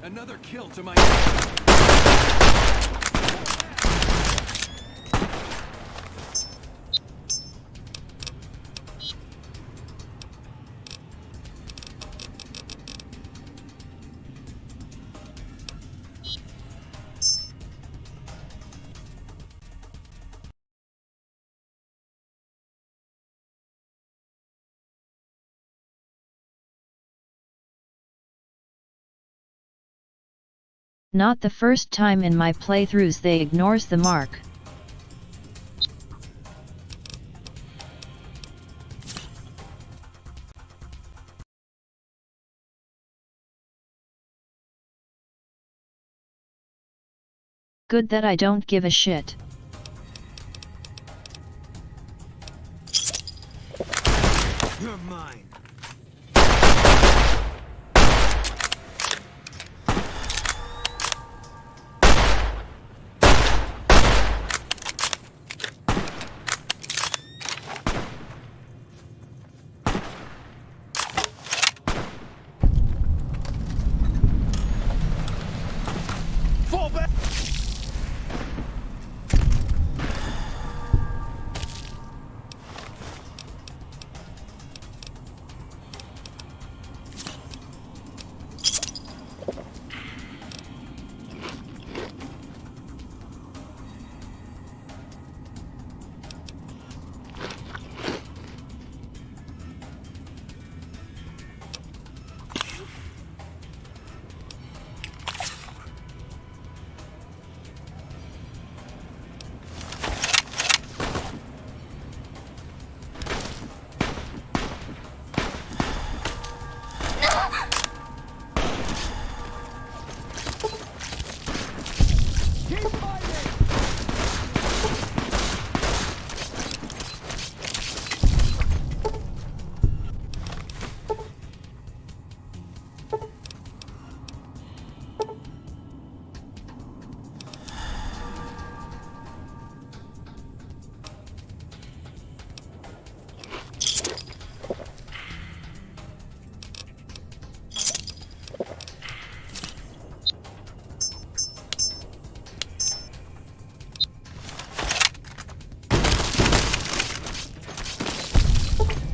Another kill to my... Not the first time in my playthroughs they ignores the mark. Good that I don't give a shit. You're mine. Fall back!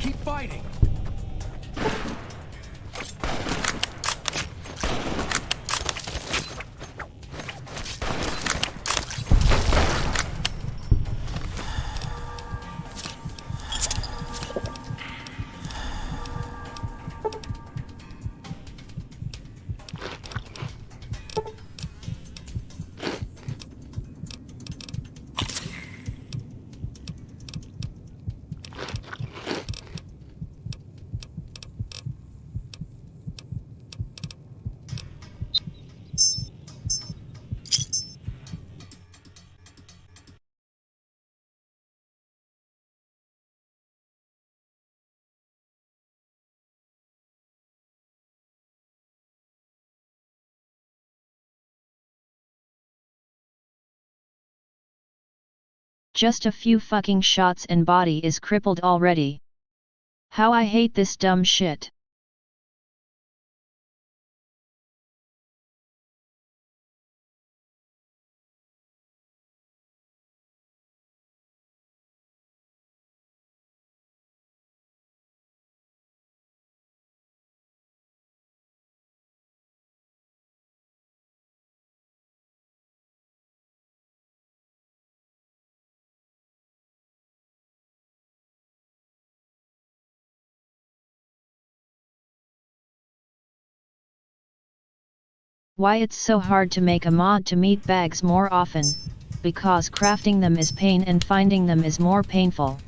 Keep fighting! Just a few fucking shots and body is crippled already. How I hate this dumb shit. Why it's so hard to make a mod to meat bags more often, because crafting them is pain and finding them is more painful.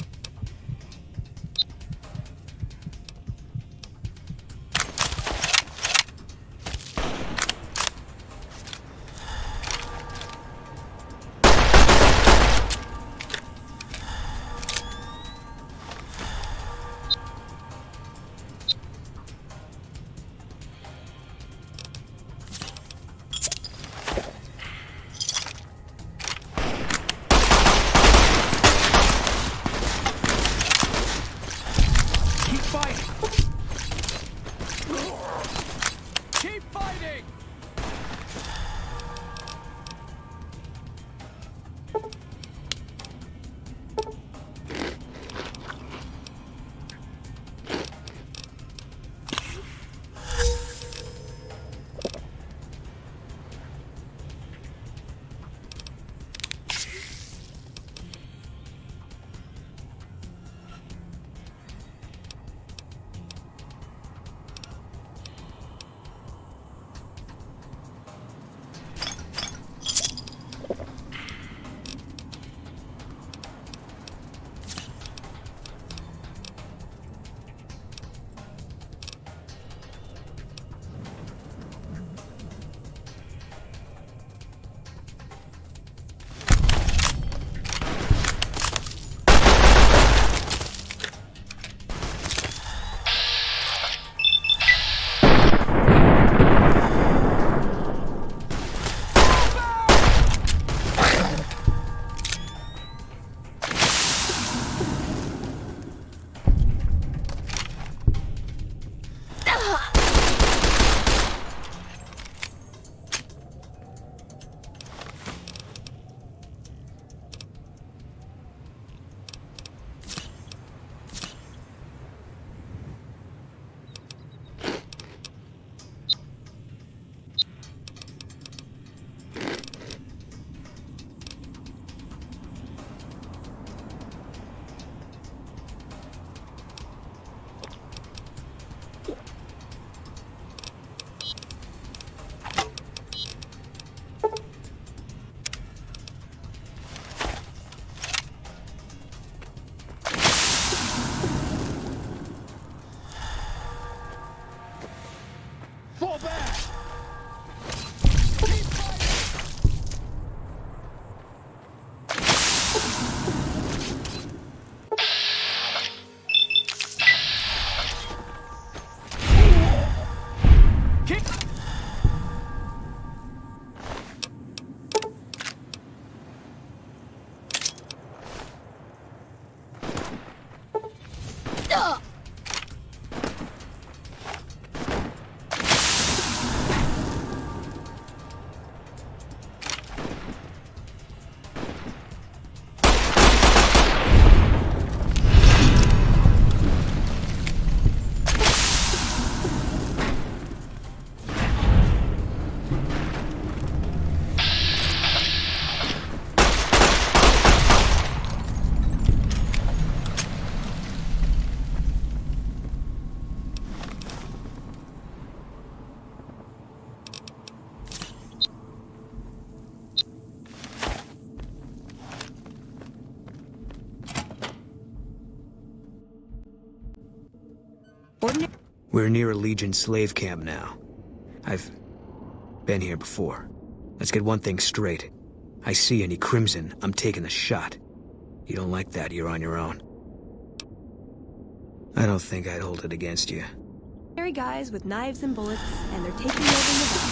We're near a Legion slave camp now. I've been here before. Let's get one thing straight. I see any Crimson, I'm taking the shot. You don't like that, you're on your own. I don't think I'd hold it against you. Scary guys with knives and bullets, and they're taking over the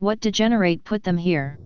What degenerate put them here?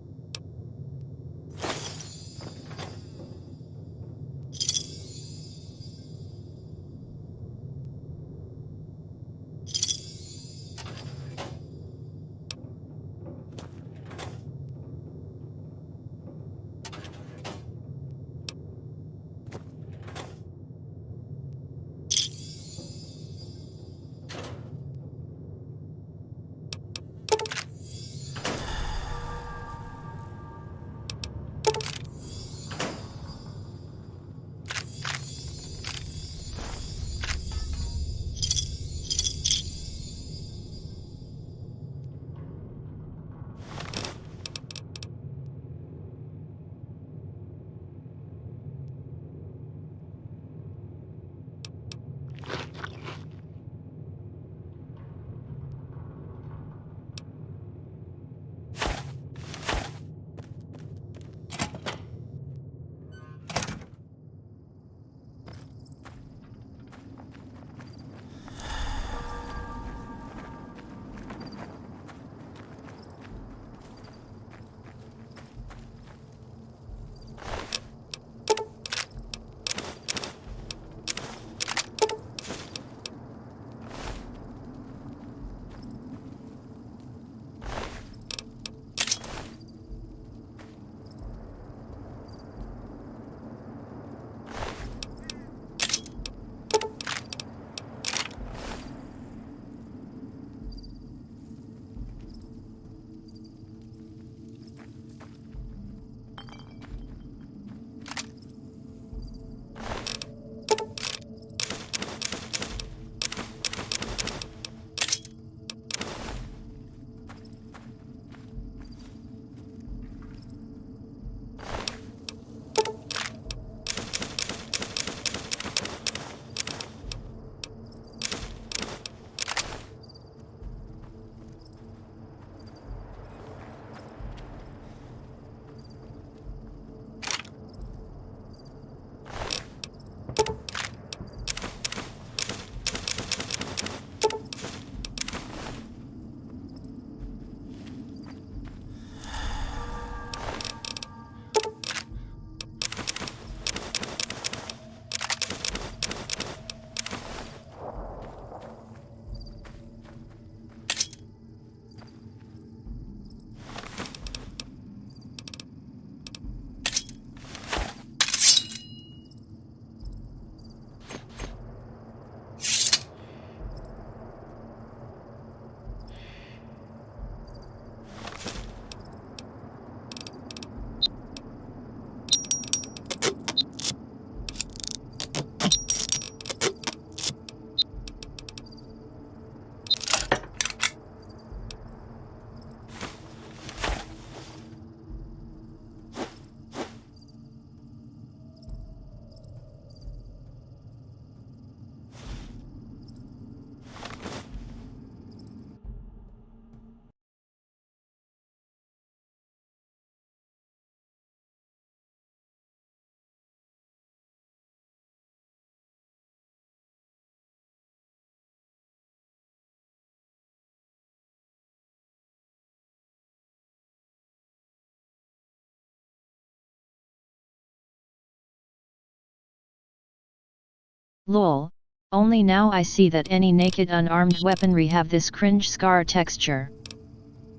Lol, only now I see that any naked unarmed weaponry have this cringe scar texture.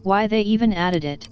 Why they even added it?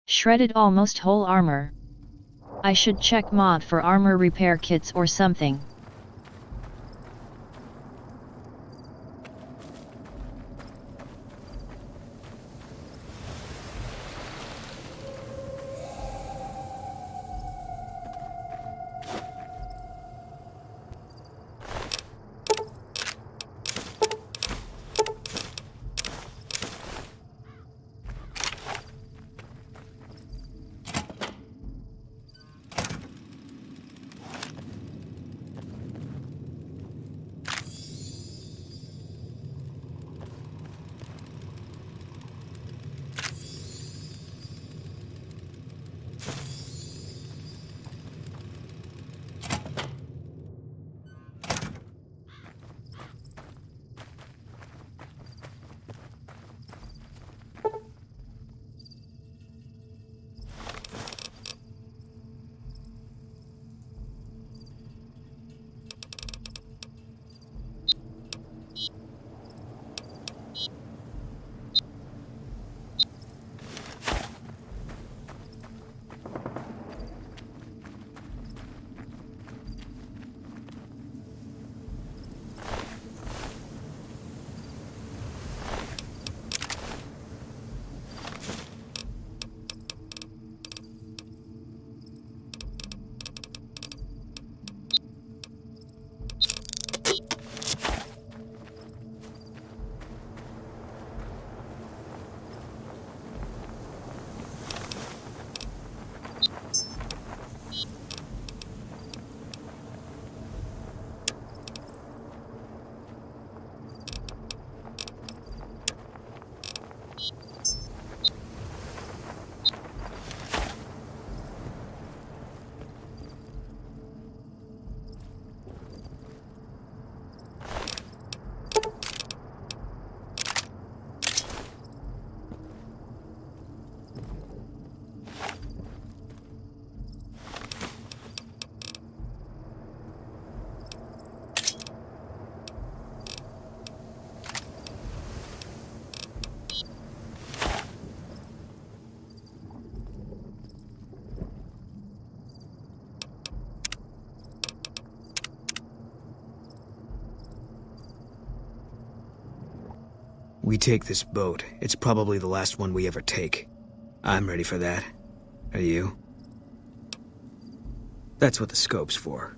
Shredded almost whole armor. I should check mod for armor repair kits or something. We take this boat. It's probably the last one we ever take. I'm ready for that. Are you? That's what the scope's for.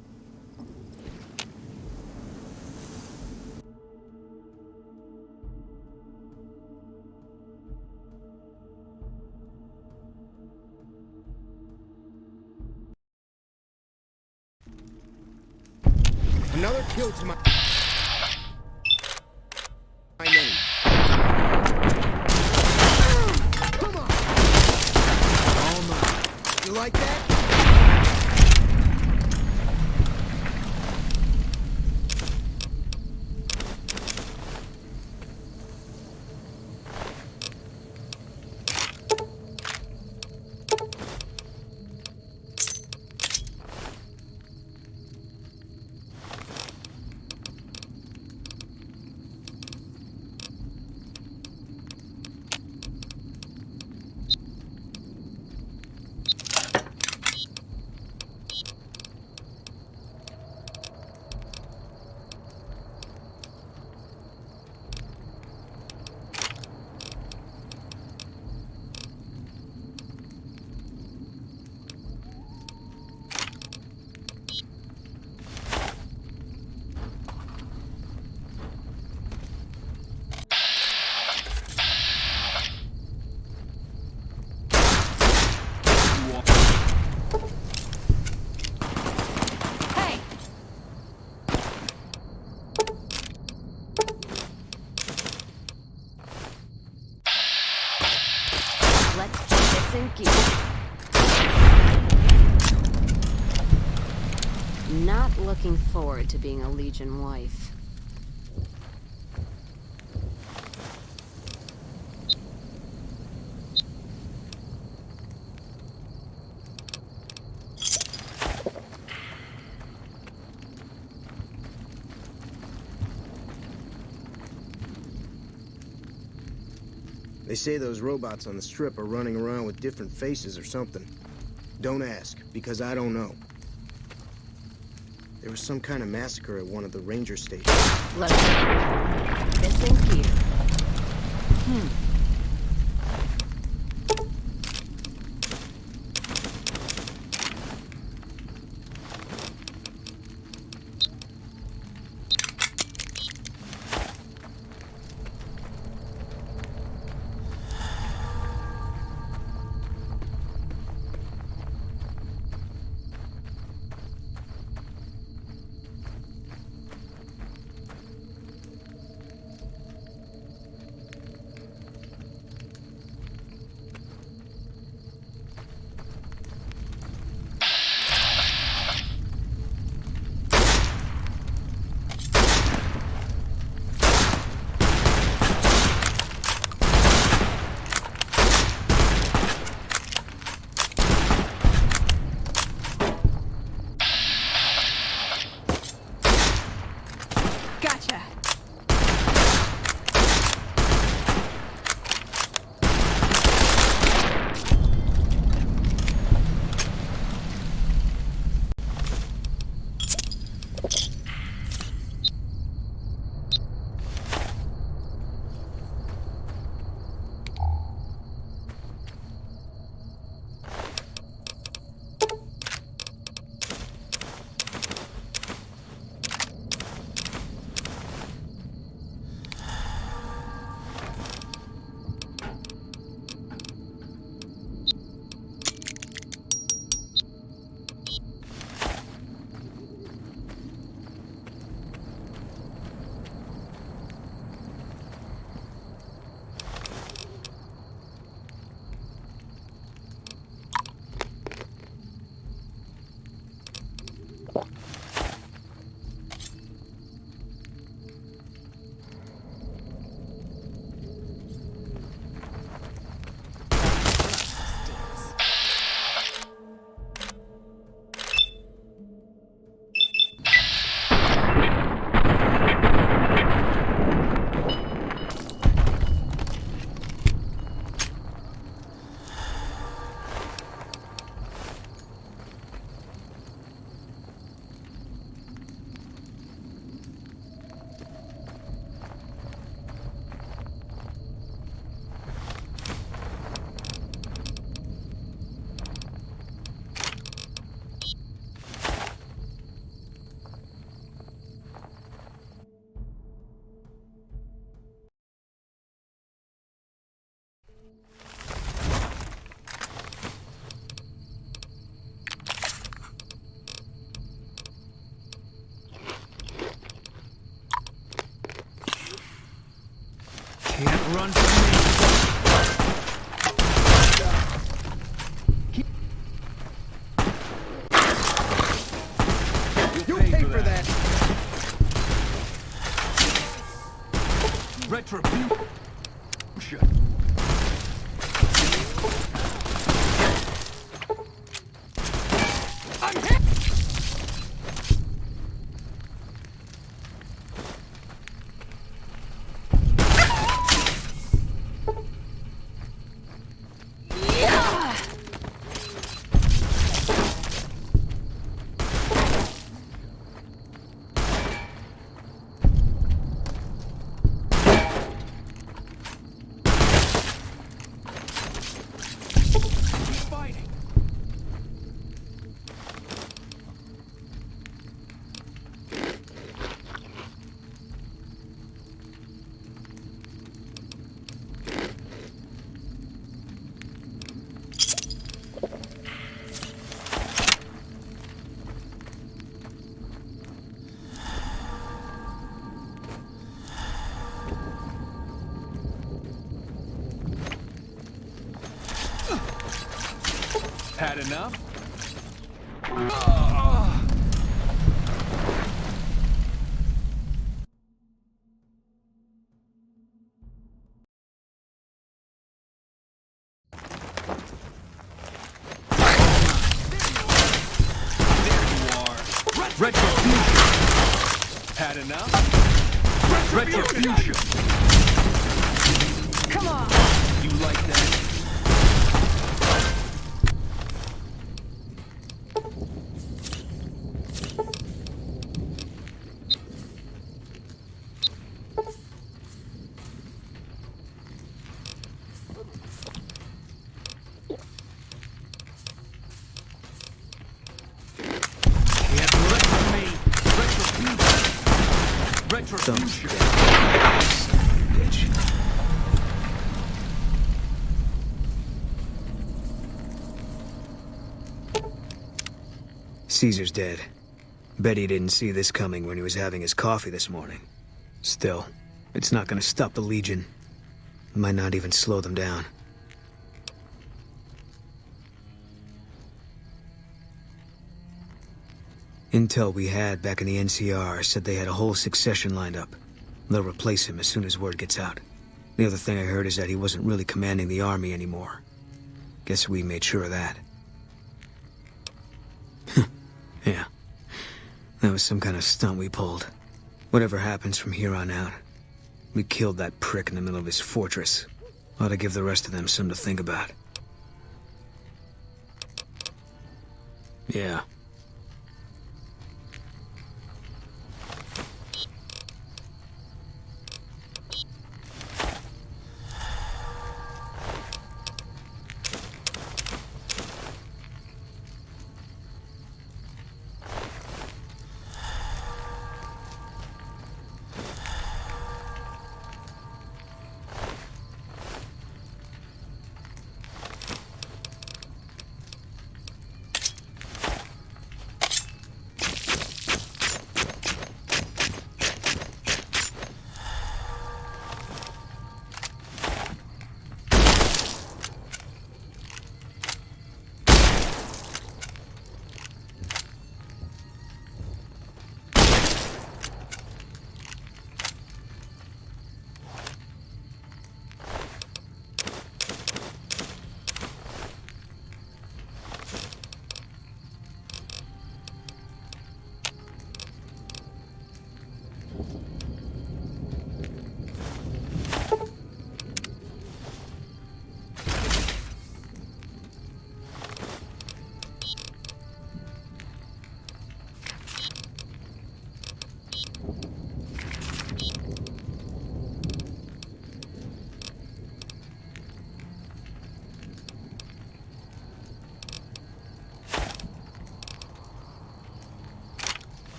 Another kill to my name. Come on! All mine. You like that? Not looking forward to being a Legion wife. They say those robots on the strip are running around with different faces or something. Don't ask, because I don't know. There was some kind of massacre at one of the ranger stations. Let's missing here. Can't run from me. You pay for that. Retribution. I'm hit. Had enough? Retribution! Had enough? Retribution! Come on! You like that? Retribution. Caesar's dead. Bet he didn't see this coming when he was having his coffee this morning. Still, it's not gonna stop the Legion. It might not even slow them down. Intel we had back in the NCR said they had a whole succession lined up. They'll replace him as soon as word gets out. The other thing I heard is that he wasn't really commanding the army anymore. Guess we made sure of that. Yeah. That was some kind of stunt we pulled. Whatever happens from here on out, we killed that prick in the middle of his fortress. Ought to give the rest of them something to think about. Yeah.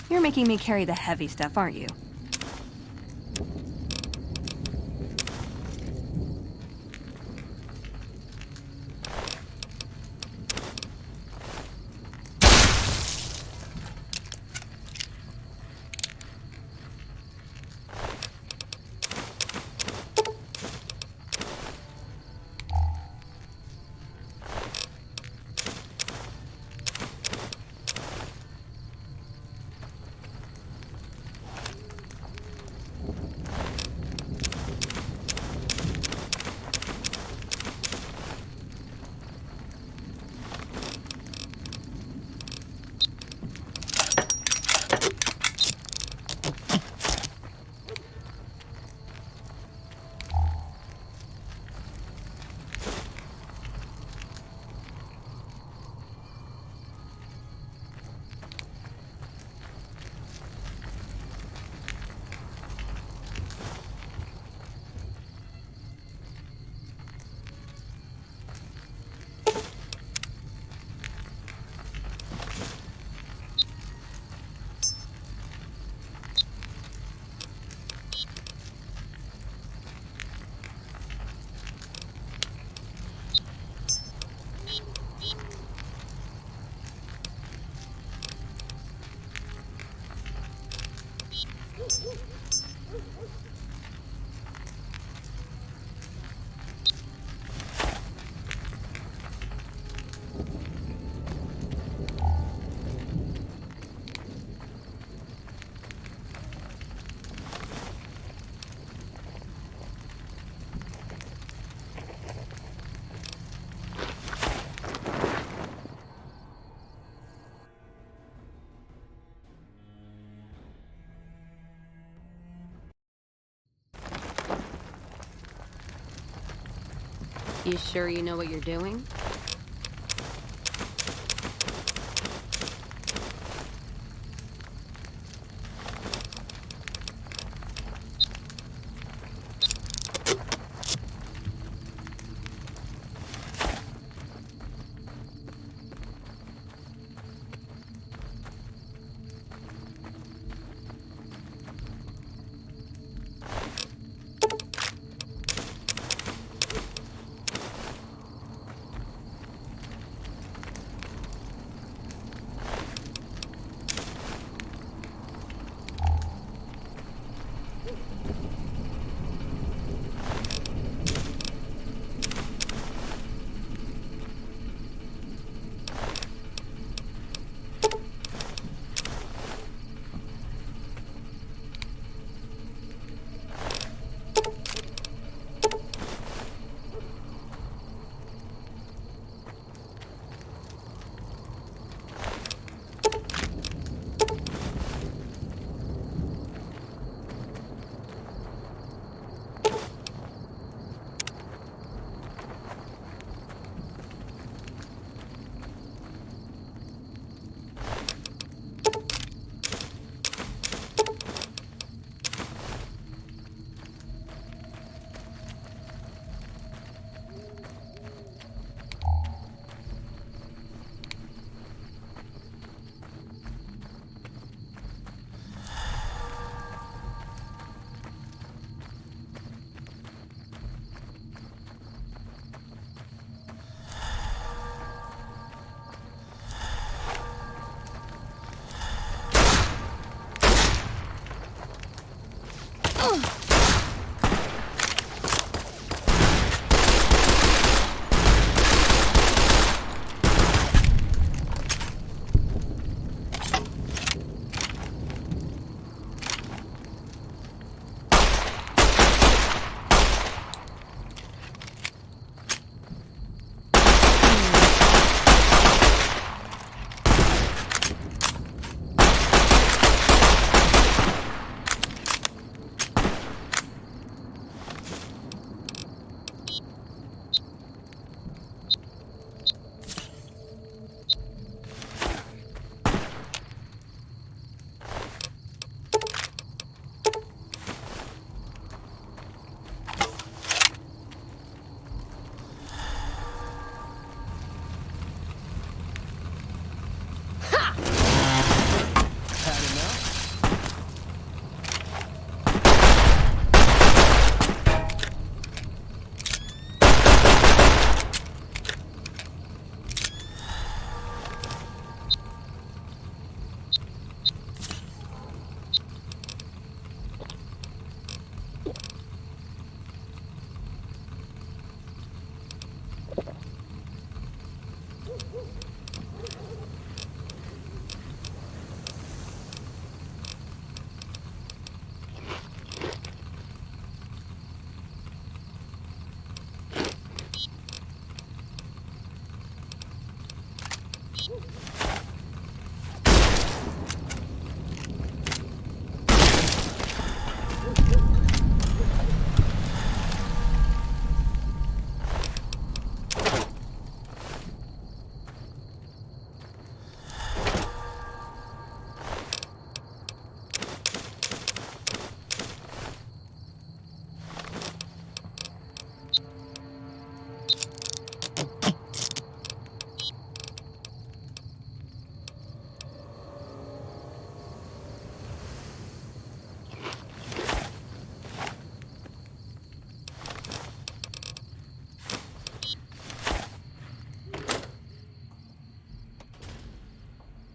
You're making me carry the heavy stuff, aren't you? You sure you know what you're doing?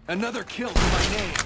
Another kill to my name.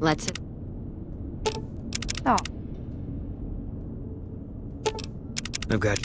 Let's... Oh. I've got...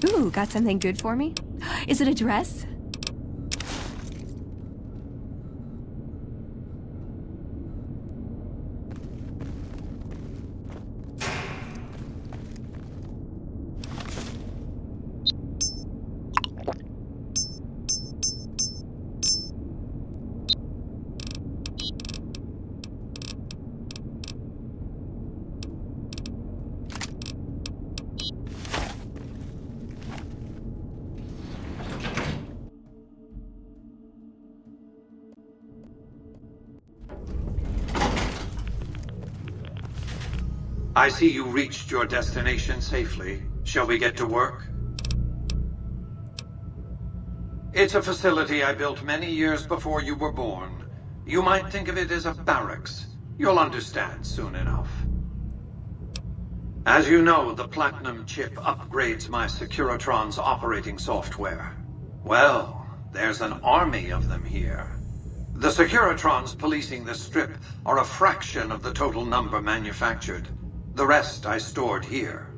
Ooh, got something good for me? Is it a dress? I see you reached your destination safely. Shall we get to work? It's a facility I built many years before you were born. You might think of it as a barracks. You'll understand soon enough. As you know, the Platinum chip upgrades my Securitron's operating software. Well, there's an army of them here. The Securitrons policing the Strip are a fraction of the total number manufactured. The rest I stored here.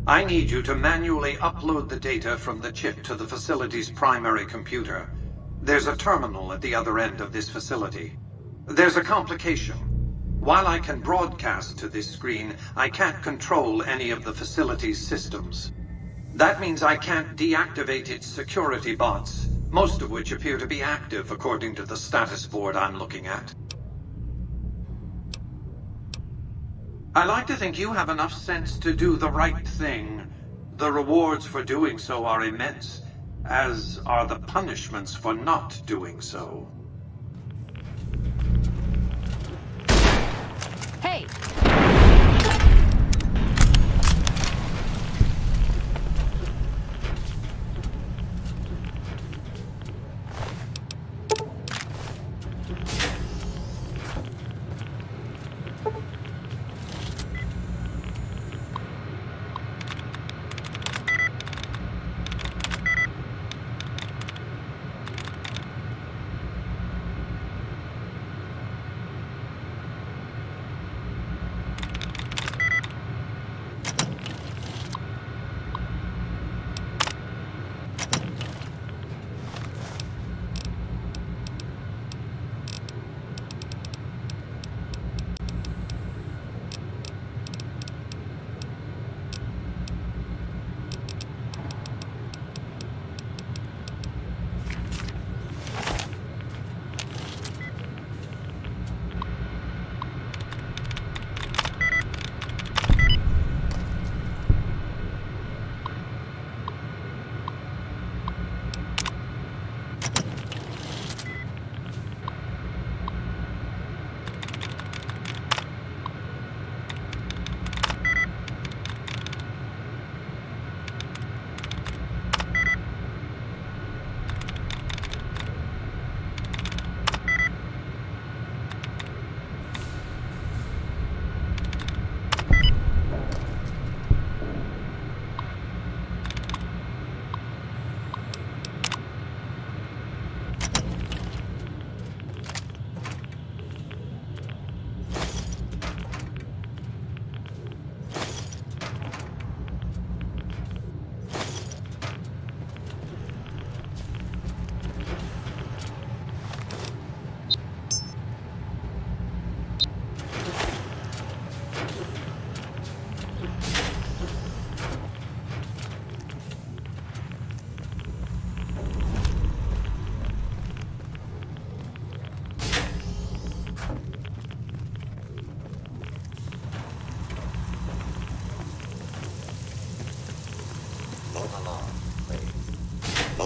I need you to manually upload the data from the chip to the facility's primary computer. There's a terminal at the other end of this facility. There's a complication. While I can broadcast to this screen, I can't control any of the facility's systems. That means I can't deactivate its security bots, most of which appear to be active according to the status board I'm looking at. I like to think you have enough sense to do the right thing. The rewards for doing so are immense, as are the punishments for not doing so. Hey!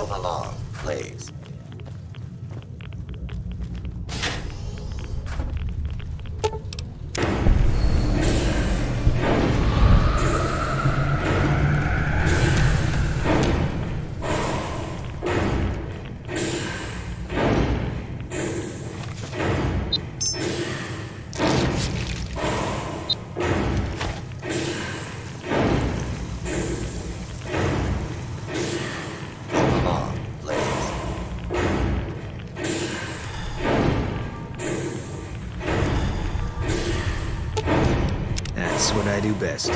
Move along, please. That's what I do best.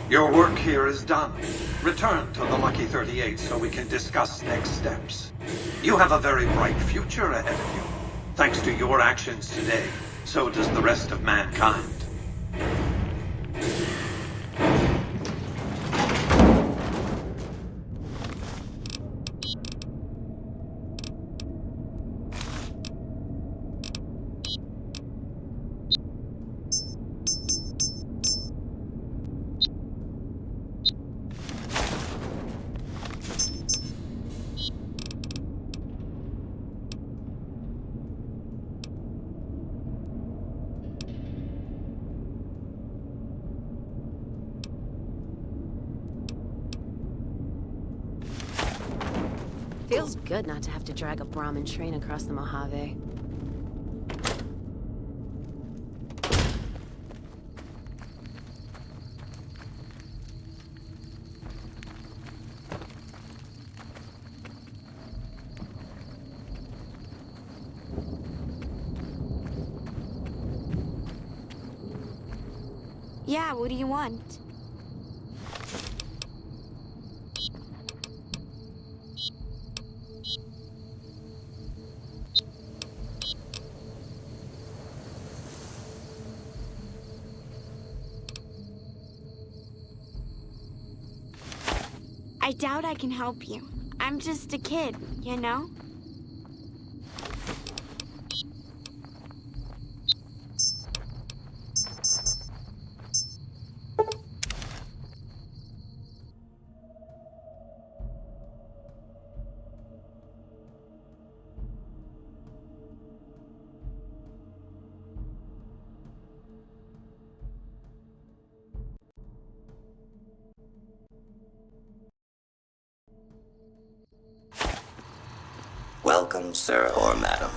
Your work here is done. Return to the Lucky 38 so we can discuss next steps. You have a very bright future ahead of you. Thanks to your actions today, so does the rest of mankind. Feels good not to have to drag a Brahmin train across the Mojave. Yeah, what do you want? I doubt I can help you. I'm just a kid, you know? Welcome, sir or madam.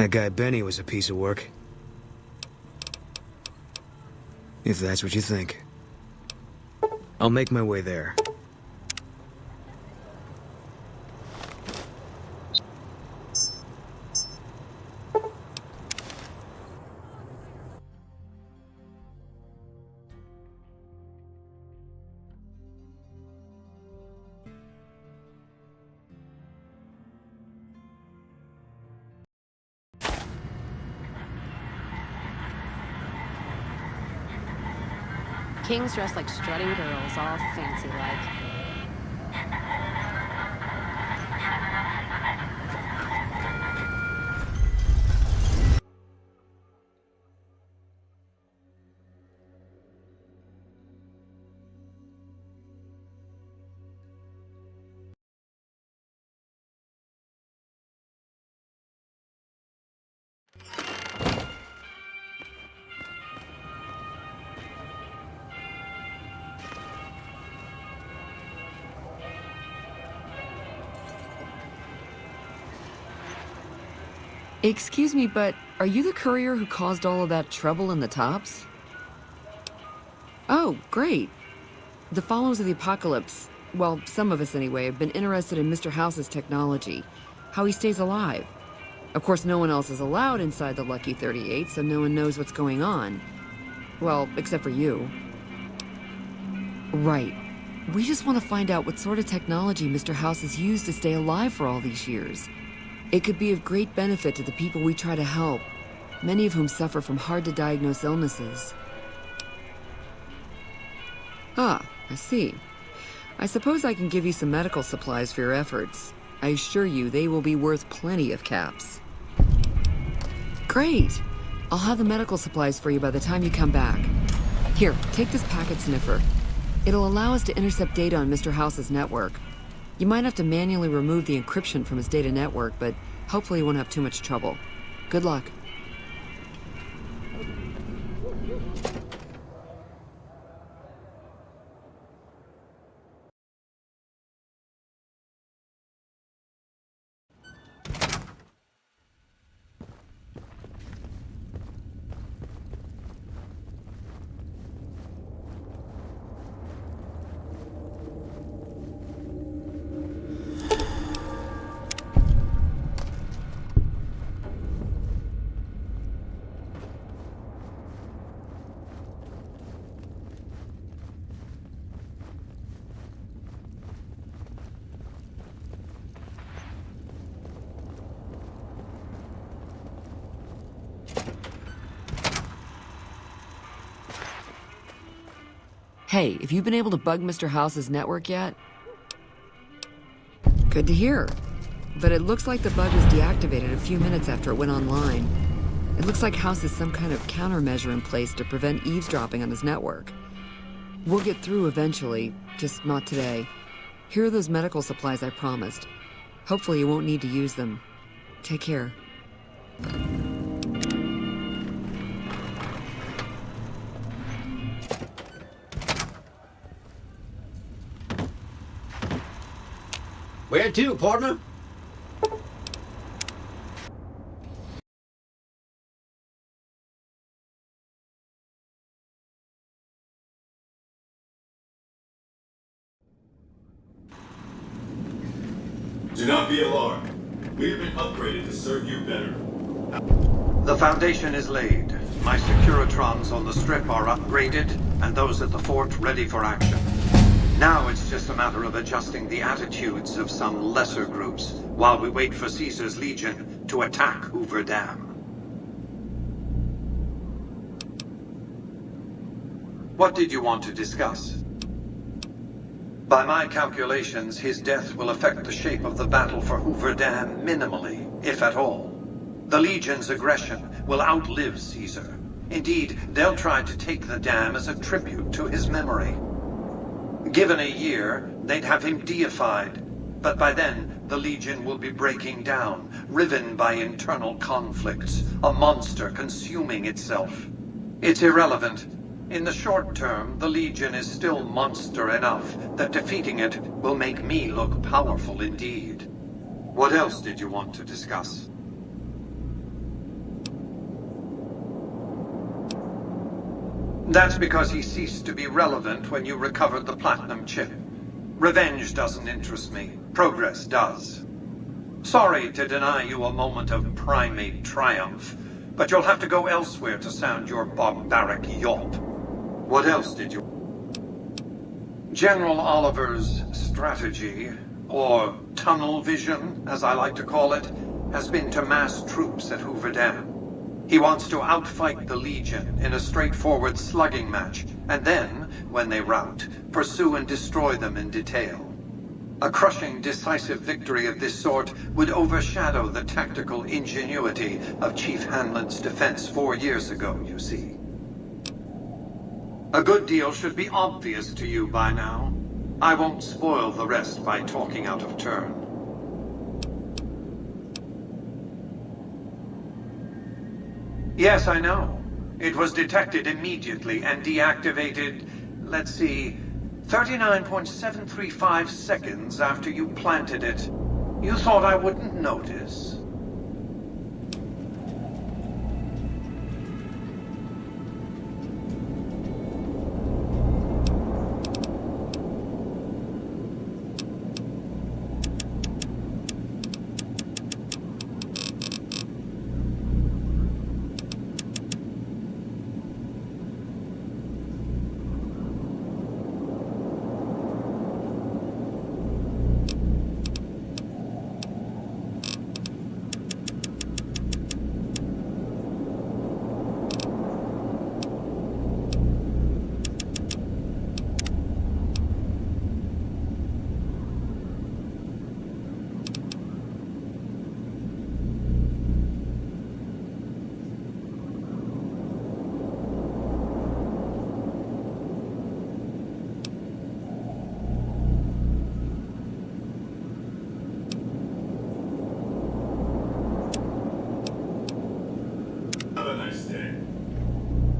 That guy Benny was a piece of work. If that's what you think. I'll make my way there. Kings dressed like strutting girls, all fancy-like. Excuse me, but are you the courier who caused all of that trouble in the tops? Oh, great. The followers of the apocalypse, well, some of us anyway, have been interested in Mr. House's technology, how he stays alive. Of course, no one else is allowed inside the Lucky 38, so no one knows what's going on. Well, except for you. Right. We just want to find out what sort of technology Mr. House has used to stay alive for all these years. It could be of great benefit to the people we try to help, many of whom suffer from hard-to-diagnose illnesses. Ah, I see. I suppose I can give you some medical supplies for your efforts. I assure you they will be worth plenty of caps. Great! I'll have the medical supplies for you by the time you come back. Here, take this packet sniffer. It'll allow us to intercept data on Mr. House's network. You might have to manually remove the encryption from his data network, but hopefully you won't have too much trouble. Good luck. Hey, have you been able to bug Mr. House's network yet? Good to hear. But it looks like the bug was deactivated a few minutes after it went online. It looks like House has some kind of countermeasure in place to prevent eavesdropping on his network. We'll get through eventually, just not today. Here are those medical supplies I promised. Hopefully you won't need to use them. Take care. Where to, partner? Do not be alarmed. We have been upgraded to serve you better. The foundation is laid. My Securitrons on the strip are upgraded, and those at the fort ready for action. Now it's just a matter of adjusting the attitudes of some lesser groups while we wait for Caesar's Legion to attack Hoover Dam. What did you want to discuss? By my calculations, his death will affect the shape of the battle for Hoover Dam minimally, if at all. The Legion's aggression will outlive Caesar. Indeed, they'll try to take the dam as a tribute to his memory. Given a year, they'd have him deified. But by then, the Legion will be breaking down, riven by internal conflicts, a monster consuming itself. It's irrelevant. In the short term, the Legion is still monster enough that defeating it will make me look powerful indeed. What else did you want to discuss? That's because he ceased to be relevant when you recovered the platinum chip. Revenge doesn't interest me. Progress does. Sorry to deny you a moment of primate triumph, but you'll have to go elsewhere to sound your barbaric yawp. What else did you... General Oliver's strategy, or tunnel vision, as I like to call it, has been to mass troops at Hoover Dam. He wants to outfight the Legion in a straightforward slugging match, and then, when they rout, pursue and destroy them in detail. A crushing, decisive victory of this sort would overshadow the tactical ingenuity of Chief Hanlon's defense 4 years ago, you see. A good deal should be obvious to you by now. I won't spoil the rest by talking out of turn. Yes, I know. It was detected immediately and deactivated, let's see, 39.735 seconds after you planted it. You thought I wouldn't notice?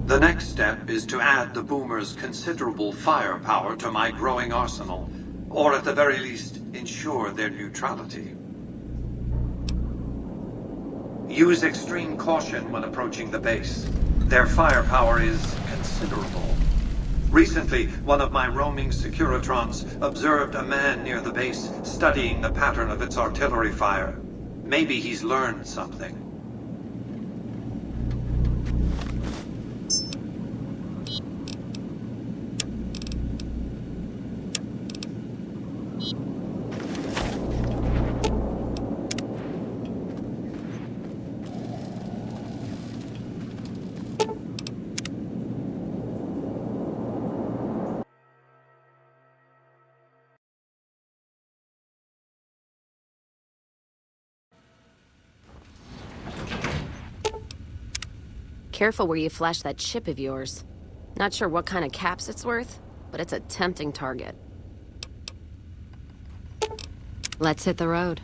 The next step is to add the boomer's considerable firepower to my growing arsenal, or at the very least, ensure their neutrality. Use extreme caution when approaching the base. Their firepower is considerable. Recently, one of my roaming Securitrons observed a man near the base studying the pattern of its artillery fire. Maybe he's learned something. Careful where you flash that chip of yours. Not sure what kind of caps it's worth, but it's a tempting target. Let's hit the road.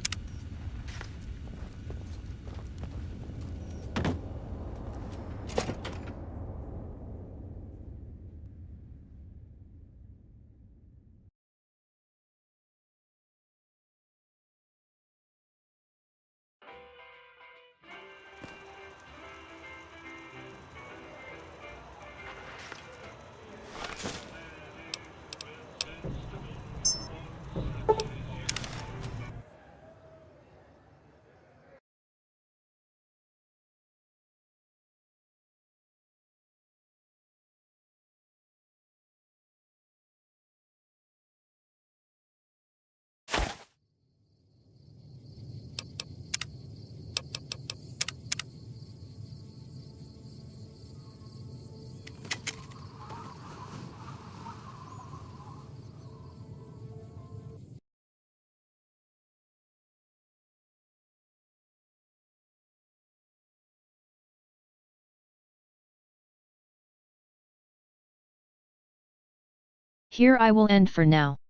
Here I will end for now.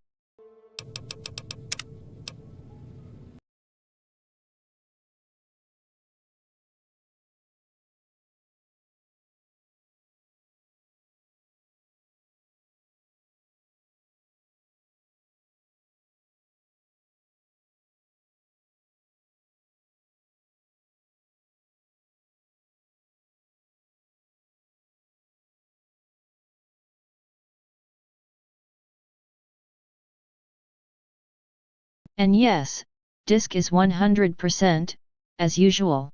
And yes, disk is 100%, as usual.